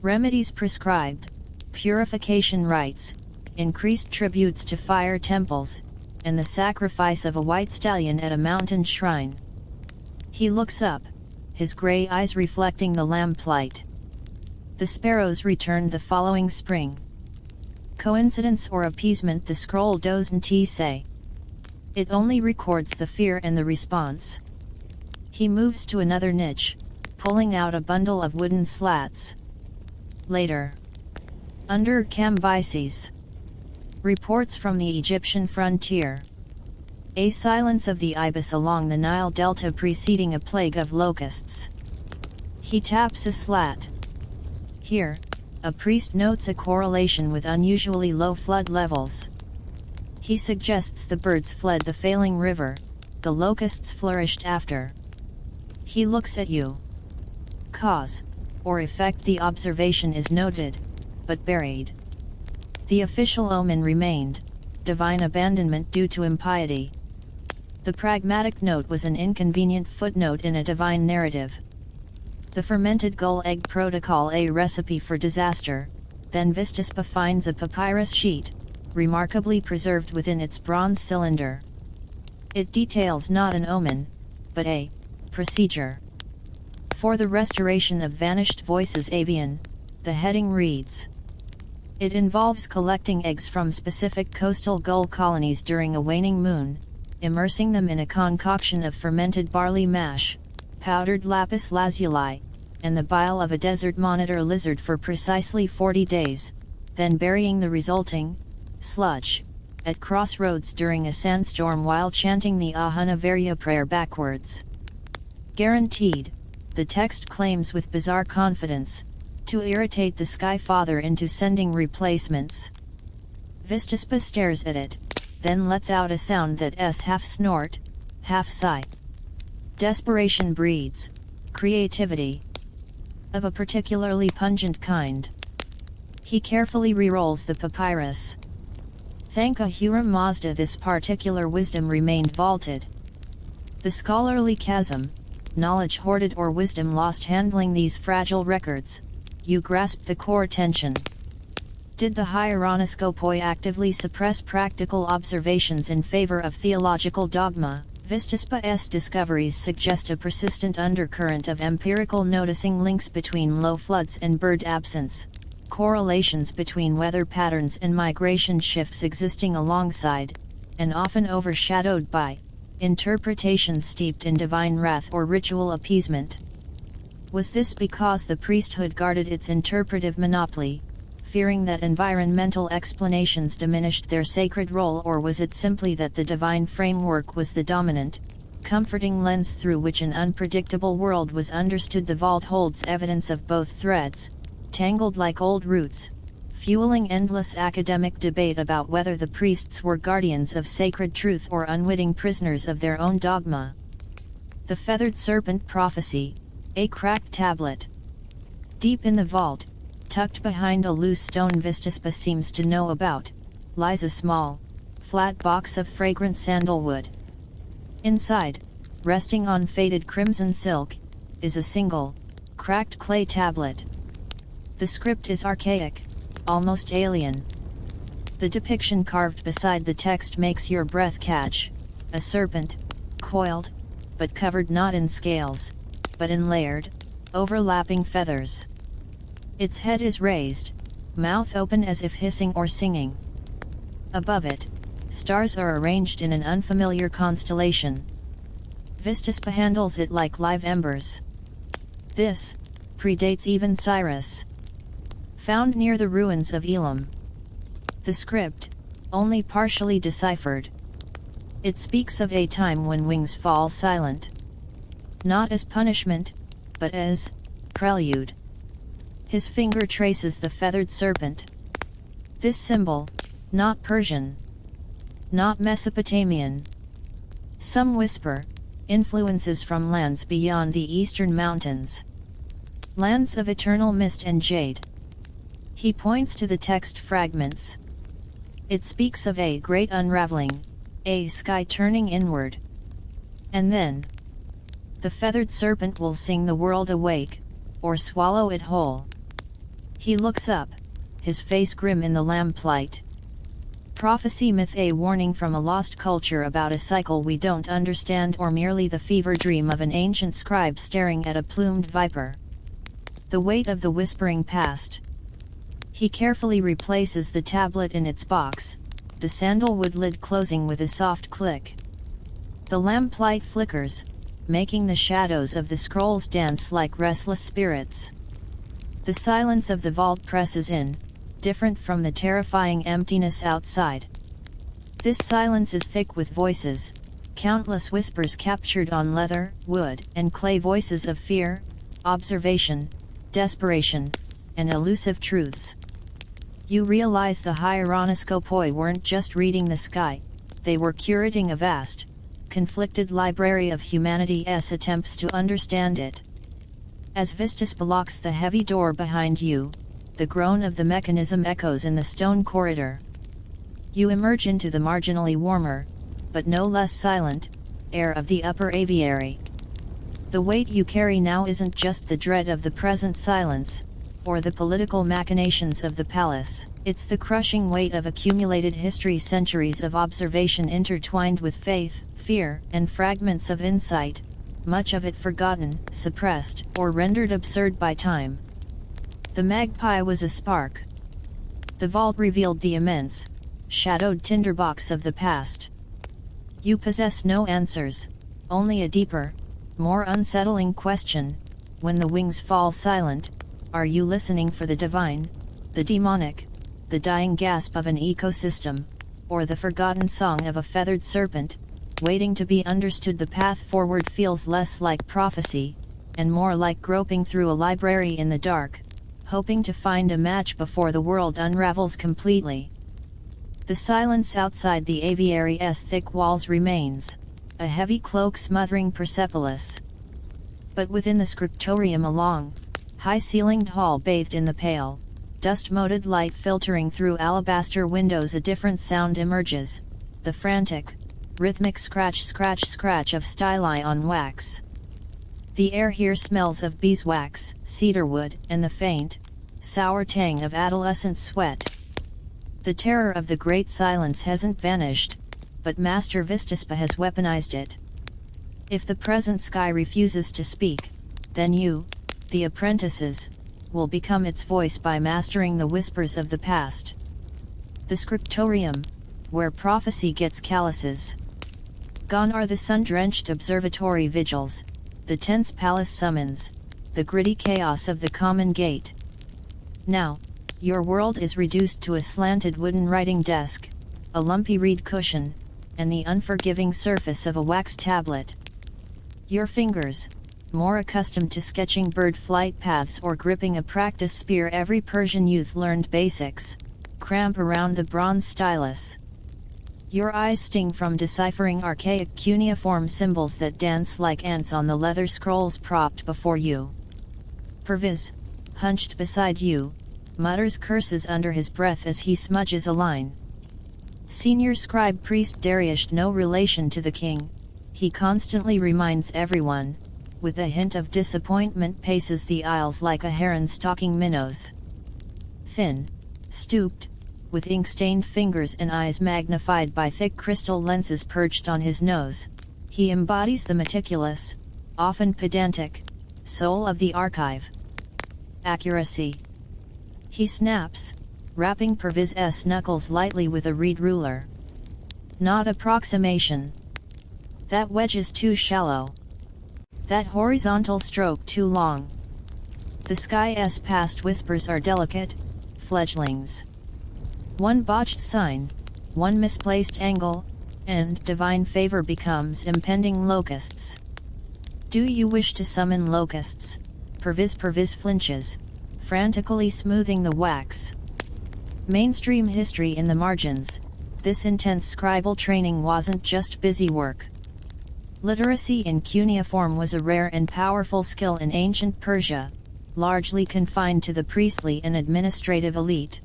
Remedies prescribed, purification rites, increased tributes to fire temples, and the sacrifice of a white stallion at a mountain shrine. He looks up, his grey eyes reflecting the lamplight. The sparrows returned the following spring. Coincidence or appeasement? The scroll doesn't say. It only records the fear and the response. He moves to another niche, pulling out a bundle of wooden slats. Later. Under Cambyses. Reports from the Egyptian frontier. A silence of the ibis along the Nile Delta preceding a plague of locusts. He taps a slat. Here, a priest notes a correlation with unusually low flood levels. He suggests the birds fled the failing river, the locusts flourished after. He looks at you. Cause, or effect, the observation is noted, but buried. The official omen remained, divine abandonment due to impiety. The pragmatic note was an inconvenient footnote in a divine narrative. The fermented gull egg protocol, a recipe for disaster. Then Vistaspa finds a papyrus sheet, remarkably preserved within its bronze cylinder. It details not an omen, but a procedure for the restoration of vanished voices. Avian, the heading reads. It involves collecting eggs from specific coastal gull colonies during a waning moon, immersing them in a concoction of fermented barley mash, powdered lapis lazuli, and the bile of a desert monitor lizard for precisely 40 days, then burying the resulting sludge at crossroads during a sandstorm while chanting the Ahana Varya prayer backwards. Guaranteed, the text claims with bizarre confidence, to irritate the Sky Father into sending replacements. Vistaspa stares at it, then lets out a sound that's half snort, half sigh. Desperation breeds creativity of a particularly pungent kind. He carefully re-rolls the papyrus. Thank Ahura Mazda, this particular wisdom remained vaulted. The scholarly chasm, knowledge hoarded or wisdom lost handling these fragile records, you grasp the core tension. Did the hieronoscopoi actively suppress practical observations in favor of theological dogma? Vistaspa's discoveries suggest a persistent undercurrent of empirical noticing, links between low floods and bird absence, correlations between weather patterns and migration shifts existing alongside, and often overshadowed by, interpretations steeped in divine wrath or ritual appeasement. Was this because the priesthood guarded its interpretive monopoly, fearing that environmental explanations diminished their sacred role, or was it simply that the divine framework was the dominant, comforting lens through which an unpredictable world was understood? The vault holds evidence of both threads, tangled like old roots, fueling endless academic debate about whether the priests were guardians of sacred truth or unwitting prisoners of their own dogma. The Feathered Serpent Prophecy, a cracked tablet. Deep in the vault, tucked behind a loose stone Vistaspa seems to know about, lies a small, flat box of fragrant sandalwood. Inside, resting on faded crimson silk, is a single, cracked clay tablet. The script is archaic, almost alien. The depiction carved beside the text makes your breath catch, a serpent, coiled, but covered not in scales, but in layered, overlapping feathers. Its head is raised, mouth open as if hissing or singing. Above it, stars are arranged in an unfamiliar constellation. Vistaspa handles it like live embers. This predates even Cyrus. Found near the ruins of Elam. The script, only partially deciphered. It speaks of a time when wings fall silent. Not as punishment, but as prelude. His finger traces the feathered serpent. This symbol, not Persian, not Mesopotamian. Some whisper, influences from lands beyond the eastern mountains. Lands of eternal mist and jade. He points to the text fragments. It speaks of a great unraveling, a sky turning inward. And then, the feathered serpent will sing the world awake, or swallow it whole. He looks up, his face grim in the lamplight. Prophecy myth, a warning from a lost culture about a cycle we don't understand, or merely the fever dream of an ancient scribe staring at a plumed viper. The weight of the whispering past. He carefully replaces the tablet in its box, the sandalwood lid closing with a soft click. The lamplight flickers, making the shadows of the scrolls dance like restless spirits. The silence of the vault presses in, different from the terrifying emptiness outside. This silence is thick with voices, countless whispers captured on leather, wood, and clay, voices of fear, observation, desperation, and elusive truths. You realize the hieronoscopoi weren't just reading the sky, they were curating a vast, conflicted library of humanity's attempts to understand it. As Vistaspa locks the heavy door behind you, the groan of the mechanism echoes in the stone corridor. You emerge into the marginally warmer, but no less silent, air of the upper aviary. The weight you carry now isn't just the dread of the present silence, or the political machinations of the palace, it's the crushing weight of accumulated history, centuries of observation intertwined with faith, fear, and fragments of insight, much of it forgotten, suppressed, or rendered absurd by time. The magpie was a spark. The vault revealed the immense, shadowed tinderbox of the past. You possess no answers, only a deeper, more unsettling question: when the wings fall silent, are you listening for the divine, the demonic, the dying gasp of an ecosystem, or the forgotten song of a feathered serpent, waiting to be understood? The path forward feels less like prophecy, and more like groping through a library in the dark, hoping to find a match before the world unravels completely. The silence outside the aviary's thick walls remains, a heavy cloak smothering Persepolis. But within the scriptorium, a long, high-ceilinged hall bathed in the pale, dust-moted light filtering through alabaster windows, a different sound emerges, the frantic, rhythmic scratch-scratch-scratch of styli on wax. The air here smells of beeswax, cedarwood, and the faint, sour tang of adolescent sweat. The terror of the great silence hasn't vanished, but Master Vistaspa has weaponized it. If the present sky refuses to speak, then you, the apprentices, will become its voice by mastering the whispers of the past. The scriptorium, where prophecy gets calluses. Gone are the sun-drenched observatory vigils, the tense palace summons, the gritty chaos of the common gate. Now, your world is reduced to a slanted wooden writing desk, a lumpy reed cushion, and the unforgiving surface of a wax tablet. Your fingers, more accustomed to sketching bird flight paths or gripping a practice spear, every Persian youth learned basics, cramp around the bronze stylus. Your eyes sting from deciphering archaic cuneiform symbols that dance like ants on the leather scrolls propped before you. Perviz, hunched beside you, mutters curses under his breath as he smudges a line. Senior scribe priest Dariush, no relation to the king, he constantly reminds everyone, with a hint of disappointment, paces the aisles like a heron stalking minnows. Thin, stooped, with ink-stained fingers and eyes magnified by thick crystal lenses perched on his nose, he embodies the meticulous, often pedantic, soul of the archive. Accuracy. He snaps, rapping Perviz's knuckles lightly with a reed ruler. Not approximation. That wedge is too shallow. That horizontal stroke too long. The sky's past whispers are delicate, fledglings. One botched sign, one misplaced angle, and divine favor becomes impending locusts. Do you wish to summon locusts? Perviz flinches, frantically smoothing the wax. Mainstream history in the margins, this intense scribal training wasn't just busy work. Literacy in cuneiform was a rare and powerful skill in ancient Persia, largely confined to the priestly and administrative elite.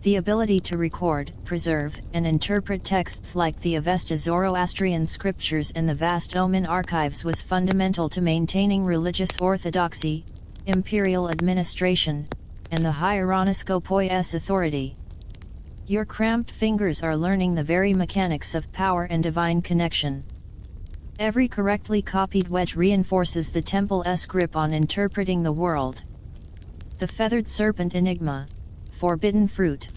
The ability to record, preserve, and interpret texts like the Avesta Zoroastrian scriptures and the vast Oman archives was fundamental to maintaining religious orthodoxy, imperial administration, and the hieronoscopoi's authority. Your cramped fingers are learning the very mechanics of power and divine connection. Every correctly copied wedge reinforces the temple's grip on interpreting the world. The feathered serpent enigma, forbidden fruit.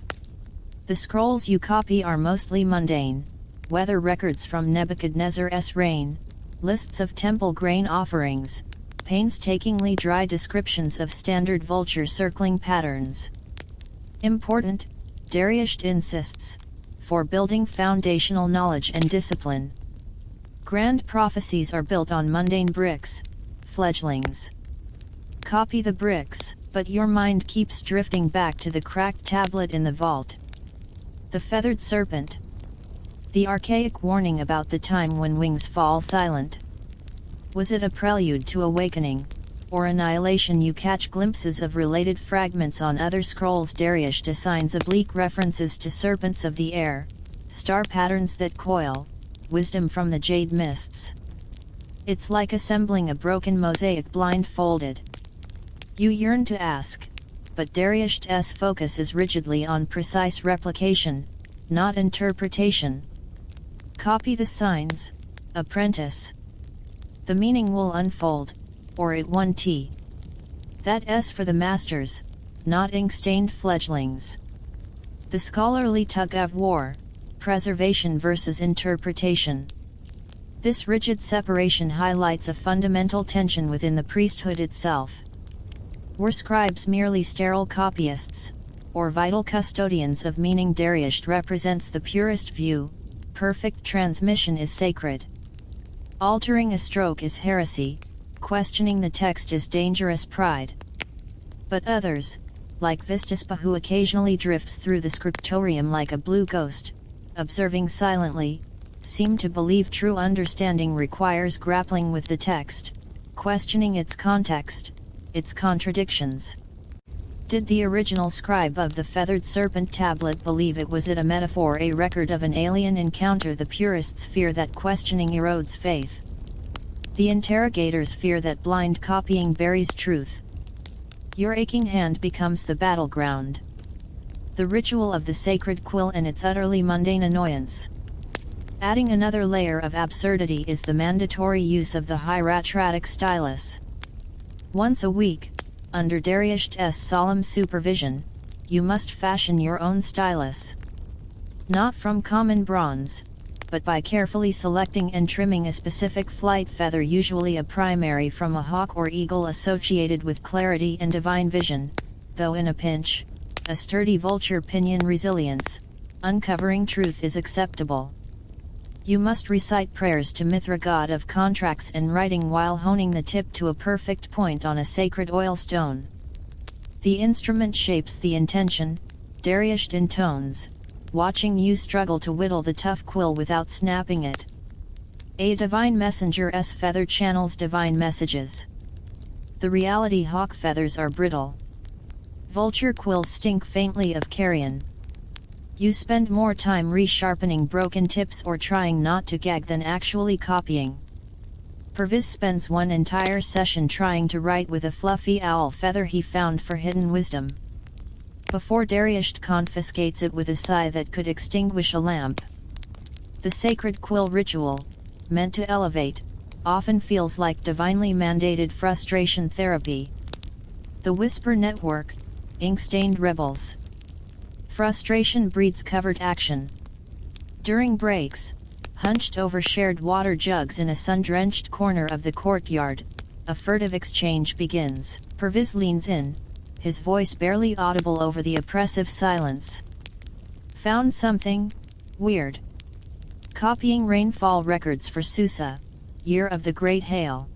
The scrolls you copy are mostly mundane, weather records from Nebuchadnezzar's reign, lists of temple grain offerings, painstakingly dry descriptions of standard vulture circling patterns. Important, Dariusht insists, for building foundational knowledge and discipline. Grand prophecies are built on mundane bricks, fledglings. Copy the bricks, but your mind keeps drifting back to the cracked tablet in the vault. The feathered serpent. The archaic warning about the time when wings fall silent. Was it a prelude to awakening, or annihilation? You catch glimpses of related fragments on other scrolls. Dariusht assigns oblique references to serpents of the air, star patterns that coil, wisdom from the jade mists. It's like assembling a broken mosaic blindfolded. You yearn to ask, but Dariusht's focus is rigidly on precise replication, not interpretation. Copy the signs, apprentice. The meaning will unfold, or it won't. That S for the masters, not ink-stained fledglings. The scholarly tug-of-war, preservation versus interpretation. This rigid separation highlights a fundamental tension within the priesthood itself. Were scribes merely sterile copyists, or vital custodians of meaning? Dariusht represents the purest view. Perfect transmission is sacred. Altering a stroke is heresy, questioning the text is dangerous pride. But others, like Vistaspa, who occasionally drifts through the scriptorium like a blue ghost, observing silently, seem to believe true understanding requires grappling with the text, questioning its context, its contradictions. Did the original scribe of the feathered serpent tablet believe it? Was it a metaphor, a record of an alien encounter? The purists fear that questioning erodes faith. The interrogators fear that blind copying buries truth. Your aching hand becomes the battleground. The ritual of the sacred quill and its utterly mundane annoyance. Adding another layer of absurdity is the mandatory use of the hieratic stylus. Once a week, under Dariusht's solemn supervision, you must fashion your own stylus. Not from common bronze, but by carefully selecting and trimming a specific flight feather, usually a primary from a hawk or eagle associated with clarity and divine vision, though in a pinch, a sturdy vulture pinion resilience. Uncovering truth is acceptable. You must recite prayers to Mithra, god of contracts and writing, while honing the tip to a perfect point on a sacred oil stone. The instrument shapes the intention, Dariusht intones, watching you struggle to whittle the tough quill without snapping it. A divine messenger's feather channels divine messages. The reality hawk feathers are brittle. Vulture quills stink faintly of carrion. You spend more time resharpening broken tips or trying not to gag than actually copying. Perviz spends one entire session trying to write with a fluffy owl feather he found for hidden wisdom. Before Dariusht confiscates it with a sigh that could extinguish a lamp. The sacred quill ritual, meant to elevate, often feels like divinely mandated frustration therapy. The Whisper Network, ink-stained rebels. Frustration breeds covert action. During breaks, hunched over shared water jugs in a sun-drenched corner of the courtyard, a furtive exchange begins. Perviz leans in, his voice barely audible over the oppressive silence. Found something weird. Copying rainfall records for Susa, year of the Great Hail.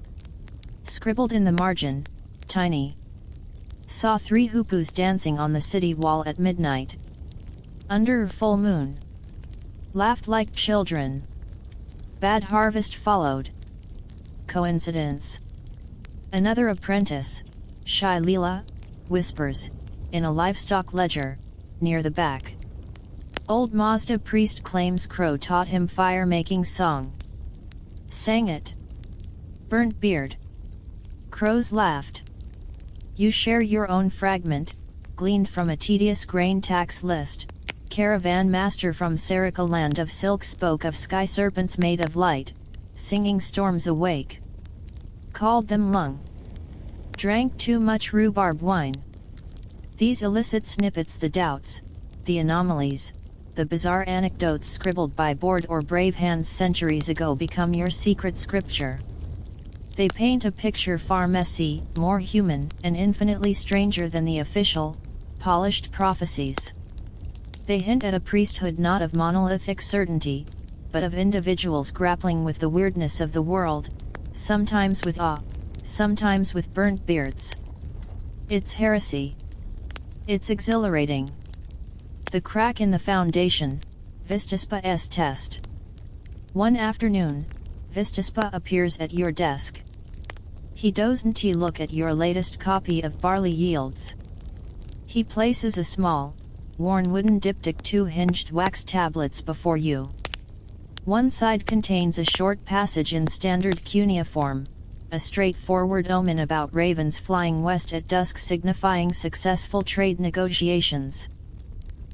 Scribbled in the margin, tiny. Saw 3 hoopoes dancing on the city wall at midnight. Under a full moon. Laughed like children. Bad harvest followed. Coincidence. Another apprentice, Shai Leela, whispers, in a livestock ledger, near the back. Old Mazda priest claims crow taught him fire-making song. Sang it. Burnt beard. Crows laughed. You share your own fragment, gleaned from a tedious grain tax list. Caravan master from Sarika, land of silk, spoke of sky serpents made of light, singing storms awake. Called them lung. Drank too much rhubarb wine. These illicit snippets, the doubts, the anomalies, the bizarre anecdotes scribbled by bored or brave hands centuries ago become your secret scripture. They paint a picture far messy, more human, and infinitely stranger than the official, polished prophecies. They hint at a priesthood not of monolithic certainty, but of individuals grappling with the weirdness of the world, sometimes with awe, sometimes with burnt beards. It's heresy. It's exhilarating. The crack in the foundation, Vistaspa's test. One afternoon, Vistaspa appears at your desk. He doesn't look at your latest copy of Barley Yields. He places a small, worn wooden diptych 2-hinged wax tablets before you. One side contains a short passage in standard cuneiform, a straightforward omen about ravens flying west at dusk signifying successful trade negotiations.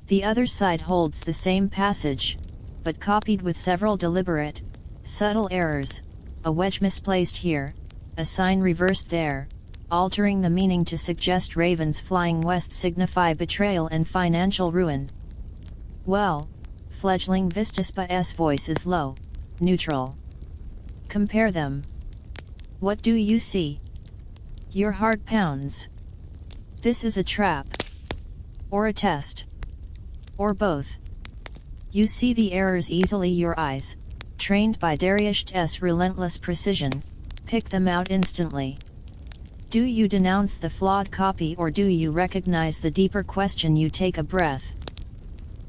The other side holds the same passage, but copied with several deliberate, subtle errors, a wedge misplaced here, a sign reversed there, altering the meaning to suggest ravens flying west signify betrayal and financial ruin. Well, fledgling Vistaspa's voice is low, neutral. Compare them. What do you see? Your heart pounds. This is a trap. Or a test. Or both. You see the errors easily. Your eyes, trained by Darius's relentless precision, pick them out instantly. Do you denounce the flawed copy or do you recognize the deeper question? You take a breath.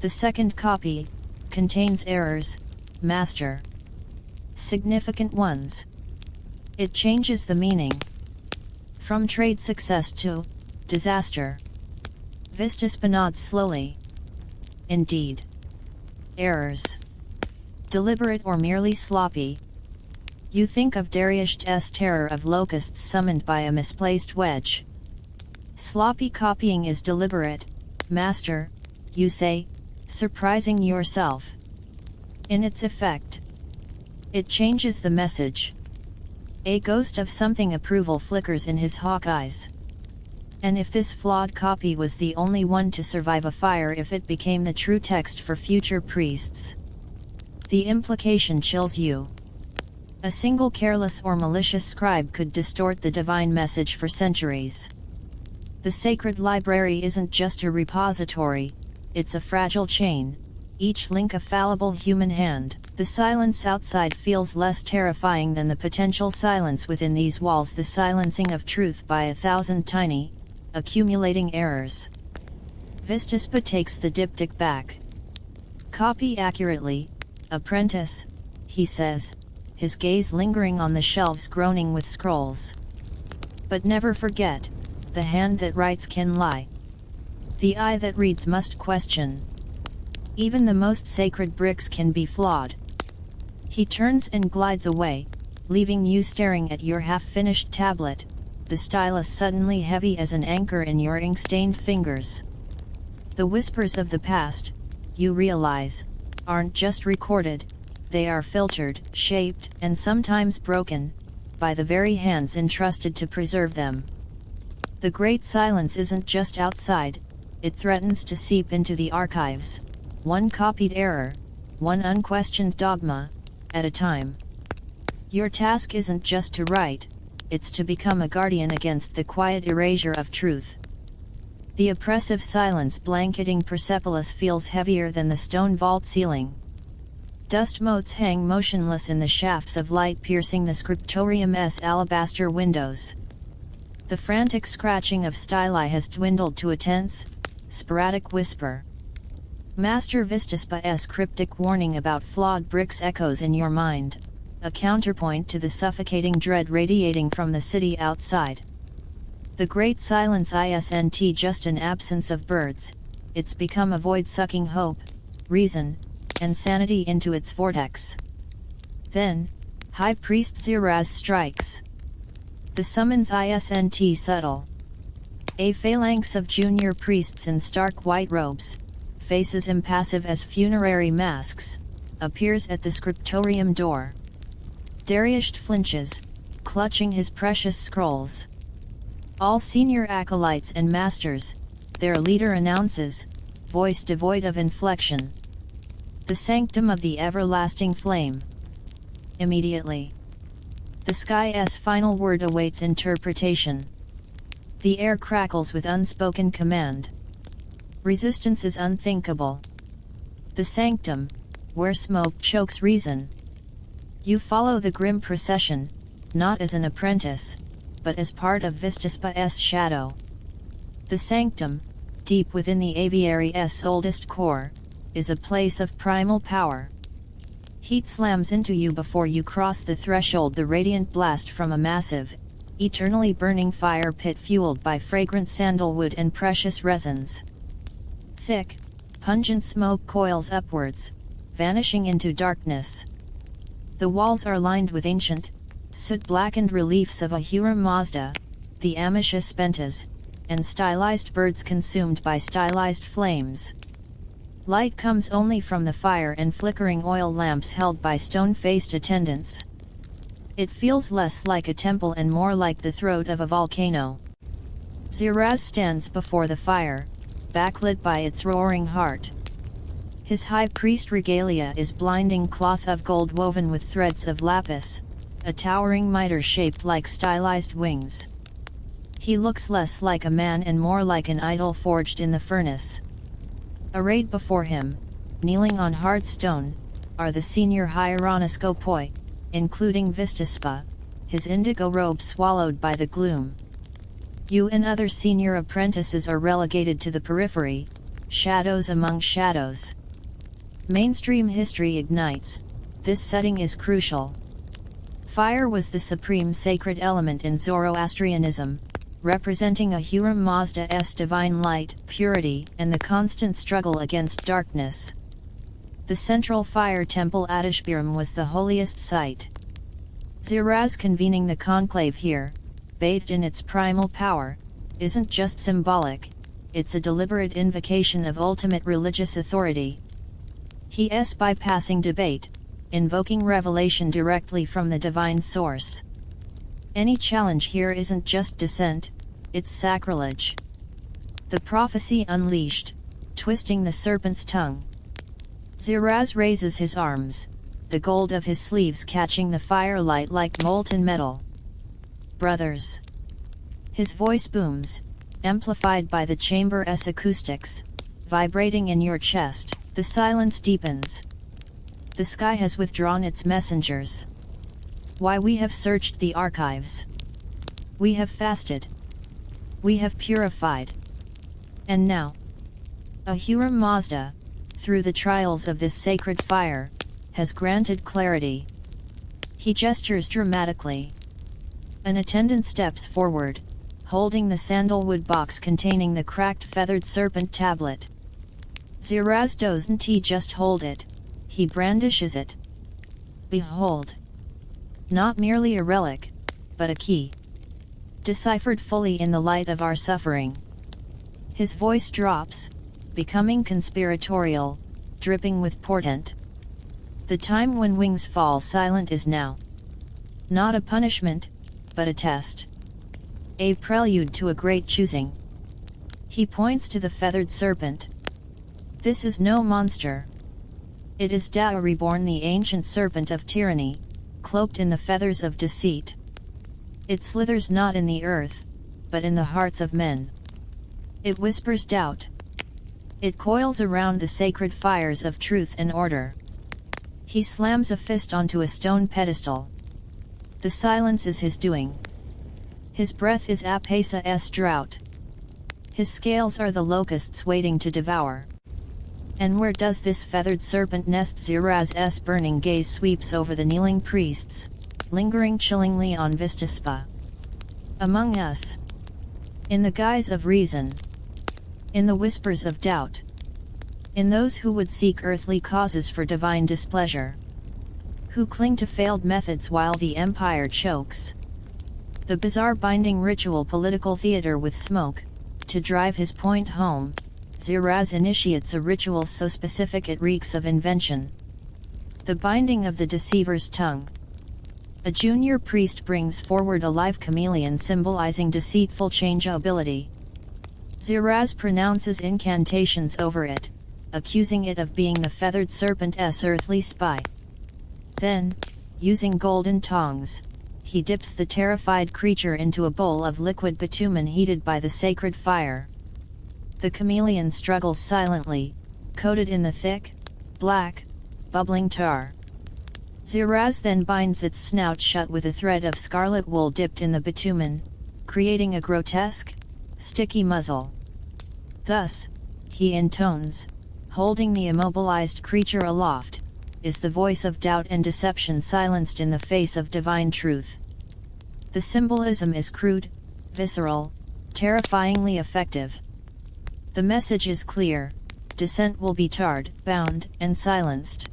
The second copy contains errors, master. Significant ones. It changes the meaning. From trade success to disaster. Vistaspa nods slowly. Indeed. Errors. Deliberate or merely sloppy. You think of Darius's terror of locusts summoned by a misplaced wedge. Sloppy copying is deliberate, master, you say, surprising yourself. In its effect, it changes the message. A ghost of something approval flickers in his hawk eyes. And if this flawed copy was the only one to survive a fire, if it became the true text for future priests, the implication chills you. A single careless or malicious scribe could distort the divine message for centuries. The sacred library isn't just a repository, it's a fragile chain, each link a fallible human hand. The silence outside feels less terrifying than the potential silence within these walls, the silencing of truth by 1,000 tiny, accumulating errors. Vistaspa takes the diptych back. Copy accurately, apprentice, he says, his gaze lingering on the shelves groaning with scrolls. But never forget, the hand that writes can lie. The eye that reads must question. Even the most sacred bricks can be flawed. He turns and glides away, leaving you staring at your half-finished tablet, the stylus suddenly heavy as an anchor in your ink-stained fingers. The whispers of the past, you realize, aren't just recorded, they are filtered, shaped, and sometimes broken, by the very hands entrusted to preserve them. The great silence isn't just outside, it threatens to seep into the archives, one copied error, one unquestioned dogma, at a time. Your task isn't just to write, it's to become a guardian against the quiet erasure of truth. The oppressive silence blanketing Persepolis feels heavier than the stone vault ceiling. Dust motes hang motionless in the shafts of light piercing the scriptorium's alabaster windows. The frantic scratching of styli has dwindled to a tense, sporadic whisper. Master Vistaspa's cryptic warning about flawed bricks echoes in your mind, a counterpoint to the suffocating dread radiating from the city outside. The great silence isn't just an absence of birds, it's become a void sucking hope, reason, and sanity into its vortex. Then, High Priest Ziraz strikes. The summons isn't subtle. A phalanx of junior priests in stark white robes, faces impassive as funerary masks, appears at the scriptorium door. Darius flinches, clutching his precious scrolls. All senior acolytes and masters, their leader announces, voice devoid of inflection. The sanctum of the everlasting flame. Immediately. The sky's final word awaits interpretation. The air crackles with unspoken command. Resistance is unthinkable. The sanctum, where smoke chokes reason. You follow the grim procession, not as an apprentice, but as part of Vistaspa's shadow. The sanctum, deep within the aviary's oldest core, is a place of primal power. Heat slams into you before you cross the threshold, the radiant blast from a massive, eternally burning fire pit fueled by fragrant sandalwood and precious resins. Thick, pungent smoke coils upwards, vanishing into darkness. The walls are lined with ancient, soot-blackened reliefs of Ahura Mazda, the Amisha Spentas, and stylized birds consumed by stylized flames. Light comes only from the fire and flickering oil lamps held by stone-faced attendants. It feels less like a temple and more like the throat of a volcano. Ziraz stands before the fire, backlit by its roaring heart. His high priest regalia is blinding cloth of gold woven with threads of lapis, a towering mitre shaped like stylized wings. He looks less like a man and more like an idol forged in the furnace. Arrayed before him, kneeling on hard stone, are the senior hieronoscopoi, including Vistaspa, his indigo robe swallowed by the gloom. You and other senior apprentices are relegated to the periphery, shadows among shadows. Mainstream history ignites, this setting is crucial. Fire was the supreme sacred element in Zoroastrianism, representing Ahura Mazda's divine light, purity, and the constant struggle against darkness. The central fire temple at Ashbiram was the holiest site. Ziraz convening the conclave here, bathed in its primal power, isn't just symbolic, it's a deliberate invocation of ultimate religious authority. He is bypassing debate, invoking revelation directly from the divine source. Any challenge here isn't just dissent, it's sacrilege. The prophecy unleashed, twisting the serpent's tongue. Ziraz raises his arms, the gold of his sleeves catching the firelight like molten metal. Brothers. His voice booms, amplified by the chamber's acoustics, vibrating in your chest. The silence deepens. The sky has withdrawn its messengers. Why we have searched the archives. We have fasted. We have purified. And now, Ahura Mazda, through the trials of this sacred fire, has granted clarity. He gestures dramatically. An attendant steps forward, holding the sandalwood box containing the cracked feathered serpent tablet. Ziraz doesn't just hold it, he brandishes it. Behold! Not merely a relic, but a key. Deciphered fully in the light of our suffering. His voice drops, becoming conspiratorial, dripping with portent. The time when wings fall silent is now. Not a punishment, but a test. A prelude to a great choosing. He points to the feathered serpent. This is no monster. It is Tao reborn, the ancient serpent of tyranny, cloaked in the feathers of deceit. It slithers not in the earth, but in the hearts of men. It whispers doubt. It coils around the sacred fires of truth and order. He slams a fist onto a stone pedestal. The silence is his doing. His breath is Apasa's drought. His scales are the locusts waiting to devour. And where does this feathered serpent nest? Ziraz's burning gaze sweeps over the kneeling priests, lingering chillingly on Vistaspa. Among us. In the guise of reason. In the whispers of doubt. In those who would seek earthly causes for divine displeasure. Who cling to failed methods while the empire chokes. The bizarre binding ritual political theater with smoke, to drive his point home. Ziraz initiates a ritual so specific it reeks of invention. The binding of the deceiver's tongue. A junior priest brings forward a live chameleon symbolizing deceitful changeability. Ziraz pronounces incantations over it, accusing it of being the feathered serpent's earthly spy. Then, using golden tongs, he dips the terrified creature into a bowl of liquid bitumen heated by the sacred fire. The chameleon struggles silently, coated in the thick, black, bubbling tar. Ziraz then binds its snout shut with a thread of scarlet wool dipped in the bitumen, creating a grotesque, sticky muzzle. Thus, he intones, holding the immobilized creature aloft, is the voice of doubt and deception silenced in the face of divine truth. The symbolism is crude, visceral, terrifyingly effective. The message is clear: dissent will be tarred, bound, and silenced.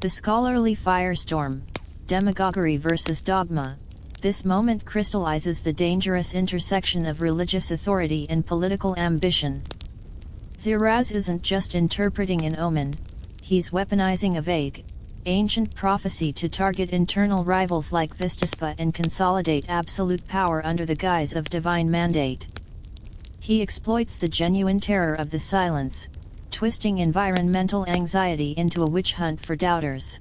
The scholarly firestorm, demagoguery versus dogma, this moment crystallizes the dangerous intersection of religious authority and political ambition. Ziraz isn't just interpreting an omen, he's weaponizing a vague, ancient prophecy to target internal rivals like Vistaspa and consolidate absolute power under the guise of divine mandate. He exploits the genuine terror of the silence, twisting environmental anxiety into a witch hunt for doubters.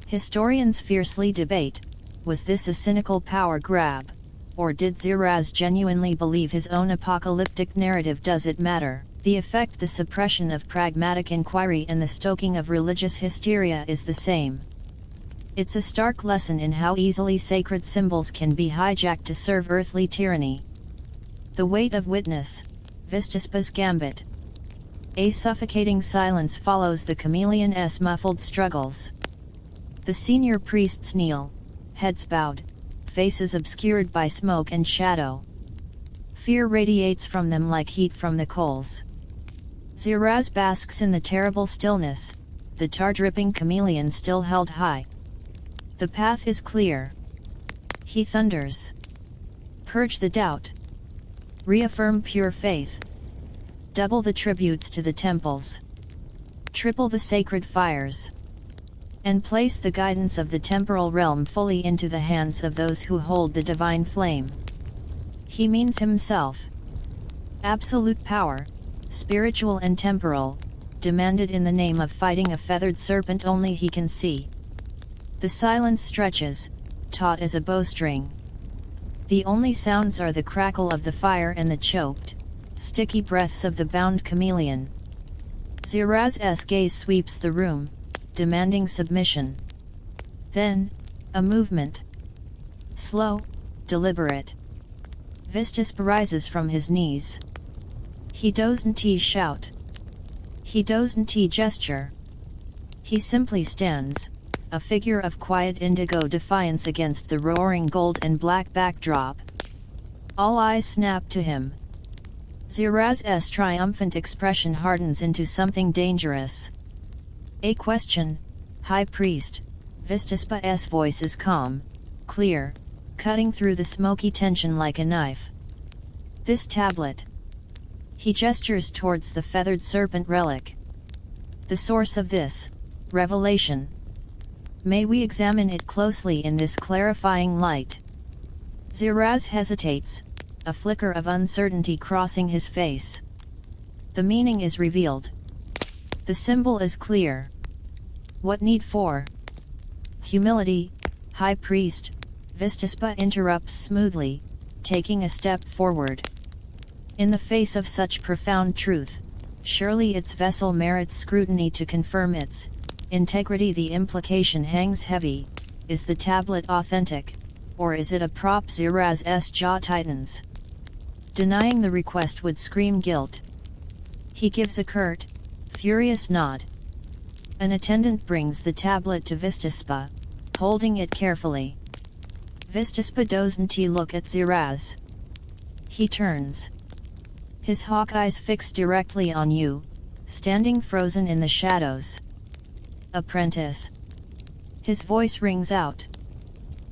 Historians fiercely debate, was this a cynical power grab, or did Ziraz genuinely believe his own apocalyptic narrative? Does it matter? The effect, the suppression of pragmatic inquiry and the stoking of religious hysteria is the same. It's a stark lesson in how easily sacred symbols can be hijacked to serve earthly tyranny. The weight of witness, Vistaspa's gambit. A suffocating silence follows the chameleon's muffled struggles. The senior priests kneel, heads bowed, faces obscured by smoke and shadow. Fear radiates from them like heat from the coals. Ziraz basks in the terrible stillness, the tar-dripping chameleon still held high. The path is clear. He thunders. Purge the doubt. Reaffirm pure faith. Double the tributes to the temples. Triple the sacred fires. And place the guidance of the temporal realm fully into the hands of those who hold the divine flame. He means himself. Absolute power, spiritual and temporal, demanded in the name of fighting a feathered serpent only he can see. The silence stretches, taut as a bowstring. The only sounds are the crackle of the fire and the choked, sticky breaths of the bound chameleon. Ziraz's gaze sweeps the room, demanding submission. Then, a movement. Slow, deliberate. Vistaspa rises from his knees. He doesn't shout. He doesn't gesture. He simply stands, a figure of quiet indigo defiance against the roaring gold and black backdrop. All eyes snap to him. Ziraz's triumphant expression hardens into something dangerous. A question, High Priest. Vistaspa's voice is calm, clear, cutting through the smoky tension like a knife. This tablet. He gestures towards the feathered serpent relic. The source of this revelation. May we examine it closely in this clarifying light? Ziraz hesitates, a flicker of uncertainty crossing his face. The meaning is revealed. The symbol is clear. What need for humility, High Priest? Vistaspa interrupts smoothly, taking a step forward. In the face of such profound truth, surely its vessel merits scrutiny to confirm its integrity. The implication hangs heavy. Is the tablet authentic, or is it a prop? Ziraz's jaw tightens. Denying the request would scream guilt. He gives a curt, furious nod. An attendant brings the tablet to Vistaspa, holding it carefully. Vistaspa doesn't look at Ziraz. He turns. His hawk eyes fixed directly on you, standing frozen in the shadows. Apprentice. His voice rings out.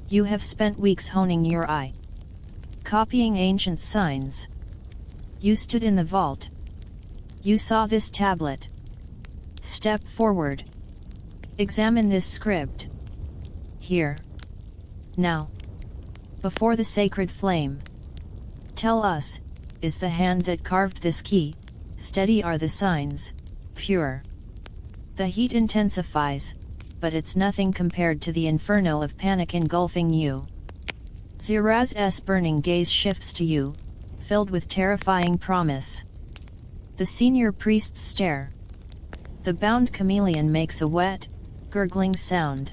You have spent weeks honing your eye. Copying ancient signs. You stood in the vault. You saw this tablet. Step forward. Examine this script. Here. Now. Before the sacred flame. Tell us, is the hand that carved this key, steady are the signs, pure? The heat intensifies, but it's nothing compared to the inferno of panic engulfing you. Ziraz's burning gaze shifts to you, filled with terrifying promise. The senior priests stare. The bound chameleon makes a wet, gurgling sound.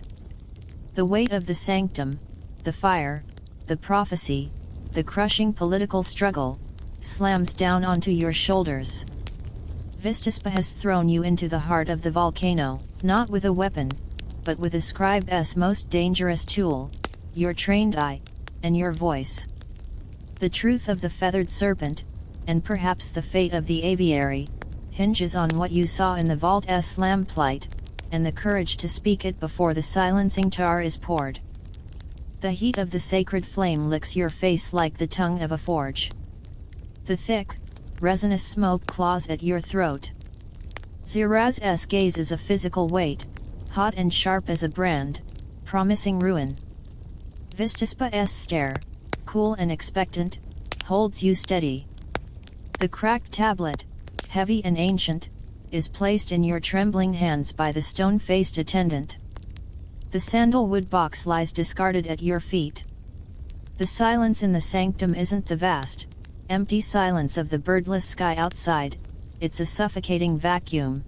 The weight of the sanctum, the fire, the prophecy, the crushing political struggle, slams down onto your shoulders. Vistaspa has thrown you into the heart of the volcano, not with a weapon, but with a scribe's most dangerous tool, your trained eye, and your voice. The truth of the feathered serpent, and perhaps the fate of the aviary, hinges on what you saw in the vault's lamplight, and the courage to speak it before the silencing tar is poured. The heat of the sacred flame licks your face like the tongue of a forge. The thick, resinous smoke claws at your throat. Ziraz's gaze is a physical weight, hot and sharp as a brand, promising ruin. Vistaspa's stare, cool and expectant, holds you steady. The cracked tablet, heavy and ancient, is placed in your trembling hands by the stone-faced attendant. The sandalwood box lies discarded at your feet. The silence in the sanctum isn't the vast, empty silence of the birdless sky outside, it's a suffocating vacuum,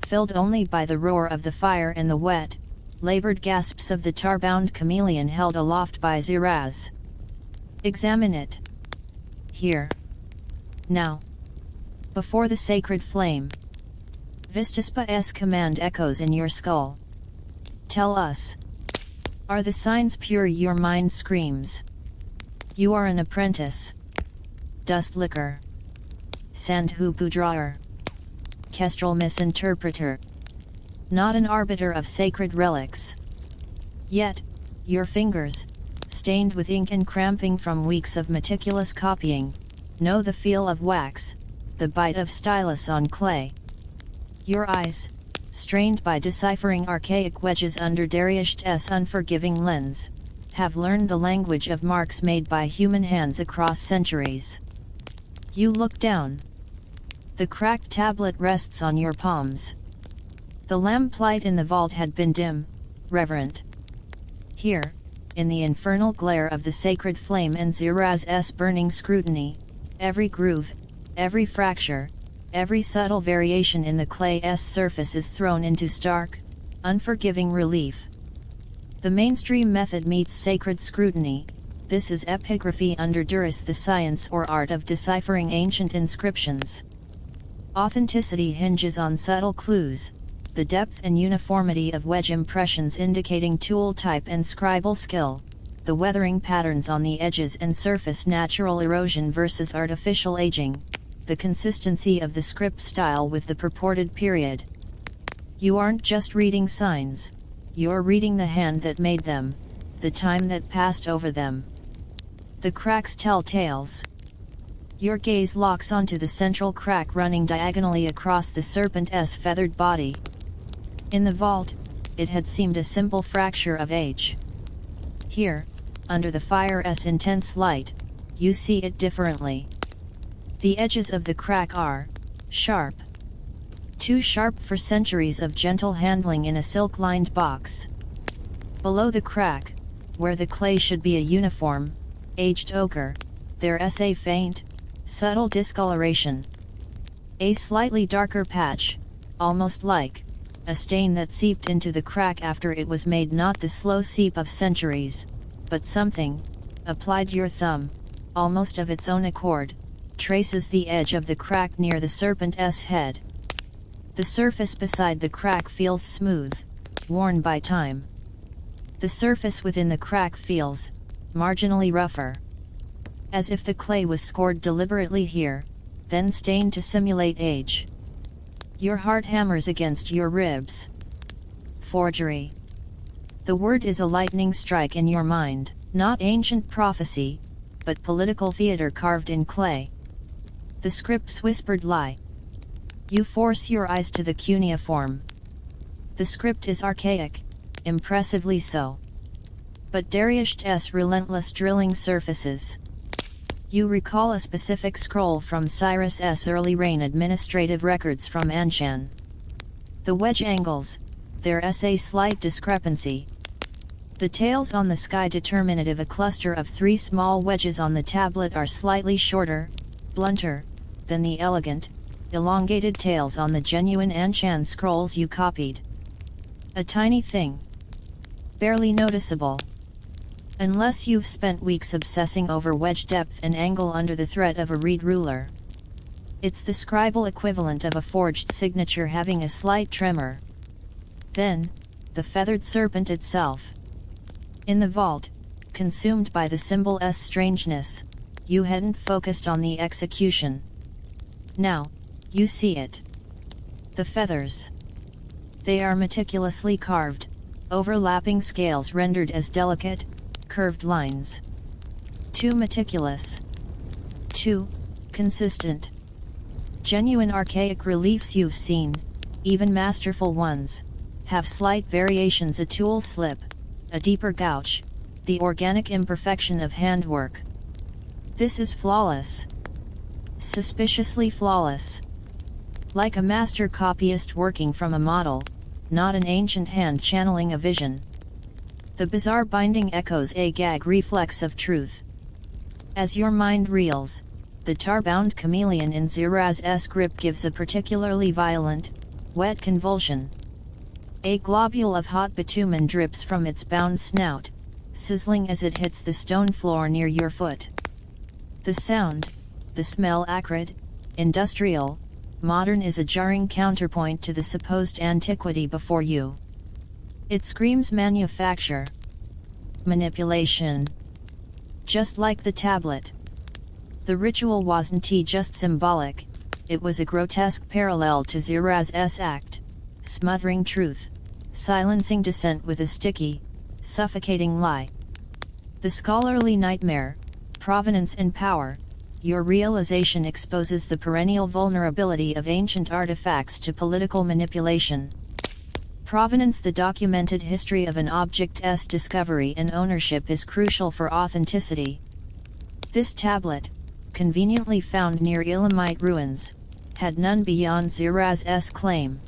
filled only by the roar of the fire and the wet, labored gasps of the tar-bound chameleon held aloft by Ziraz. Examine it. Here. Now. Before the sacred flame. Vistaspa's command echoes in your skull. Tell us. Are the signs pure? Your mind screams. You are an apprentice. Dust licker. Sandhupu drawer. Kestrel misinterpreter. Not an arbiter of sacred relics. Yet, your fingers, stained with ink and cramping from weeks of meticulous copying, know the feel of wax, the bite of stylus on clay. Your eyes, strained by deciphering archaic wedges under Dariusht's unforgiving lens, have learned the language of marks made by human hands across centuries. You look down. The cracked tablet rests on your palms. The lamplight in the vault had been dim, reverent. Here, in the infernal glare of the sacred flame and Ziraz's burning scrutiny, every groove, every fracture, every subtle variation in the clay's surface is thrown into stark, unforgiving relief. The mainstream method meets sacred scrutiny. This is epigraphy under duress, the science or art of deciphering ancient inscriptions. Authenticity hinges on subtle clues, the depth and uniformity of wedge impressions indicating tool type and scribal skill, the weathering patterns on the edges and surface, natural erosion versus artificial aging, the consistency of the script style with the purported period. You aren't just reading signs, you're reading the hand that made them, the time that passed over them. The cracks tell tales. Your gaze locks onto the central crack running diagonally across the serpent's feathered body. In the vault, it had seemed a simple fracture of age. Here, under the fire's intense light, you see it differently. The edges of the crack are sharp. Too sharp for centuries of gentle handling in a silk-lined box. Below the crack, where the clay should be a uniform, aged ochre, there's a faint, subtle discoloration. A slightly darker patch, almost like a stain that seeped into the crack after it was made, not the slow seep of centuries, but something, applied your thumb, almost of its own accord, traces the edge of the crack near the serpent's head. The surface beside the crack feels smooth, worn by time. The surface within the crack feels marginally rougher. As if the clay was scored deliberately here, then stained to simulate age. Your heart hammers against your ribs. Forgery. The word is a lightning strike in your mind, not ancient prophecy, but political theater carved in clay. The script's whispered lie. You force your eyes to the cuneiform. The script is archaic, impressively so. But Dariusht's relentless drilling surfaces. You recall a specific scroll from Cyrus's early reign administrative records from Anshan. The wedge angles, there's a slight discrepancy. The tails on the sky determinative, a cluster of 3 small wedges on the tablet, are slightly shorter, blunter, than the elegant, elongated tails on the genuine Anshan scrolls you copied. A tiny thing. Barely noticeable. Unless you've spent weeks obsessing over wedge depth and angle under the threat of a reed ruler. It's the scribal equivalent of a forged signature having a slight tremor. Then, the feathered serpent itself. In the vault, consumed by the symbol's strangeness, you hadn't focused on the execution. Now, you see it. The feathers. They are meticulously carved, overlapping scales rendered as delicate, curved lines. Too meticulous. Too consistent. Genuine archaic reliefs you've seen, even masterful ones, have slight variations: a tool slip, a deeper gouge, the organic imperfection of handwork. This is flawless. Suspiciously flawless. Like a master copyist working from a model, not an ancient hand channeling a vision. The bizarre binding echoes a gag reflex of truth. As your mind reels, the tar-bound chameleon in Ziraz's grip gives a particularly violent, wet convulsion. A globule of hot bitumen drips from its bound snout, sizzling as it hits the stone floor near your foot. The sound, the smell acrid, industrial, modern, is a jarring counterpoint to the supposed antiquity before you. It screams manufacture. Manipulation. Just like the tablet. The ritual wasn't just symbolic, it was a grotesque parallel to Ziraz's act, smothering truth, silencing dissent with a sticky, suffocating lie. The scholarly nightmare, provenance and power. Your realization exposes the perennial vulnerability of ancient artifacts to political manipulation. Provenance. The documented history of an object's discovery and ownership is crucial for authenticity. This tablet, conveniently found near Elamite ruins, had none beyond Ziraz's claim.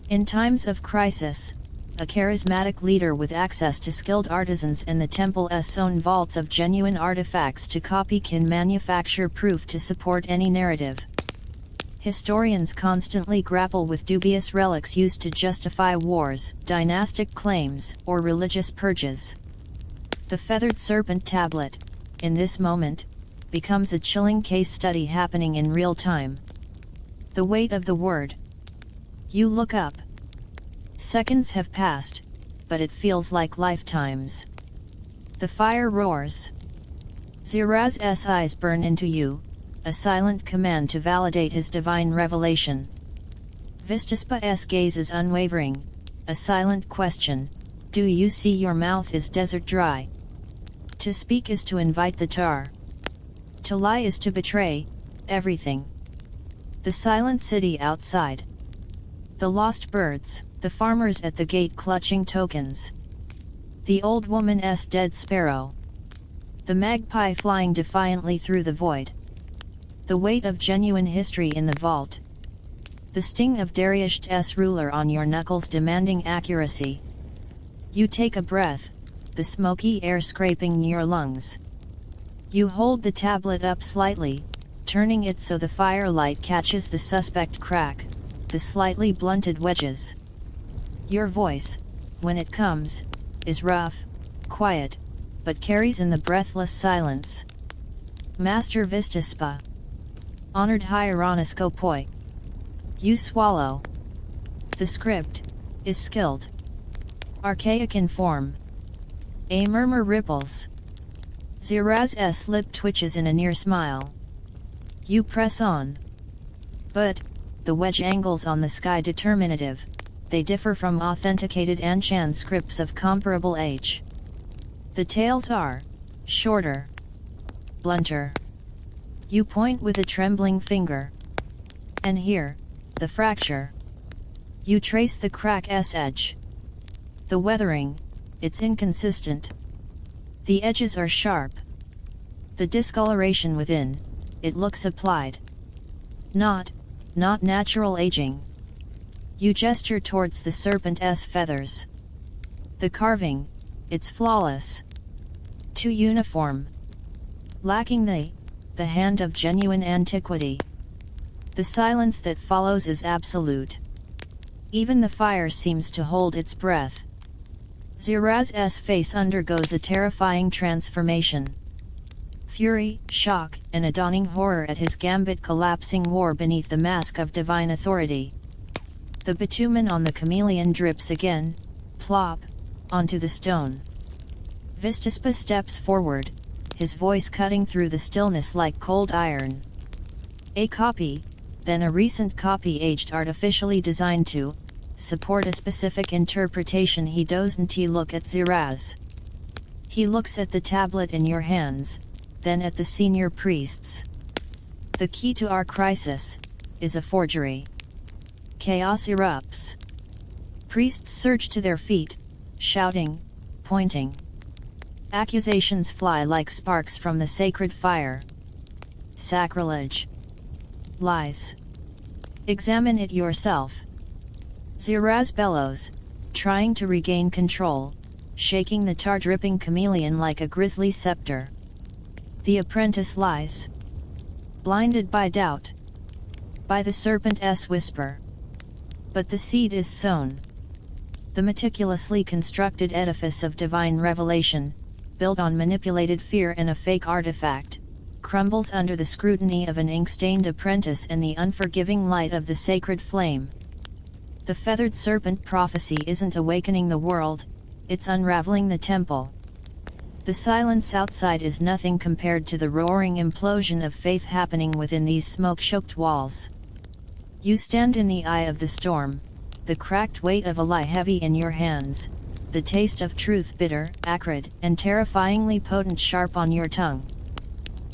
In times of crisis, a charismatic leader with access to skilled artisans and the temple's own vaults of genuine artifacts to copy can manufacture proof to support any narrative. Historians constantly grapple with dubious relics used to justify wars, dynastic claims, or religious purges. The feathered serpent tablet, in this moment, becomes a chilling case study happening in real time. The weight of the word. You look up. Seconds have passed, but it feels like lifetimes. The fire roars. Ziraz's eyes burn into you, a silent command to validate his divine revelation. Vistaspa's gaze is unwavering, a silent question: do you see your mouth is desert dry? To speak is to invite the tar. To lie is to betray everything. The silent city outside. The lost birds, the farmers at the gate clutching tokens. The old woman's dead sparrow. The magpie flying defiantly through the void. The weight of genuine history in the vault. The sting of Dariush's ruler on your knuckles demanding accuracy. You take a breath, the smoky air scraping your lungs. You hold the tablet up slightly, turning it so the firelight catches the suspect crack, the slightly blunted wedges. Your voice, when it comes, is rough, quiet, but carries in the breathless silence. Master Vistaspa. Honored Hieronoscopoi. You swallow. The script is skilled. Archaic in form. A murmur ripples. Ziraz's lip twitches in a near smile. You press on. But, the wedge angles on the sky determinative, they differ from authenticated Anshan scripts of comparable age. The tails are shorter, blunter. You point with a trembling finger. And here, the fracture. You trace the crack's edge. The weathering, it's inconsistent. The edges are sharp. The discoloration within, it looks applied. Not natural aging. You gesture towards the serpent's feathers. The carving, it's flawless. Too uniform. Lacking the hand of genuine antiquity. The silence that follows is absolute. Even the fire seems to hold its breath. Ziraz's face undergoes a terrifying transformation. Fury, shock, and a dawning horror at his gambit collapsing war beneath the mask of divine authority. The bitumen on the chameleon drips again, plop, onto the stone. Vistaspa steps forward, his voice cutting through the stillness like cold iron. A copy, then a recent copy aged artificially designed to support a specific interpretation. He doesn't look at Ziraz. He looks at the tablet in your hands, then at the senior priests. The key to our crisis is a forgery. Chaos erupts. Priests surge to their feet, shouting, pointing. Accusations fly like sparks from the sacred fire. Sacrilege. Lies. Examine it yourself. Ziraz bellows, trying to regain control, shaking the tar-dripping chameleon like a grisly scepter. The apprentice lies. Blinded by doubt. By the serpent's whisper. But the seed is sown. The meticulously constructed edifice of divine revelation, built on manipulated fear and a fake artifact, crumbles under the scrutiny of an ink-stained apprentice and the unforgiving light of the sacred flame. The feathered serpent prophecy isn't awakening the world, it's unraveling the temple. The silence outside is nothing compared to the roaring implosion of faith happening within these smoke-choked walls. You stand in the eye of the storm, the cracked weight of a lie heavy in your hands, the taste of truth bitter, acrid, and terrifyingly potent sharp on your tongue.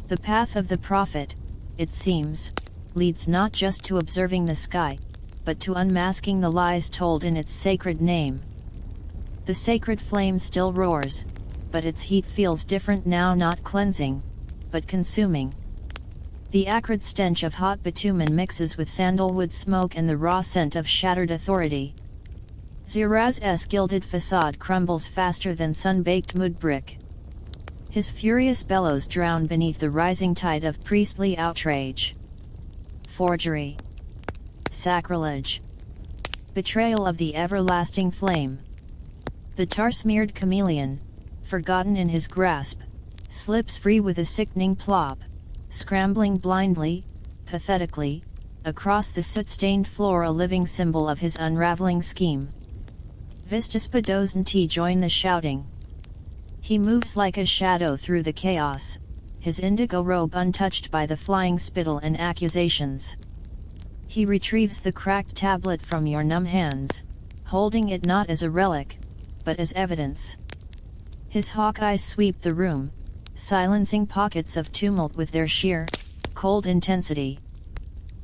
The path of the prophet, it seems, leads not just to observing the sky, but to unmasking the lies told in its sacred name. The sacred flame still roars, but its heat feels different now, not cleansing, but consuming. The acrid stench of hot bitumen mixes with sandalwood smoke and the raw scent of shattered authority. Ziraz's gilded facade crumbles faster than sun-baked mud brick. His furious bellows drown beneath the rising tide of priestly outrage. Forgery. Sacrilege. Betrayal of the everlasting flame. The tar-smeared chameleon, forgotten in his grasp, slips free with a sickening plop, scrambling blindly, pathetically, across the soot-stained floor, a living symbol of his unraveling scheme. Vistaspa doesn't join the shouting. He moves like a shadow through the chaos, his indigo robe untouched by the flying spittle and accusations. He retrieves the cracked tablet from your numb hands, holding it not as a relic, but as evidence. His hawk eyes sweep the room, silencing pockets of tumult with their sheer, cold intensity.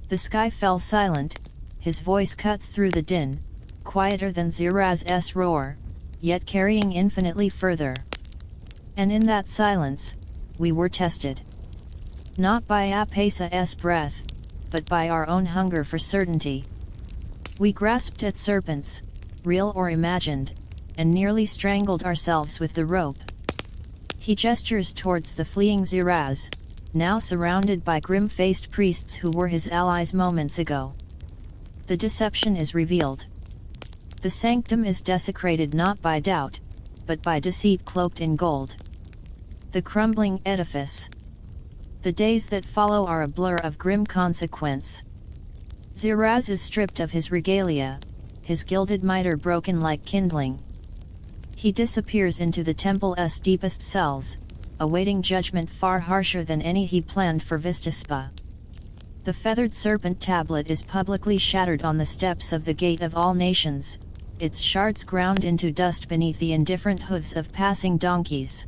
The sky fell silent, his voice cuts through the din, quieter than Ziraz's roar, yet carrying infinitely further. And in that silence, we were tested. Not by Apesa's breath, but by our own hunger for certainty. We grasped at serpents, real or imagined, and nearly strangled ourselves with the rope. He gestures towards the fleeing Ziraz, now surrounded by grim-faced priests who were his allies moments ago. The deception is revealed. The sanctum is desecrated not by doubt, but by deceit cloaked in gold. The crumbling edifice. The days that follow are a blur of grim consequence. Ziraz is stripped of his regalia, his gilded mitre broken like kindling. He disappears into the temple's deepest cells, awaiting judgment far harsher than any he planned for Vistaspa. The feathered serpent tablet is publicly shattered on the steps of the Gate of All Nations, its shards ground into dust beneath the indifferent hooves of passing donkeys.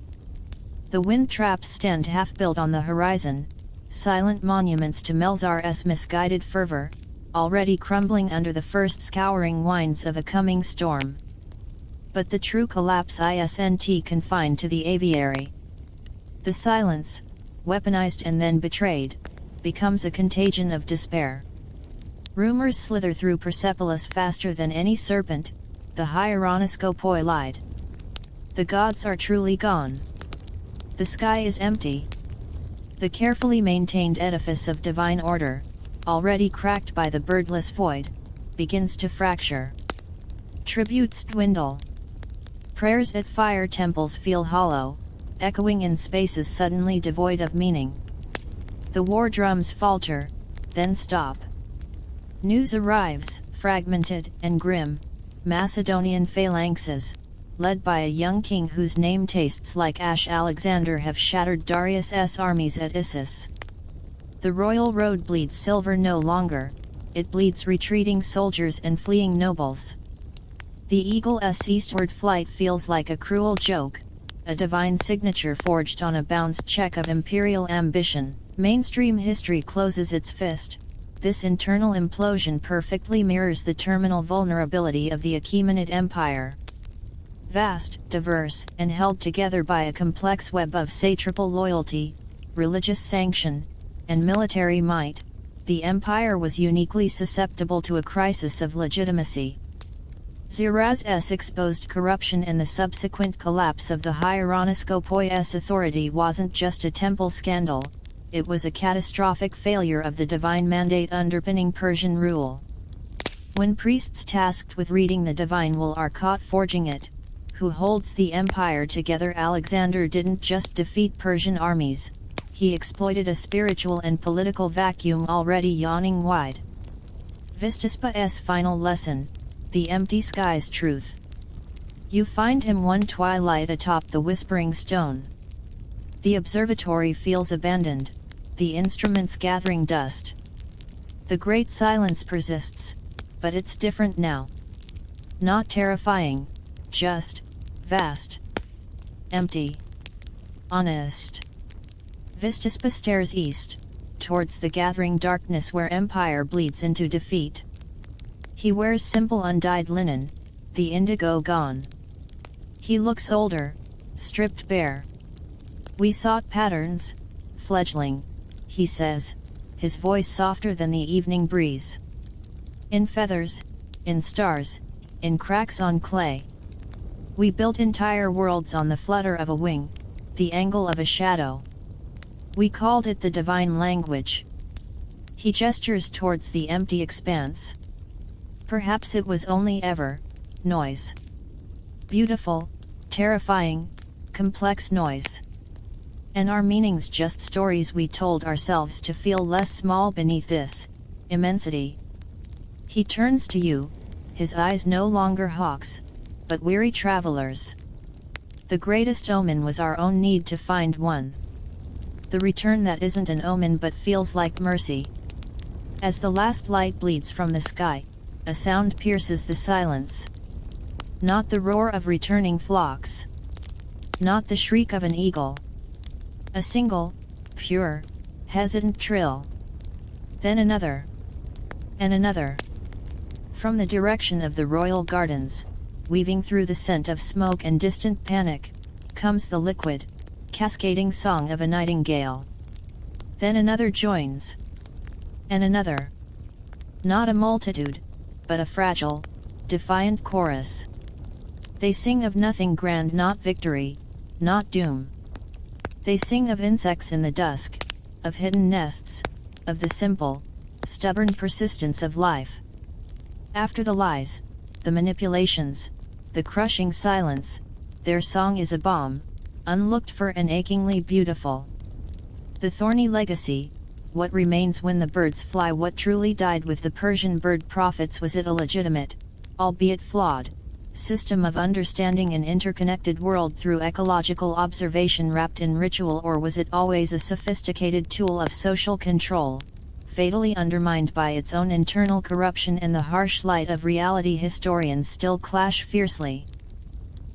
The wind traps stand half-built on the horizon, silent monuments to Melzar's misguided fervor, already crumbling under the first scouring winds of a coming storm. But the true collapse isn't confined to the aviary. The silence, weaponized and then betrayed, becomes a contagion of despair. Rumors slither through Persepolis faster than any serpent, the hieronoscopoi lied. The gods are truly gone. The sky is empty. The carefully maintained edifice of divine order, already cracked by the birdless void, begins to fracture. Tributes dwindle. Prayers at fire temples feel hollow, echoing in spaces suddenly devoid of meaning. The war drums falter, then stop. News arrives, fragmented and grim, Macedonian phalanxes, led by a young king whose name tastes like ash Alexander, have shattered Darius's armies at Issus. The royal road bleeds silver no longer, it bleeds retreating soldiers and fleeing nobles. The eagle's eastward flight feels like a cruel joke, a divine signature forged on a bounced check of imperial ambition. Mainstream history closes its fist. This internal implosion perfectly mirrors the terminal vulnerability of the Achaemenid Empire. Vast, diverse, and held together by a complex web of satrapal loyalty, religious sanction, and military might, the empire was uniquely susceptible to a crisis of legitimacy. Xiraz's exposed corruption and the subsequent collapse of the Hieronyskopoi's authority wasn't just a temple scandal, it was a catastrophic failure of the divine mandate underpinning Persian rule. When priests tasked with reading the divine will are caught forging it, who holds the empire together? Alexander didn't just defeat Persian armies, he exploited a spiritual and political vacuum already yawning wide. Vistaspa's final lesson, the empty sky's truth. You find him one twilight atop the whispering stone. The observatory feels abandoned, the instruments gathering dust. The great silence persists, but it's different now. Not terrifying, just vast, empty, honest. Vistaspa stares east, towards the gathering darkness where empire bleeds into defeat. He wears simple undyed linen, the indigo gone. He looks older, stripped bare. We sought patterns, fledgling, he says, his voice softer than the evening breeze. In feathers, in stars, in cracks on clay. We built entire worlds on the flutter of a wing, the angle of a shadow. We called it the divine language. He gestures towards the empty expanse. Perhaps it was only ever noise. Beautiful, terrifying, complex noise. And our meanings just stories we told ourselves to feel less small beneath this immensity. He turns to you, his eyes no longer hawks, but weary travelers. The greatest omen was our own need to find one. The return that isn't an omen but feels like mercy. As the last light bleeds from the sky, a sound pierces the silence. Not the roar of returning flocks. Not the shriek of an eagle. A single, pure, hesitant trill. Then another. And another. From the direction of the royal gardens, weaving through the scent of smoke and distant panic, comes the liquid, cascading song of a nightingale. Then another joins. And another. Not a multitude, but a fragile, defiant chorus. They sing of nothing grand, not victory, not doom. They sing of insects in the dusk, of hidden nests, of the simple, stubborn persistence of life. After the lies, the manipulations, the crushing silence, their song is a balm, unlooked for and achingly beautiful. The thorny legacy, what remains when the birds fly? What truly died with the Persian bird prophets? Was it a legitimate, albeit flawed, system of understanding an interconnected world through ecological observation wrapped in ritual, or was it always a sophisticated tool of social control, fatally undermined by its own internal corruption and the harsh light of reality? Historians still clash fiercely.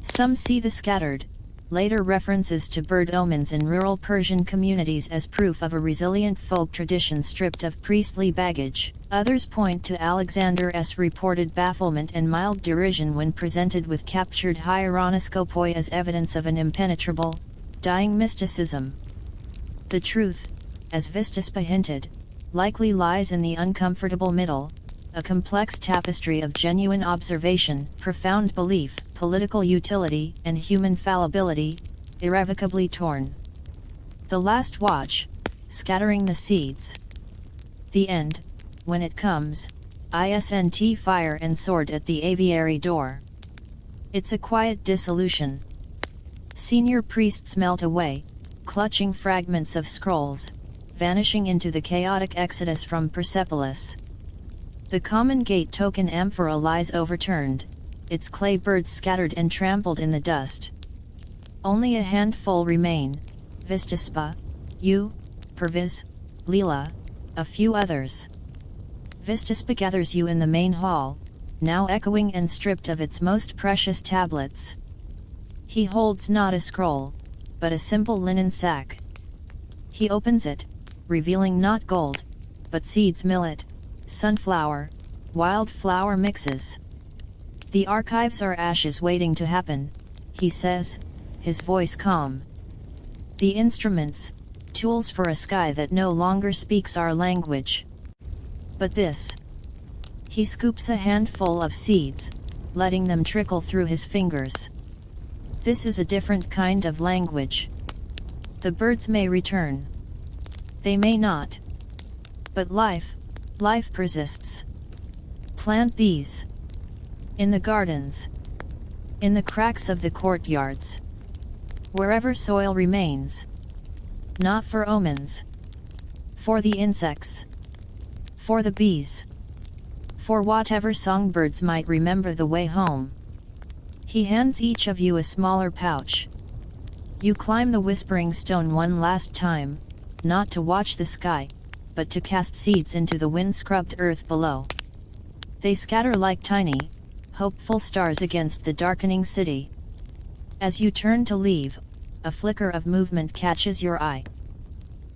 Some see the scattered, later references to bird omens in rural Persian communities as proof of a resilient folk tradition stripped of priestly baggage. Others point to Alexander's reported bafflement and mild derision when presented with captured Hieronyskopoi as evidence of an impenetrable, dying mysticism. The truth, as Vistaspa hinted, likely lies in the uncomfortable middle, a complex tapestry of genuine observation, profound belief, political utility, and human fallibility, irrevocably torn. The last watch, scattering the seeds. The end, when it comes, isn't fire and sword at the aviary door. It's a quiet dissolution. Senior priests melt away, clutching fragments of scrolls, vanishing into the chaotic exodus from Persepolis. The common gate token amphora lies overturned, its clay birds scattered and trampled in the dust. Only a handful remain, Vistaspa, you, Perviz, Leela, a few others. Vistaspa gathers you in the main hall, now echoing and stripped of its most precious tablets. He holds not a scroll, but a simple linen sack. He opens it, revealing not gold, but seeds, millet, sunflower, wildflower mixes. The archives are ashes waiting to happen, he says, his voice calm. The instruments, tools for a sky that no longer speaks our language. But this. He scoops a handful of seeds, letting them trickle through his fingers. This is a different kind of language. The birds may return. They may not. But life persists. Plant these. In the gardens. In the cracks of the courtyards. Wherever soil remains. Not for omens. For the insects. For the bees. For whatever songbirds might remember the way home. He hands each of you a smaller pouch. You climb the whispering stone one last time, not to watch the sky, but to cast seeds into the wind-scrubbed earth below. They scatter like tiny, hopeful stars against the darkening city. As you turn to leave, a flicker of movement catches your eye.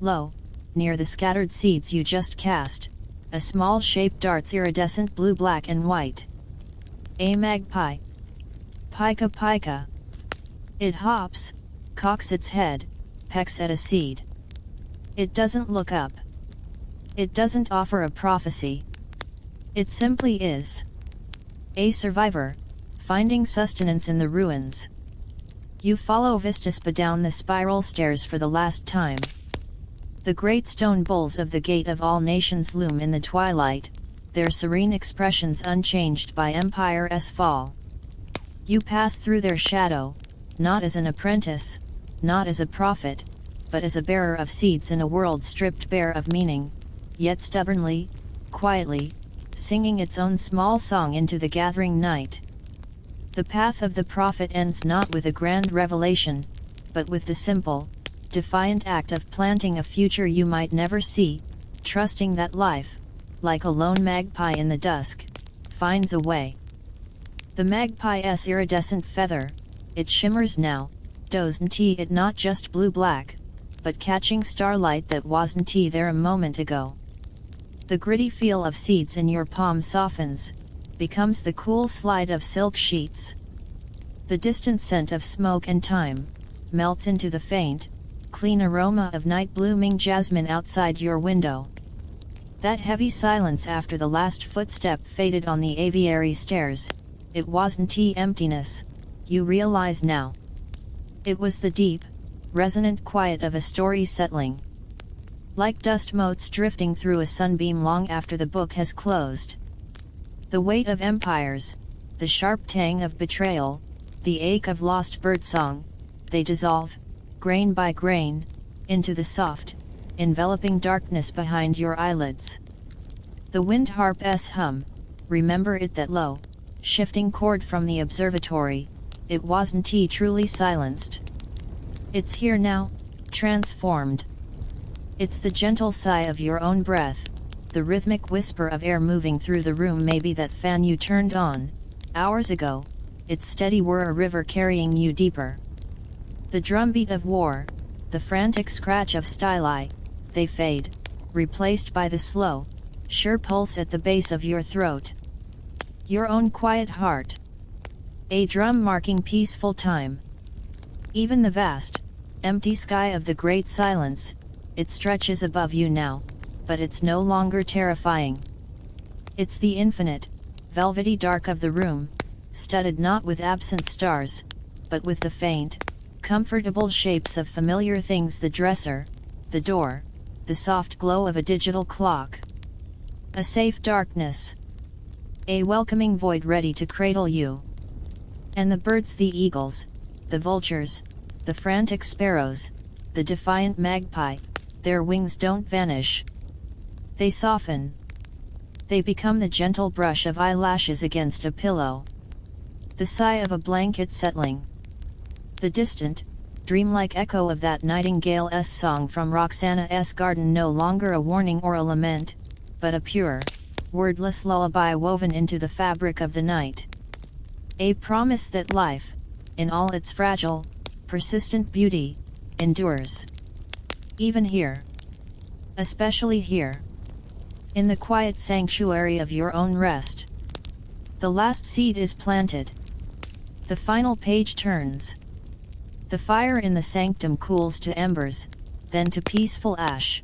Lo, near the scattered seeds you just cast, a small shape darts iridescent blue, black and white. A magpie. Pika pika. It hops, cocks its head, pecks at a seed. It doesn't look up. It doesn't offer a prophecy. It simply is. A survivor, finding sustenance in the ruins. You follow Vistaspa down the spiral stairs for the last time. The great stone bulls of the Gate of All Nations loom in the twilight, their serene expressions unchanged by Empire's fall. You pass through their shadow, not as an apprentice, not as a prophet, but as a bearer of seeds in a world stripped bare of meaning, yet stubbornly, quietly, singing its own small song into the gathering night. The path of the prophet ends not with a grand revelation, but with the simple, defiant act of planting a future you might never see, trusting that life, like a lone magpie in the dusk, finds a way. The magpie's iridescent feather, it shimmers now, doesn't it not just blue-black, but catching starlight that wasn't there a moment ago. The gritty feel of seeds in your palm softens, becomes the cool slide of silk sheets. The distant scent of smoke and thyme, melts into the faint, clean aroma of night-blooming jasmine outside your window. That heavy silence after the last footstep faded on the aviary stairs, it wasn't emptiness, you realize now. It was the deep, resonant quiet of a story settling. Like dust motes drifting through a sunbeam long after the book has closed. The weight of empires, the sharp tang of betrayal, the ache of lost birdsong, they dissolve, grain by grain, into the soft, enveloping darkness behind your eyelids. The wind harp's hum, remember it, that low, shifting chord from the observatory, it wasn't truly silenced. It's here now, transformed. It's the gentle sigh of your own breath, the rhythmic whisper of air moving through the room, maybe that fan you turned on, hours ago, its steady whir, a river carrying you deeper. The drumbeat of war, the frantic scratch of styli, they fade, replaced by the slow, sure pulse at the base of your throat. Your own quiet heart. A drum marking peaceful time. Even the vast, empty sky of the great silence, it stretches above you now, but it's no longer terrifying. It's the infinite, velvety dark of the room, studded not with absent stars, but with the faint, comfortable shapes of familiar things, the dresser, the door, the soft glow of a digital clock. A safe darkness. A welcoming void ready to cradle you. And the birds, the eagles, the vultures, the frantic sparrows, the defiant magpie, their wings don't vanish. They soften. They become the gentle brush of eyelashes against a pillow. The sigh of a blanket settling. The distant, dreamlike echo of that nightingale's song from Roxana's garden, no longer a warning or a lament, but a pure, wordless lullaby woven into the fabric of the night. A promise that life, in all its fragile, persistent beauty, endures. Even here. Especially here. In the quiet sanctuary of your own rest. The last seed is planted. The final page turns. The fire in the sanctum cools to embers, then to peaceful ash.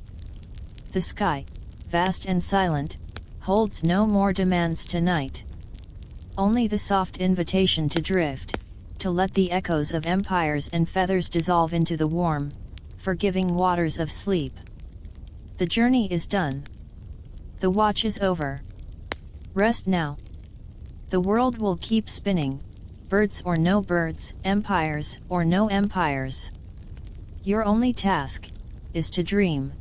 The sky, vast and silent, holds no more demands tonight. Only the soft invitation to drift, to let the echoes of empires and feathers dissolve into the warm, forgiving waters of sleep. The journey is done. The watch is over. Rest now. The world will keep spinning, birds or no birds, empires or no empires. Your only task is to dream.